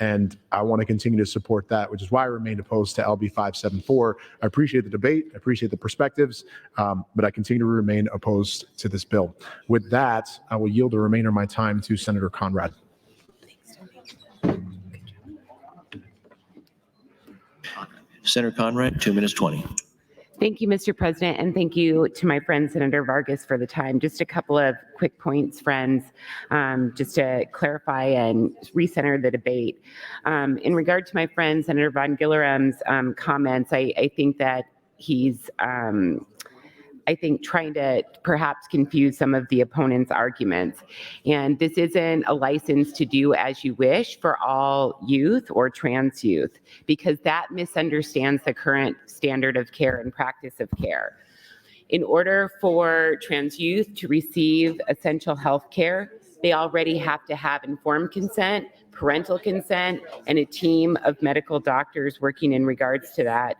And I want to continue to support that, which is why I remain opposed to LB 574. I appreciate the debate, I appreciate the perspectives, but I continue to remain opposed to this bill. With that, I will yield the remainder of my time to Senator Conrad. Senator Conrad, 2 minutes 20. Thank you, Mr. President, and thank you to my friend Senator Vargas for the time. Just a couple of quick points, friends, just to clarify and recenter the debate. In regard to my friend Senator Von Gilleram's comments, I think that he's trying to perhaps confuse some of the opponent's arguments. And this isn't a license to do as you wish for all youth or trans youth, because that misunderstands the current standard of care and practice of care. In order for trans youth to receive essential health care, they already have to have informed consent, parental consent, and a team of medical doctors working in regards to that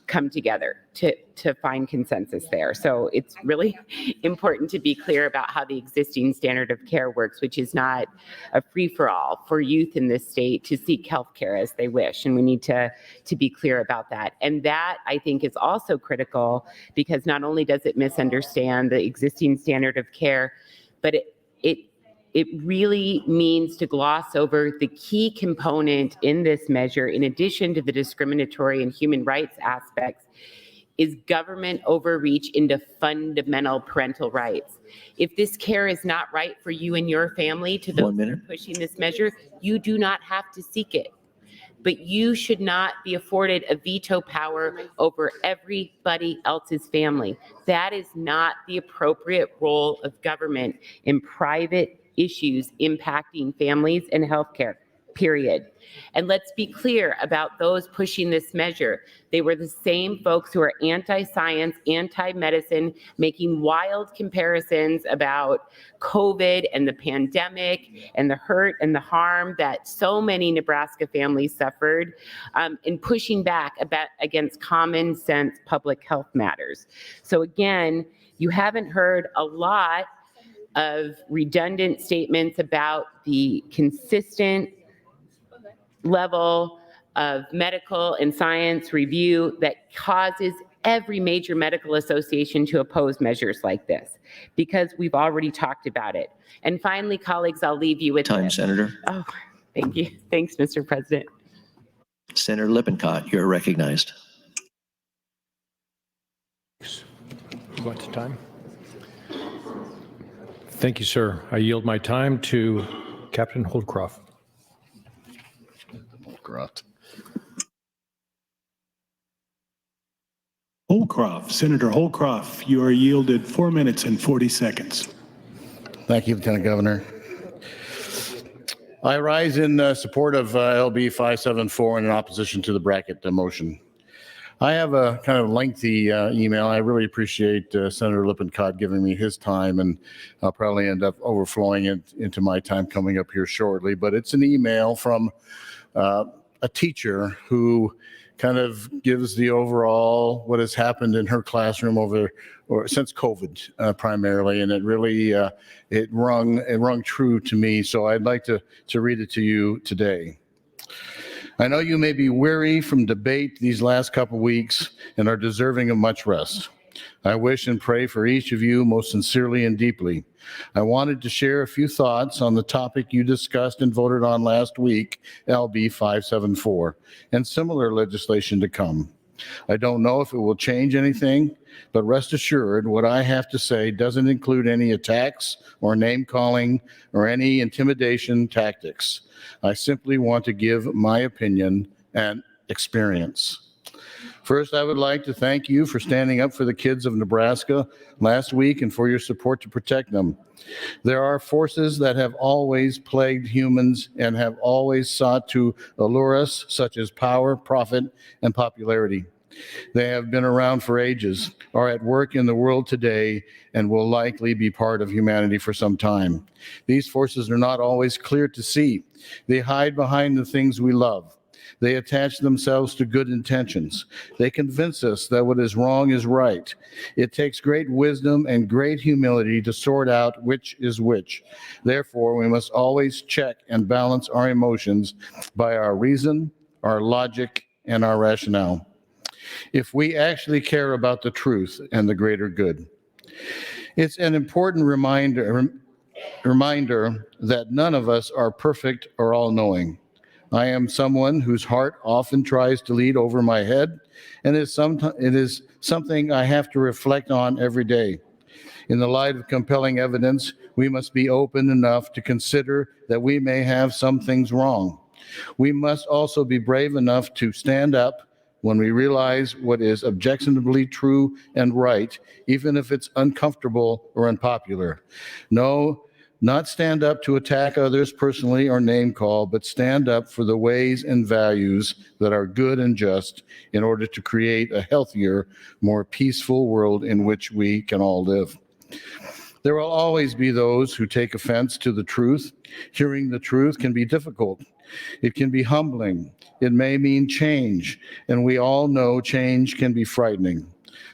come together to find consensus there. So it's really important to be clear about how the existing standard of care works, which is not a free-for-all for youth in this state to seek health care as they wish. And we need to be clear about that. And that, I think, is also critical, because not only does it misunderstand the existing standard of care, but it really means to gloss over the key component in this measure, in addition to the discriminatory and human rights aspects, is government overreach into fundamental parental rights. If this care is not right for you and your family, to those who are pushing this measure, you do not have to seek it. But you should not be afforded a veto power over everybody else's family. That is not the appropriate role of government in private issues impacting families and healthcare, period. And let's be clear about those pushing this measure. They were the same folks who are anti-science, anti-medicine, making wild comparisons about COVID and the pandemic and the hurt and the harm that so many Nebraska families suffered, and pushing back against common sense public health matters. So again, you haven't heard a lot of redundant statements about the consistent level of medical and science review that causes every major medical association to oppose measures like this, because we've already talked about it. And finally, colleagues, I'll leave you with Time, this. Senator. Oh, thank you. Thanks, Mr. President. Senator Lippincott, you're recognized. Going to time. Thank you, sir. I yield my time to Captain Holdcroft. Senator Holcroft, you are yielded 4 minutes and 40 seconds. Thank you, Lieutenant Governor. I rise in support of LB 574 and in opposition to the bracket motion. I have a kind of lengthy email. I really appreciate Senator Lippincott giving me his time, and I'll probably end up overflowing it into my time coming up here shortly. But it's an email from a teacher who kind of gives the overall what has happened in her classroom since COVID primarily, and it really it rung true to me. So I'd like to read it to you today. I know you may be weary from debate these last couple weeks and are deserving of much rest. I wish and pray for each of you most sincerely and deeply. I wanted to share a few thoughts on the topic you discussed and voted on last week, LB 574, and similar legislation to come. I don't know if it will change anything, but rest assured, what I have to say doesn't include any attacks or name calling or any intimidation tactics. I simply want to give my opinion and experience. First, I would like to thank you for standing up for the kids of Nebraska last week and for your support to protect them. There are forces that have always plagued humans and have always sought to allure us, such as power, profit, and popularity. They have been around for ages, are at work in the world today, and will likely be part of humanity for some time. These forces are not always clear to see. They hide behind the things we love. They attach themselves to good intentions. They convince us that what is wrong is right. It takes great wisdom and great humility to sort out which is which. Therefore, we must always check and balance our emotions by our reason, our logic, and our rationale, if we actually care about the truth and the greater good. It's an important reminder that none of us are perfect or all-knowing. I am someone whose heart often tries to lead over my head, and it is something I have to reflect on every day. In the light of compelling evidence, we must be open enough to consider that we may have some things wrong. We must also be brave enough to stand up when we realize what is objectively true and right, even if it's uncomfortable or unpopular. No, not stand up to attack others personally or name call, but stand up for the ways and values that are good and just in order to create a healthier, more peaceful world in which we can all live. There will always be those who take offense to the truth. Hearing the truth can be difficult. It can be humbling. It may mean change, and we all know change can be frightening.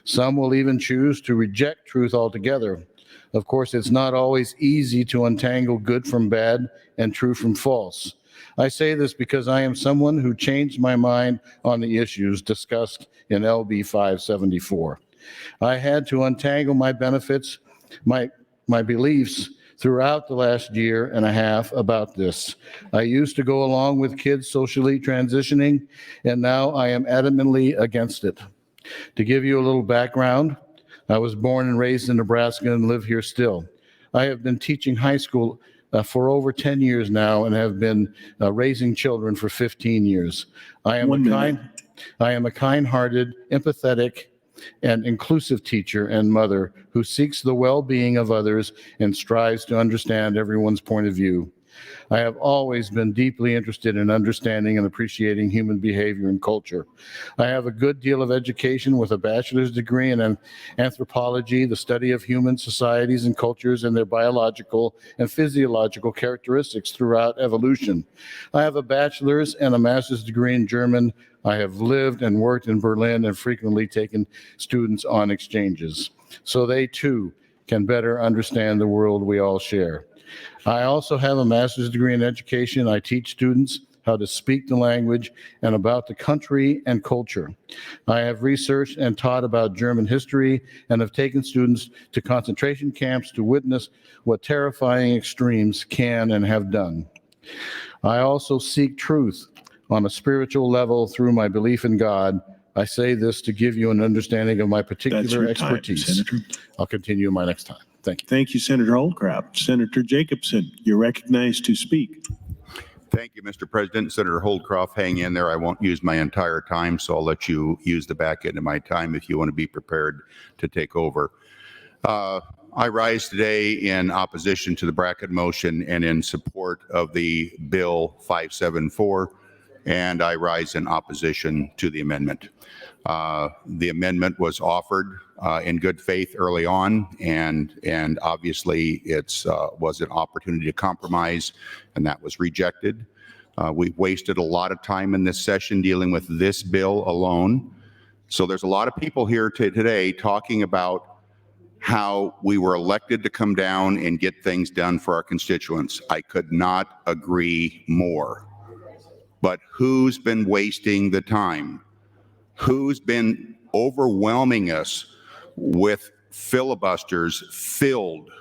Some will even choose to reject truth altogether. Of course, it's not always easy to untangle good from bad and true from false. I say this because I am someone who changed my mind on the issues discussed in LB 574. I had to untangle my beliefs throughout the last year and a half about this. I used to go along with kids socially transitioning, and now I am adamantly against it. To give you a little background, I was born and raised in Nebraska and live here still. I have been teaching high school for over 10 years now and have been raising children for 15 years. I am a kind-hearted, empathetic, and inclusive teacher and mother who seeks the well-being of others and strives to understand everyone's point of view. I have always been deeply interested in understanding and appreciating human behavior and culture. I have a good deal of education with a bachelor's degree in anthropology, the study of human societies and cultures and their biological and physiological characteristics throughout evolution. I have a bachelor's and a master's degree in German. I have lived and worked in Berlin and frequently taken students on exchanges, so they too can better understand the world we all share. I also have a master's degree in education. I teach students how to speak the language and about the country and culture. I have researched and taught about German history and have taken students to concentration camps to witness what terrifying extremes can and have done. I also seek truth on a spiritual level through my belief in God. I say this to give you an understanding of my particular expertise. Senator. I'll continue my next time. Thank you. Thank you, Senator Holdcraft. Senator Jacobson, you're recognized to speak. Thank you, Mr. President. Senator Holdcroft, hang in there. I won't use my entire time, so I'll let you use the back end of my time if you want to be prepared to take over. I rise today in opposition to the bracket motion and in support of the Bill 574, and I rise in opposition to the amendment. The amendment was offered in good faith early on, and obviously it was an opportunity to compromise, and that was rejected. We've wasted a lot of time in this session dealing with this bill alone. So there's a lot of people here today talking about how we were elected to come down and get things done for our constituents. I could not agree more. But who's been wasting the time? Who's been overwhelming us with filibusters filled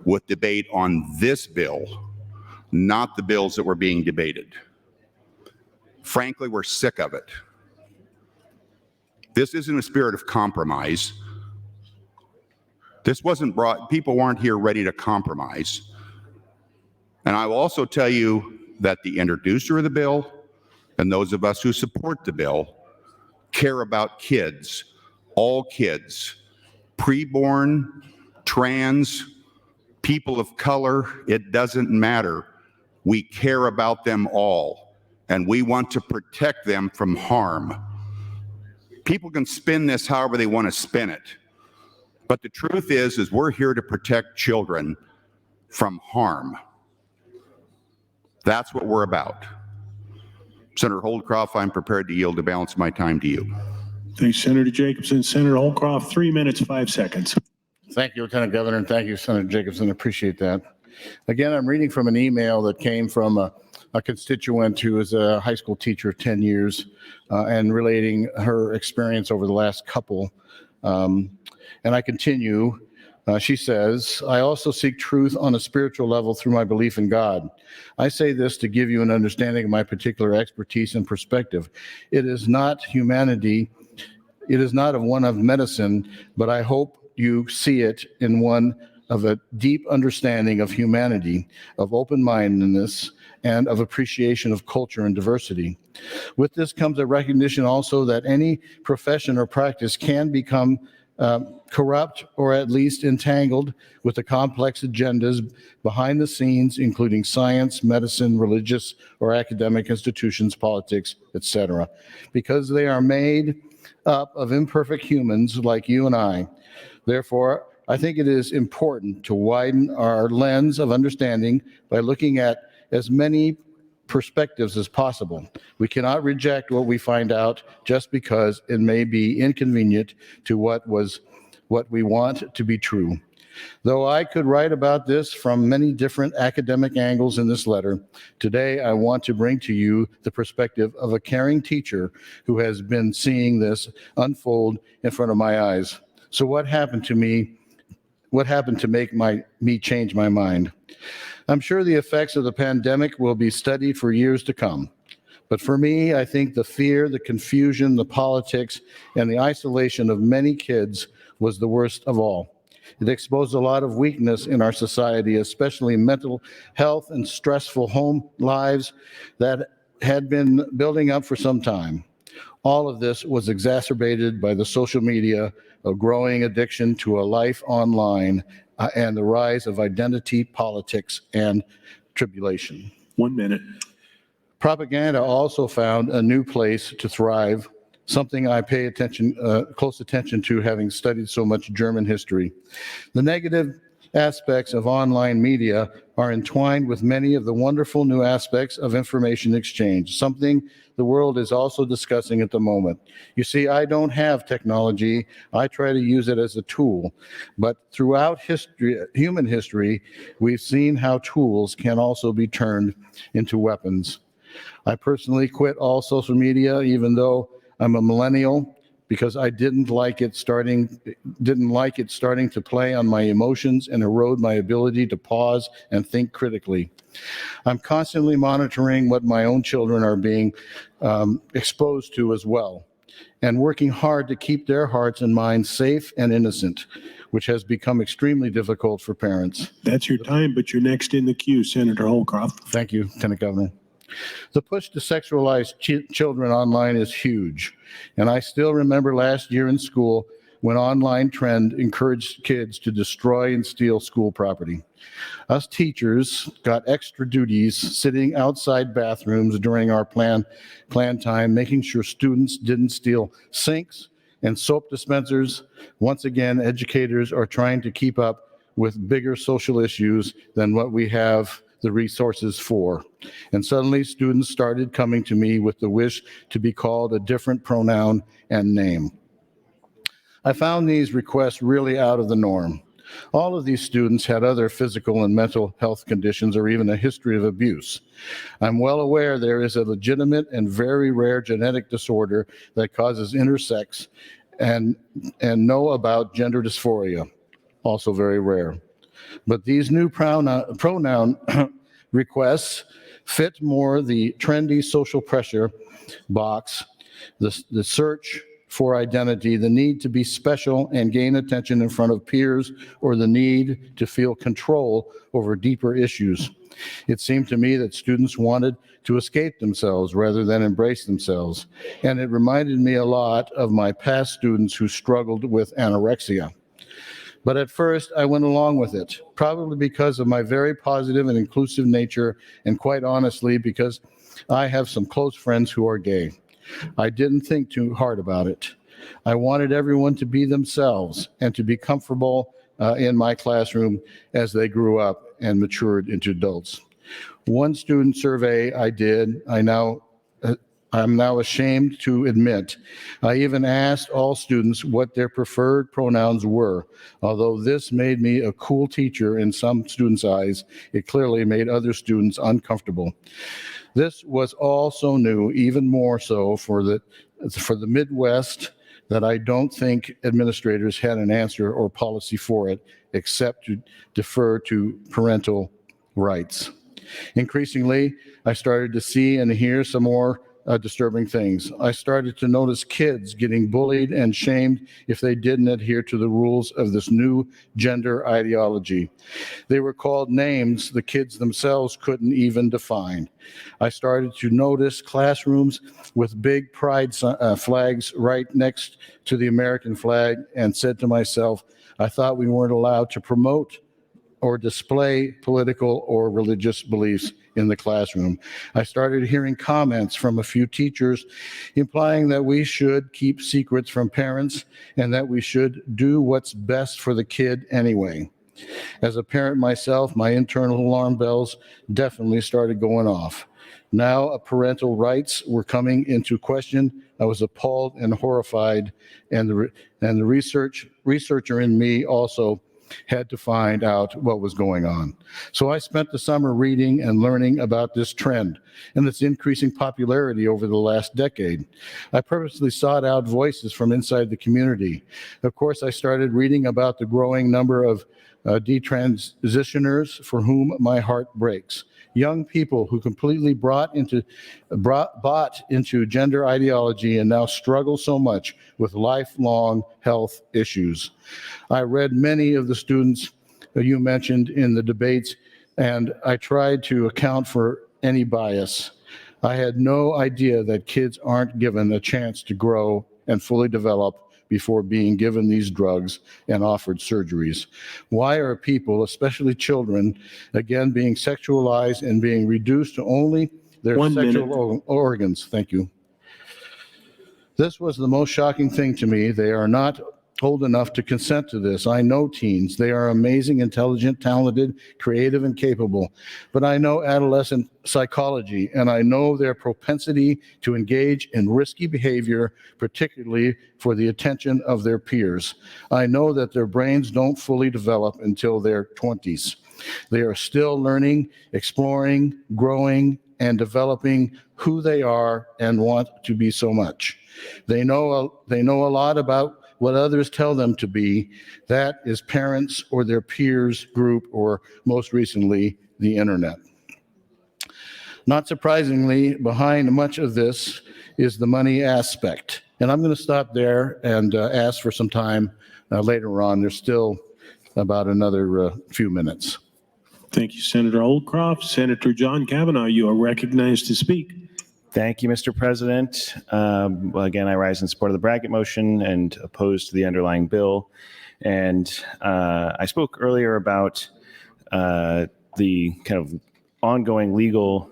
with debate on this bill, not the bills that were being debated? Frankly, we're sick of it. This isn't a spirit of compromise. This wasn't brought, people weren't here ready to compromise. And I will also tell you that the introducer of the bill and those of us who support the bill care about kids, all kids, preborn, trans, people of color, it doesn't matter. We care about them all, and we want to protect them from harm. People can spin this however they want to spin it, but the truth is we're here to protect children from harm. That's what we're about. Senator Holdcroft, I'm prepared to yield the balance of my time to you. Thanks, Senator Jacobson. Senator Holdcroft, 3 minutes, 5 seconds. Thank you, Lieutenant Governor, and thank you, Senator Jacobson. Appreciate that. Again, I'm reading from an email that came from a constituent who is a high school teacher of 10 years and relating her experience over the last couple. And I continue. She says, I also seek truth on a spiritual level through my belief in God. I say this to give you an understanding of my particular expertise and perspective. It is not humanity. It is not of one of medicine, but I hope you see it in one of a deep understanding of humanity, of open-mindedness, and of appreciation of culture and diversity. With this comes a recognition also that any profession or practice can become corrupt or at least entangled with the complex agendas behind the scenes, including science, medicine, religious or academic institutions, politics, etc., because they are made up of imperfect humans like you and I. Therefore, I think it is important to widen our lens of understanding by looking at as many perspectives as possible. We cannot reject what we find out just because it may be inconvenient to what we want to be true. Though I could write about this from many different academic angles in this letter, today I want to bring to you the perspective of a caring teacher who has been seeing this unfold in front of my eyes. So what happened to me? What happened to make me change my mind? I'm sure the effects of the pandemic will be studied for years to come. But for me, I think the fear, the confusion, the politics, and the isolation of many kids was the worst of all. It exposed a lot of weakness in our society, especially mental health and stressful home lives that had been building up for some time. All of this was exacerbated by the social media, a growing addiction to a life online, and the rise of identity politics and tribulation. 1 minute. Propaganda also found a new place to thrive, something I pay close attention to, having studied so much German history. The negative aspects of online media are entwined with many of the wonderful new aspects of information exchange, something the world is also discussing at the moment. You see, I don't have technology. I try to use it as a tool. But throughout history, human history, we've seen how tools can also be turned into weapons. I personally quit all social media, even though I'm a millennial, because I didn't like it starting to play on my emotions and erode my ability to pause and think critically. I'm constantly monitoring what my own children are being exposed to as well, and working hard to keep their hearts and minds safe and innocent, which has become extremely difficult for parents. That's your time, but you're next in the queue, Senator Holdcroft. Thank you, Lieutenant Governor. The push to sexualize children online is huge, and I still remember last year in school when online trend encouraged kids to destroy and steal school property. Us teachers got extra duties sitting outside bathrooms during our plan time, making sure students didn't steal sinks and soap dispensers. Once again, educators are trying to keep up with bigger social issues than what we have the resources for. And suddenly students started coming to me with the wish to be called a different pronoun and name. I found these requests really out of the norm. All of these students had other physical and mental health conditions or even a history of abuse. I'm well aware there is a legitimate and very rare genetic disorder that causes intersex and know about gender dysphoria, also very rare. But these new pronoun requests fit more the trendy social pressure box, the search for identity, the need to be special and gain attention in front of peers, or the need to feel control over deeper issues. It seemed to me that students wanted to escape themselves rather than embrace themselves, and it reminded me a lot of my past students who struggled with anorexia. But at first, I went along with it, probably because of my very positive and inclusive nature, and quite honestly, because I have some close friends who are gay. I didn't think too hard about it. I wanted everyone to be themselves and to be comfortable in my classroom as they grew up and matured into adults. One student survey I did, I'm now ashamed to admit, I even asked all students what their preferred pronouns were. Although this made me a cool teacher in some students' eyes, it clearly made other students uncomfortable. This was all so new, even more so for the Midwest, that I don't think administrators had an answer or policy for it, except to defer to parental rights. Increasingly, I started to see and hear some more disturbing things. I started to notice kids getting bullied and shamed if they didn't adhere to the rules of this new gender ideology. They were called names the kids themselves couldn't even define. I started to notice classrooms with big pride flags right next to the American flag, and said to myself, I thought we weren't allowed to promote or display political or religious beliefs in the classroom. I started hearing comments from a few teachers implying that we should keep secrets from parents and that we should do what's best for the kid anyway. As a parent myself, my internal alarm bells definitely started going off. Now parental rights were coming into question. I was appalled and horrified, and the researcher in me also had to find out what was going on. So I spent the summer reading and learning about this trend and its increasing popularity over the last decade. I purposely sought out voices from inside the community. Of course, I started reading about the growing number of detransitioners for whom my heart breaks. Young people who completely bought into gender ideology and now struggle so much with lifelong health issues. I read many of the students you mentioned in the debates, and I tried to account for any bias. I had no idea that kids aren't given a chance to grow and fully develop before being given these drugs and offered surgeries. Why are people, especially children, again being sexualized and being reduced to only their sexual organs? Thank you. This was the most shocking thing to me. They are not old enough to consent to this. I know teens. They are amazing, intelligent, talented, creative, and capable. But I know adolescent psychology, and I know their propensity to engage in risky behavior, particularly for the attention of their peers. I know that their brains don't fully develop until their 20s. They are still learning, exploring, growing, and developing who they are and want to be so much. They know a lot about what others tell them to be. That is parents or their peers group, or most recently, the internet. Not surprisingly, behind much of this is the money aspect. And I'm going to stop there and ask for some time later on. There's still about another few minutes. Thank you, Senator Holdcroft. Senator John Kavanaugh, you are recognized to speak. Thank you, Mr. President. Well, again, I rise in support of the bracket motion and opposed to the underlying bill. And I spoke earlier about the kind of ongoing legal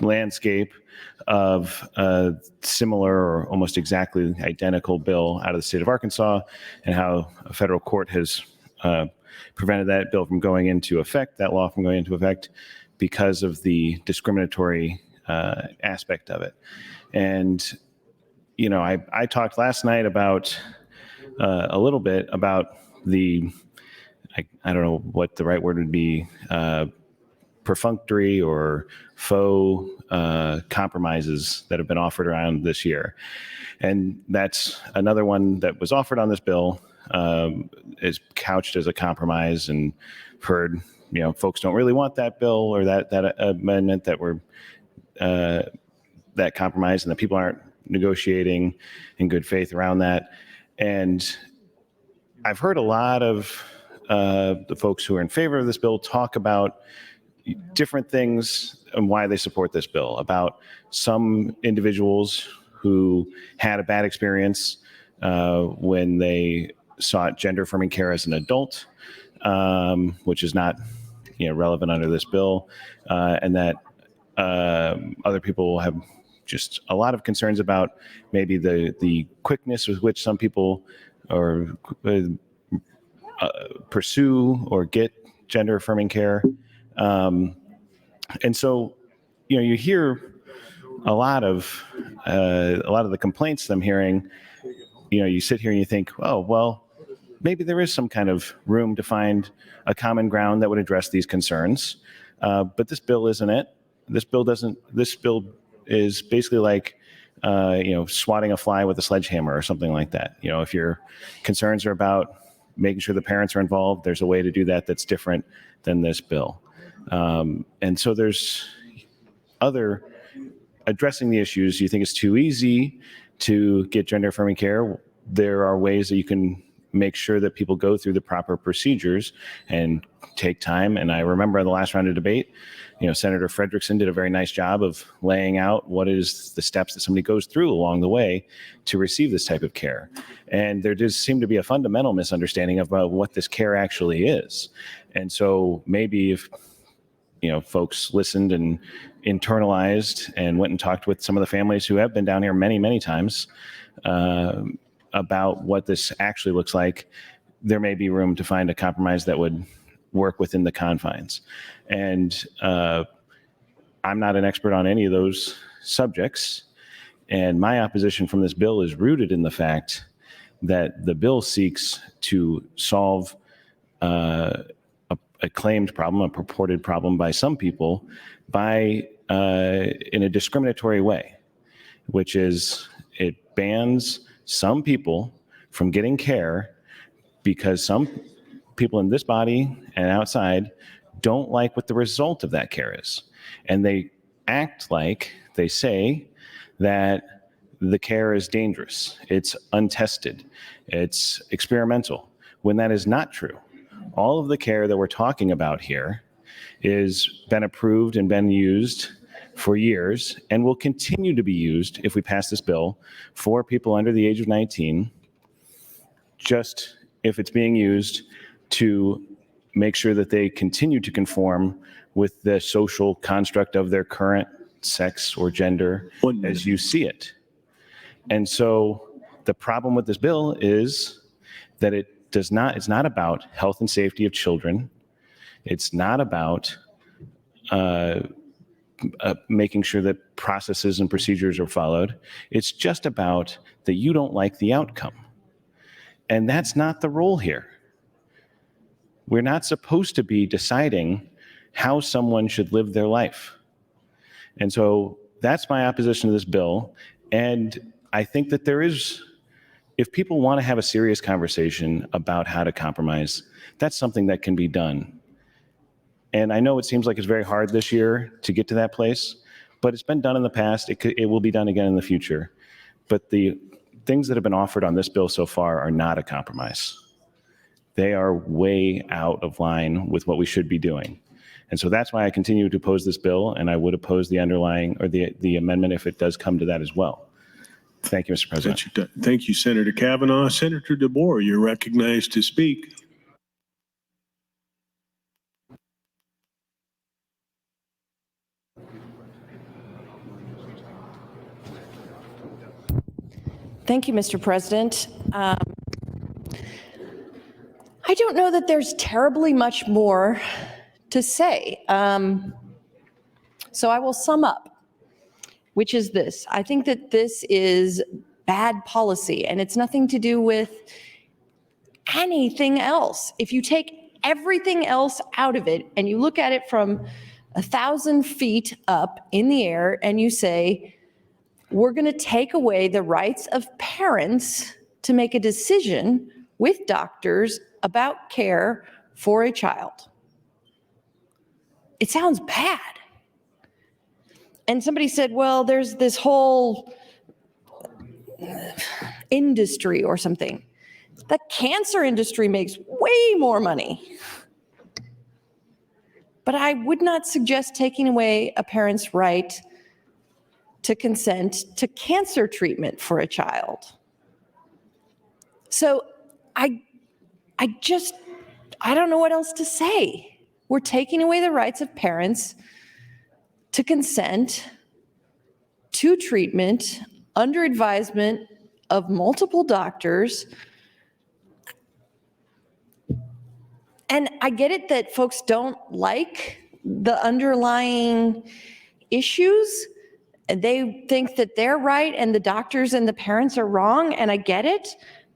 landscape of a similar or almost exactly identical bill out of the state of Arkansas, and how a federal court has prevented that bill from going into effect, that law from going into effect, because of the discriminatory aspect of it. And, you know, I talked last night about a little bit about the, I don't know what the right word would be, perfunctory or faux compromises that have been offered around this year. And that's another one that was offered on this bill, is couched as a compromise, and heard, you know, folks don't really want that bill or that amendment that were that compromise, and that people aren't negotiating in good faith around that. And I've heard a lot of the folks who are in favor of this bill talk about different things and why they support this bill, about some individuals who had a bad experience when they sought gender affirming care as an adult, which is not relevant under this bill, and that other people have just a lot of concerns about maybe the quickness with which some people pursue or get gender affirming care. And so, you hear a lot of the complaints I'm hearing. You sit here and you think, oh, well, maybe there is some kind of room to find a common ground that would address these concerns. But this bill isn't it. This bill is basically like, swatting a fly with a sledgehammer or something like that. If your concerns are about making sure the parents are involved, there's a way to do that that's different than this bill. And so there's other addressing the issues. You think it's too easy to get gender affirming care. There are ways that you can make sure that people go through the proper procedures and take time. And I remember in the last round of debate, Senator Frederickson did a very nice job of laying out what is the steps that somebody goes through along the way to receive this type of care. And there does seem to be a fundamental misunderstanding about what this care actually is. And so maybe if folks listened and internalized and went and talked with some of the families who have been down here many, many times about what this actually looks like, there may be room to find a compromise that would work within the confines. And I'm not an expert on any of those subjects. And my opposition from this bill is rooted in the fact that the bill seeks to solve a claimed problem, a purported problem by some people, in a discriminatory way, which is it bans some people from getting care because some people in this body and outside don't like what the result of that care is. And they act like they say that the care is dangerous, it's untested, it's experimental, when that is not true. All of the care that we're talking about here is been approved and been used for years and will continue to be used if we pass this bill for people under the age of 19, just if it's being used to make sure that they continue to conform with the social construct of their current sex or gender as you see it. And so the problem with this bill is that it's not about health and safety of children. It's not about making sure that processes and procedures are followed. It's just about that you don't like the outcome. And that's not the role here. We're not supposed to be deciding how someone should live their life. And so that's my opposition to this bill. And I think that if people want to have a serious conversation about how to compromise, that's something that can be done. And I know it seems like it's very hard this year to get to that place, but it's been done in the past. It will be done again in the future. But the things that have been offered on this bill so far are not a compromise. They are way out of line with what we should be doing. And so that's why I continue to oppose this bill, and I would oppose the underlying or the amendment if it does come to that as well. Thank you, Mr. President. Thank you, Senator Kavanaugh. Senator DeBoer, you're recognized to speak. Thank you, Mr. President. I don't know that there's terribly much more to say. So I will sum up, which is this. I think that this is bad policy, and it's nothing to do with anything else. If you take everything else out of it and you look at it from 1,000 feet up in the air and you say, we're going to take away the rights of parents to make a decision with doctors about care for a child. It sounds bad. And somebody said, well, there's this whole industry or something. The cancer industry makes way more money. But I would not suggest taking away a parent's right to consent to cancer treatment for a child. So I don't know what else to say. We're taking away the rights of parents to consent to treatment under advisement of multiple doctors. And I get it that folks don't like the underlying issues. They think that they're right and the doctors and the parents are wrong, and I get it.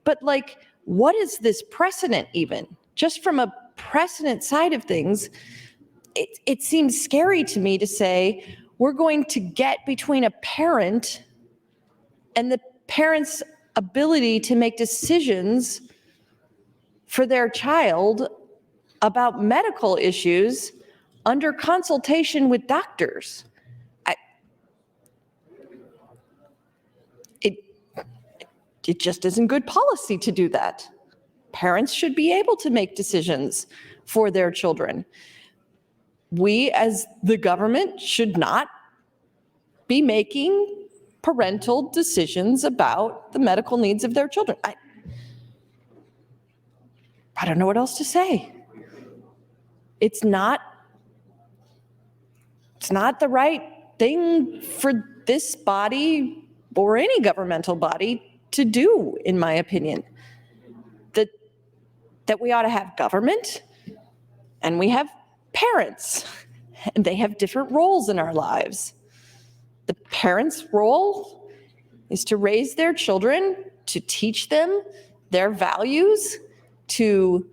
But like, what is this precedent even? Just from a precedent side of things, it seems scary to me to say we're going to get between a parent and the parent's ability to make decisions for their child about medical issues under consultation with doctors. It just isn't good policy to do that. Parents should be able to make decisions for their children. We, as the government, should not be making parental decisions about the medical needs of their children. I don't know what else to say. It's not the right thing for this body or any governmental body to do, in my opinion. That we ought to have government and we have parents, and they have different roles in our lives. The parents' role is to raise their children, to teach them their values, to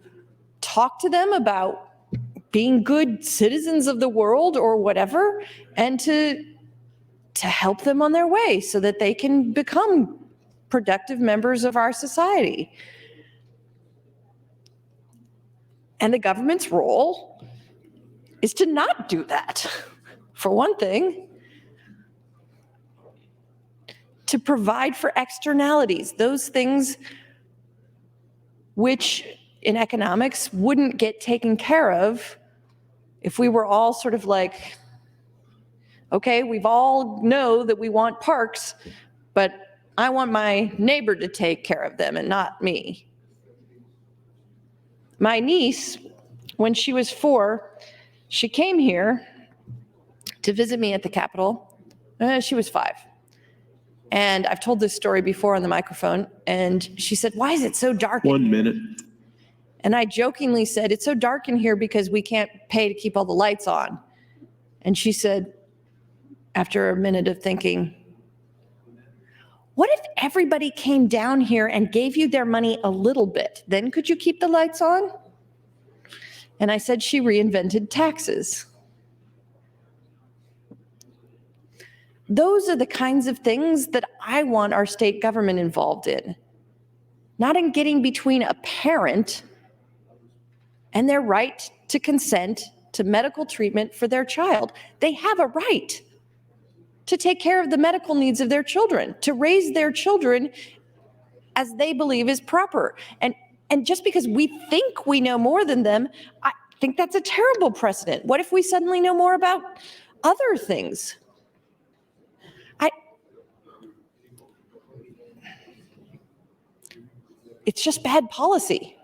talk to them about being good citizens of the world or whatever, and to help them on their way so that they can become productive members of our society. And the government's role is to not do that, for one thing. To provide for externalities, those things which in economics wouldn't get taken care of if we were all sort of like, okay, we've all know that we want parks, but I want my neighbor to take care of them and not me. My niece, when she was 4, she came here to visit me at the Capitol. She was 5. And I've told this story before on the microphone, and she said, "Why is it so dark?" 1 minute. And I jokingly said, "It's so dark in here because we can't pay to keep all the lights on." And she said, after a minute of thinking, "What if everybody came down here and gave you their money a little bit? Then could you keep the lights on?" And I said, she reinvented taxes. Those are the kinds of things that I want our state government involved in. Not in getting between a parent and their right to consent to medical treatment for their child. They have a right to take care of the medical needs of their children, to raise their children as they believe is proper. And just because we think we know more than them, I think that's a terrible precedent. What if we suddenly know more about other things? It's just bad policy.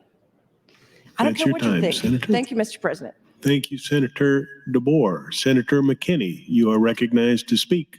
I don't That's care your what time, you think. Senator. Thank you, Mr. President. Thank you, Senator DeBoer. Senator McKinney, you are recognized to speak.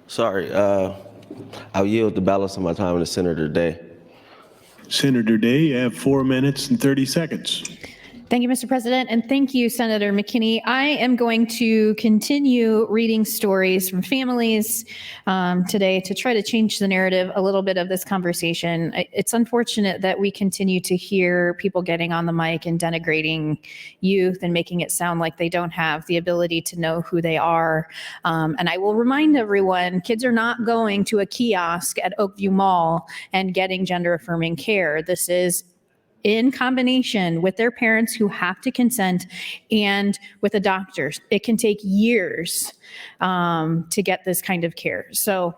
Sorry, I'll yield the balance of my time to Senator Day. Senator Day, you have 4 minutes and 30 seconds. Thank you, Mr. President, and thank you, Senator McKinney. I am going to continue reading stories from families today to try to change the narrative a little bit of this conversation. It's unfortunate that we continue to hear people getting on the mic and denigrating youth and making it sound like they don't have the ability to know who they are. And I will remind everyone, kids are not going to a kiosk at Oakview Mall and getting gender-affirming care. This is in combination with their parents who have to consent and with a doctor. It can take years to get this kind of care. So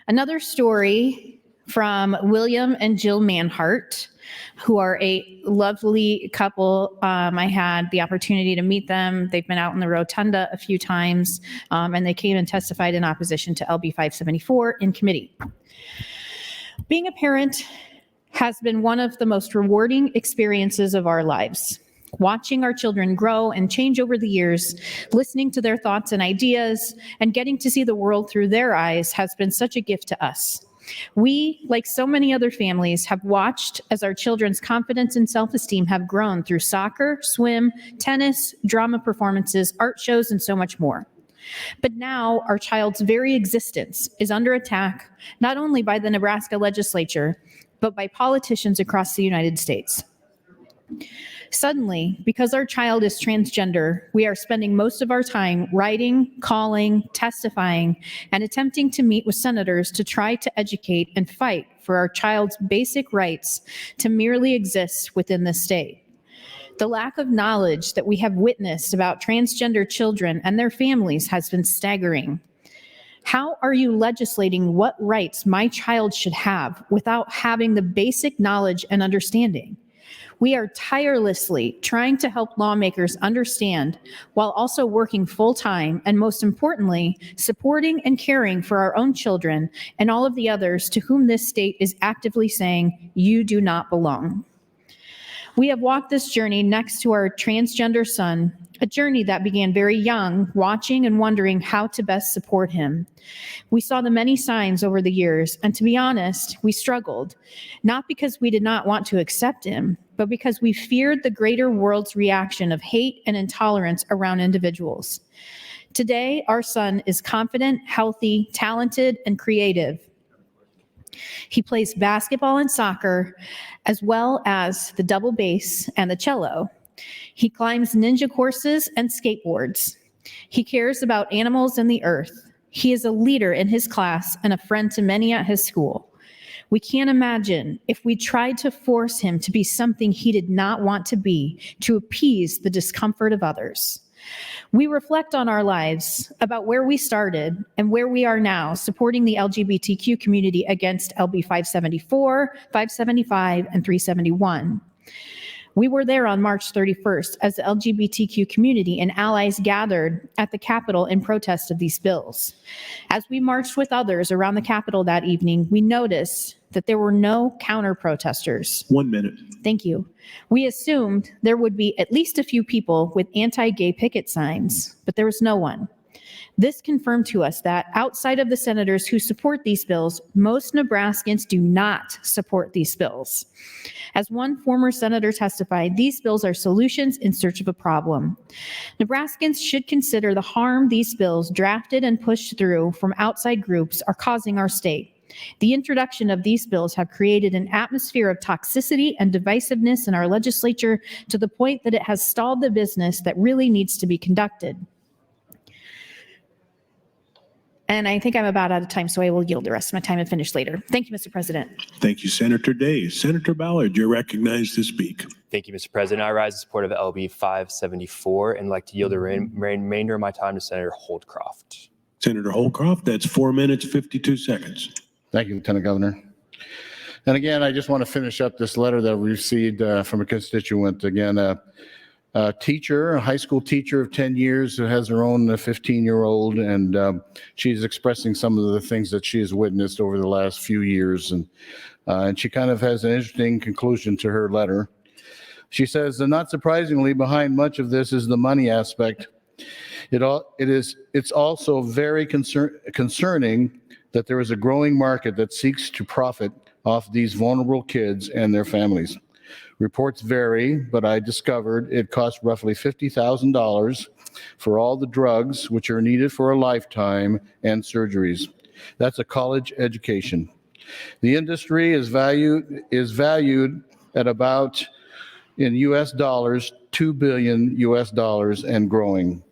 another story from William and Jill Manhart, who are a lovely couple. I had the opportunity to meet them. They've been out in the rotunda a few times, and they came and testified in opposition to LB 574 in committee. Being a parent has been one of the most rewarding experiences of our lives. Watching our children grow and change over the years, listening to their thoughts and ideas, and getting to see the world through their eyes has been such a gift to us. We, like so many other families, have watched as our children's confidence and self-esteem have grown through soccer, swim, tennis, drama performances, art shows, and so much more. But now our child's very existence is under attack, not only by the Nebraska Legislature, but by politicians across the United States. Suddenly, because our child is transgender, we are spending most of our time writing, calling, testifying, and attempting to meet with senators to try to educate and fight for our child's basic rights to merely exist within the state. The lack of knowledge that we have witnessed about transgender children and their families has been staggering. How are you legislating what rights my child should have without having the basic knowledge and understanding? We are tirelessly trying to help lawmakers understand while also working full-time and, most importantly, supporting and caring for our own children and all of the others to whom this state is actively saying, you do not belong. We have walked this journey next to our transgender son, a journey that began very young, watching and wondering how to best support him. We saw the many signs over the years, and to be honest, we struggled, not because we did not want to accept him, but because we feared the greater world's reaction of hate and intolerance around individuals. Today, our son is confident, healthy, talented, and creative. He plays basketball and soccer, as well as the double bass and the cello. He climbs ninja courses and skateboards. He cares about animals and the earth. He is a leader in his class and a friend to many at his school. We can't imagine if we tried to force him to be something he did not want to be to appease the discomfort of others. We reflect on our lives, about where we started and where we are now, supporting the LGBTQ community against LB 574, 575, and 371. We were there on March 31st as the LGBTQ community and allies gathered at the Capitol in protest of these bills. As we marched with others around the Capitol that evening, we noticed that there were no counter-protesters. 1 minute. Thank you. We assumed there would be at least a few people with anti-gay picket signs, but there was no one. This confirmed to us that outside of the senators who support these bills, most Nebraskans do not support these bills. As one former senator testified, these bills are solutions in search of a problem. Nebraskans should consider the harm these bills drafted and pushed through from outside groups are causing our state. The introduction of these bills have created an atmosphere of toxicity and divisiveness in our legislature to the point that it has stalled the business that really needs to be conducted. And I think I'm about out of time, so I will yield the rest of my time and finish later. Thank you, Mr. President. Thank you, Senator Day. Senator Ballard, you're recognized to speak. Thank you, Mr. President. I rise in support of LB 574 and like to yield the remainder of my time to Senator Holdcroft. Senator Holdcroft, that's 4 minutes, 52 seconds. Thank you, Lieutenant Governor. And again, I just want to finish up this letter that we received from a constituent. Again, a teacher, a high school teacher of 10 years who has her own 15-year-old, and she's expressing some of the things that she has witnessed over the last few years. And she kind of has an interesting conclusion to her letter. She says, not surprisingly, behind much of this is the money aspect. It's also very concerning that there is a growing market that seeks to profit off these vulnerable kids and their families. Reports vary, but I discovered it costs roughly $50,000 for all the drugs which are needed for a lifetime and surgeries. That's a college education. The industry is valued at about, in US dollars, $2 billion US dollars and growing.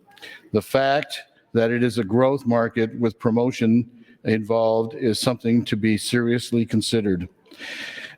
The fact that it is a growth market with promotion involved is something to be seriously considered.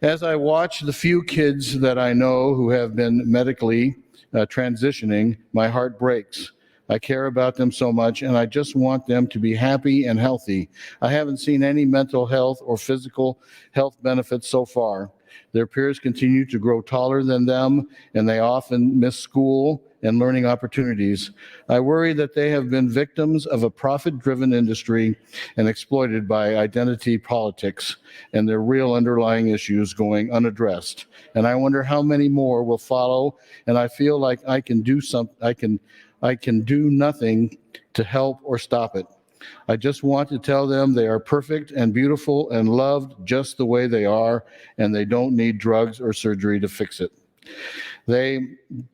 As I watch the few kids that I know who have been medically transitioning, my heart breaks. I care about them so much, and I just want them to be happy and healthy. I haven't seen any mental health or physical health benefits so far. Their peers continue to grow taller than them, and they often miss school and learning opportunities. I worry that they have been victims of a profit-driven industry and exploited by identity politics and their real underlying issues going unaddressed. And I wonder how many more will follow, and I feel like I can do nothing to help or stop it. I just want to tell them they are perfect and beautiful and loved just the way they are, and they don't need drugs or surgery to fix it. They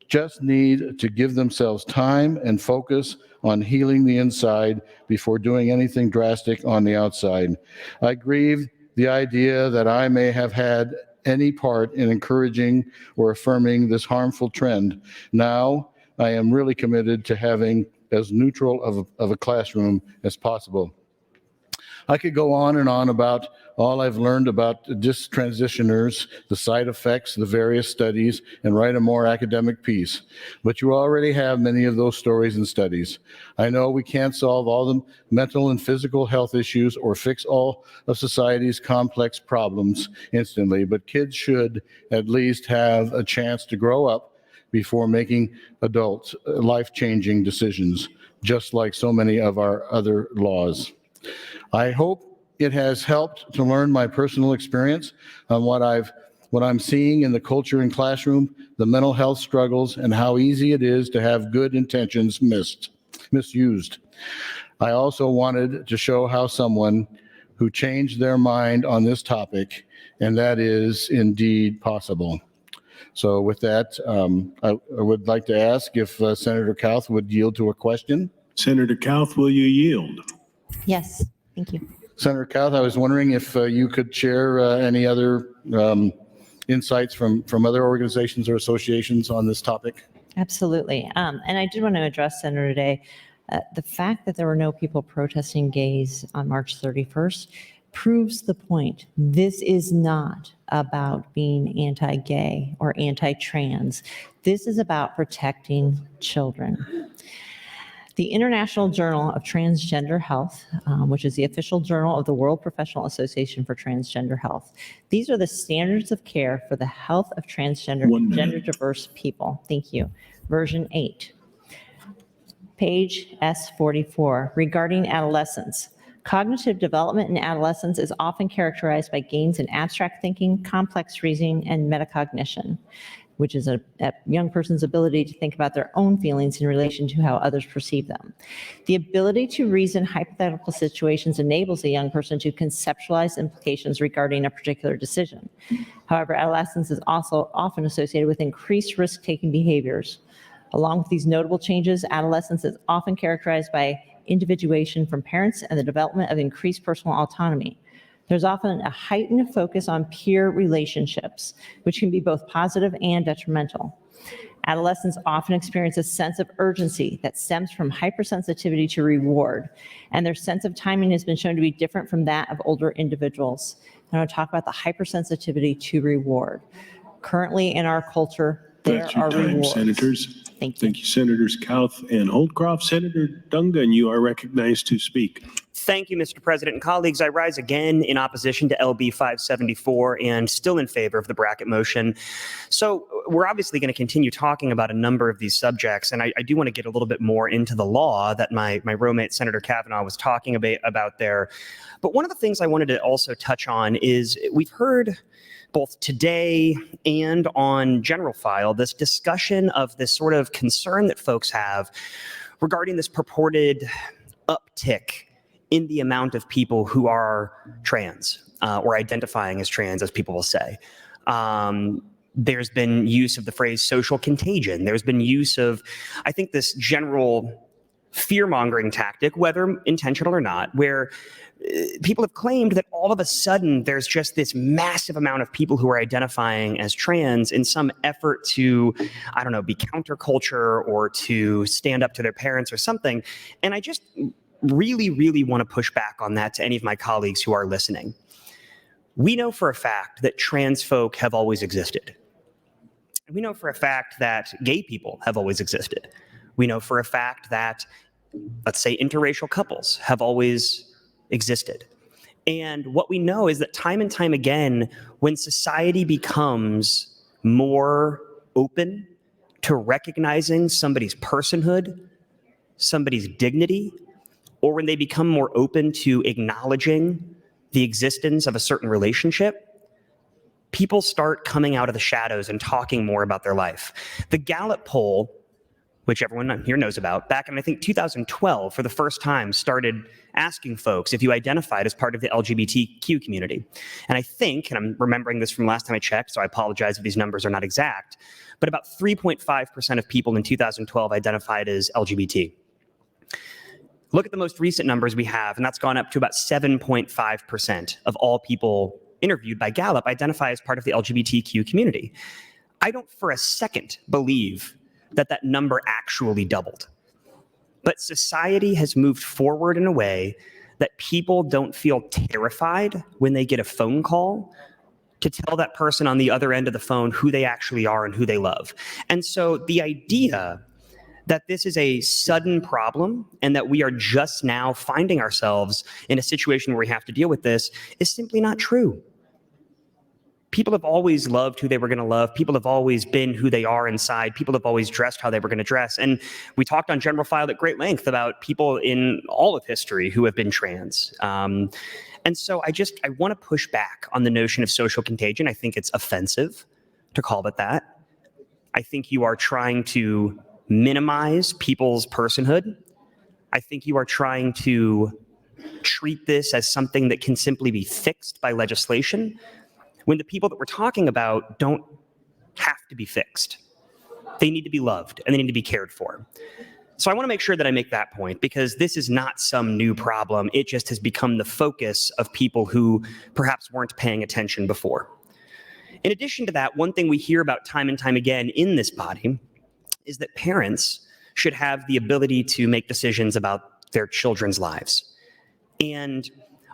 just need to give themselves time and focus on healing the inside before doing anything drastic on the outside. I grieve the idea that I may have had any part in encouraging or affirming this harmful trend. Now, I am really committed to having as neutral of a classroom as possible. I could go on and on about all I've learned about disc transitioners, the side effects, the various studies, and write a more academic piece. But you already have many of those stories and studies. I know we can't solve all the mental and physical health issues or fix all of society's complex problems instantly, but kids should at least have a chance to grow up before making adult life-changing decisions, just like so many of our other laws. I hope it has helped to learn my personal experience on what I'm seeing in the culture and classroom, the mental health struggles, and how easy it is to have good intentions misused. I also wanted to show how someone who changed their mind on this topic, and that is indeed possible. So with that, I would like to ask if Senator Kauth would yield to a question. Senator Kauth, will you yield? Yes, thank you. Senator Kauth, I was wondering if you could share any other insights from other organizations or associations on this topic. Absolutely. And I did want to address, Senator Day, the fact that there were no people protesting gays on March 31st proves the point. This is not about being anti-gay or anti-trans. This is about protecting children. The International Journal of Transgender Health, which is the official journal of the World Professional Association for Transgender Health. These are the standards of care for the health of transgender and gender diverse people. Thank you. Version 8. Page S44, regarding adolescence. Cognitive development in adolescence is often characterized by gains in abstract thinking, complex reasoning, and metacognition, which is a young person's ability to think about their own feelings in relation to how others perceive them. The ability to reason hypothetical situations enables a young person to conceptualize implications regarding a particular decision. However, adolescence is also often associated with increased risk-taking behaviors. Along with these notable changes, adolescence is often characterized by individuation from parents and the development of increased personal autonomy. There's often a heightened focus on peer relationships, which can be both positive and detrimental. Adolescents often experience a sense of urgency that stems from hypersensitivity to reward, and their sense of timing has been shown to be different from that of older individuals. I want to talk about the hypersensitivity to reward. Currently in our culture, there That's your are time, rewards. Senators. Thank you. Thank you, Senators Kauth and Holdcroft. Senator Dungan, you are recognized to speak. Thank you, Mr. President and colleagues. I rise again in opposition to LB 574 and still in favor of the bracket motion. So we're obviously going to continue talking about a number of these subjects, and I do want to get a little bit more into the law that my roommate, Senator Kavanaugh, was talking about there. But one of the things I wanted to also touch on is we've heard both today and on General File this discussion of this sort of concern that folks have regarding this purported uptick in the amount of people who are trans or identifying as trans, as people will say. There's been use of the phrase social contagion. There's been use of, I think, this general fear-mongering tactic, whether intentional or not, where people have claimed that all of a sudden there's just this massive amount of people who are identifying as trans in some effort to, I don't know, be counterculture or to stand up to their parents or something. And I just really, really want to push back on that to any of my colleagues who are listening. We know for a fact that trans folk have always existed. We know for a fact that gay people have always existed. We know for a fact that, let's say, interracial couples have always existed. And what we know is that time and time again, when society becomes more open to recognizing somebody's personhood, somebody's dignity, or when they become more open to acknowledging the existence of a certain relationship, people start coming out of the shadows and talking more about their life. The Gallup poll, which everyone here knows about, back in, I think, 2012, for the first time, started asking folks if you identified as part of the LGBTQ community. And I think, and I'm remembering this from last time I checked, so I apologize if these numbers are not exact, but about 3.5% of people in 2012 identified as LGBT. Look at the most recent numbers we have, and that's gone up to about 7.5% of all people interviewed by Gallup identify as part of the LGBTQ community. I don't for a second believe that that number actually doubled. But society has moved forward in a way that people don't feel terrified when they get a phone call to tell that person on the other end of the phone who they actually are and who they love. And so the idea that this is a sudden problem and that we are just now finding ourselves in a situation where we have to deal with this is simply not true. People have always loved who they were going to love. People have always been who they are inside. People have always dressed how they were going to dress. And we talked on General File at great length about people in all of history who have been trans. And so I want to push back on the notion of social contagion. I think it's offensive to call it that. I think you are trying to minimize people's personhood. I think you are trying to treat this as something that can simply be fixed by legislation, when the people that we're talking about don't have to be fixed. They need to be loved and they need to be cared for. So I want to make sure that I make that point, because this is not some new problem. It just has become the focus of people who perhaps weren't paying attention before. In addition to that, one thing we hear about time and time again in this body is that parents should have the ability to make decisions about their children's lives. And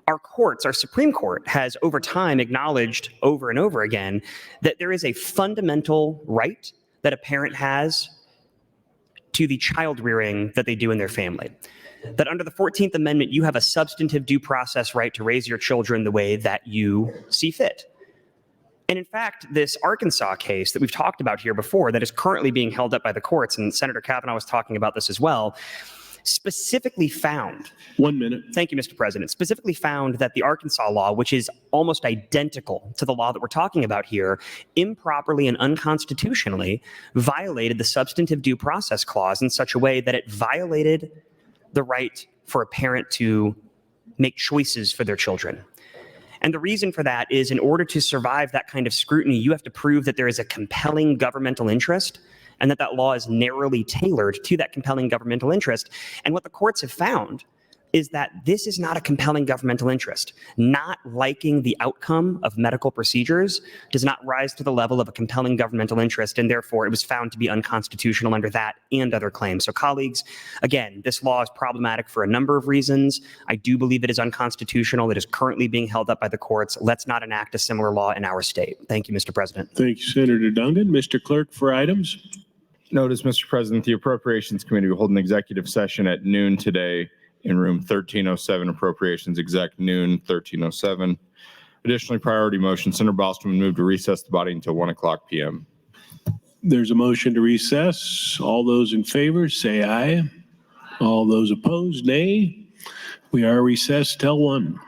our courts, our Supreme Court, has over time acknowledged over and over again that there is a fundamental right that a parent has to the child rearing that they do in their family. That under the 14th Amendment, you have a substantive due process right to raise your children the way that you see fit. And in fact, this Arkansas case that we've talked about here before that is currently being held up by the courts, and Senator Kavanaugh was talking about this as well, specifically found— 1 minute. Thank you, Mr. President. Specifically found that the Arkansas law, which is almost identical to the law that we're talking about here, improperly and unconstitutionally violated the substantive due process clause in such a way that it violated the right for a parent to make choices for their children. And the reason for that is, in order to survive that kind of scrutiny, you have to prove that there is a compelling governmental interest and that that law is narrowly tailored to that compelling governmental interest. And what the courts have found is that this is not a compelling governmental interest. Not liking the outcome of medical procedures does not rise to the level of a compelling governmental interest, and therefore it was found to be unconstitutional under that and other claims. So colleagues, again, this law is problematic for a number of reasons. I do believe it is unconstitutional. It is currently being held up by the courts. Let's not enact a similar law in our state. Thank you, Mr. President. Thank you, Senator Duncan. Mr. Clerk, for items. Notice, Mr. President, the Appropriations Committee will hold an executive session at noon today in room 1307, Appropriations Exec, noon 1307. Additionally, priority motion, Senator Bostrom would move to recess the body until 1:00 p.m. There's a motion to recess. All those in favor, say aye. All those opposed, nay. We are recessed till 1.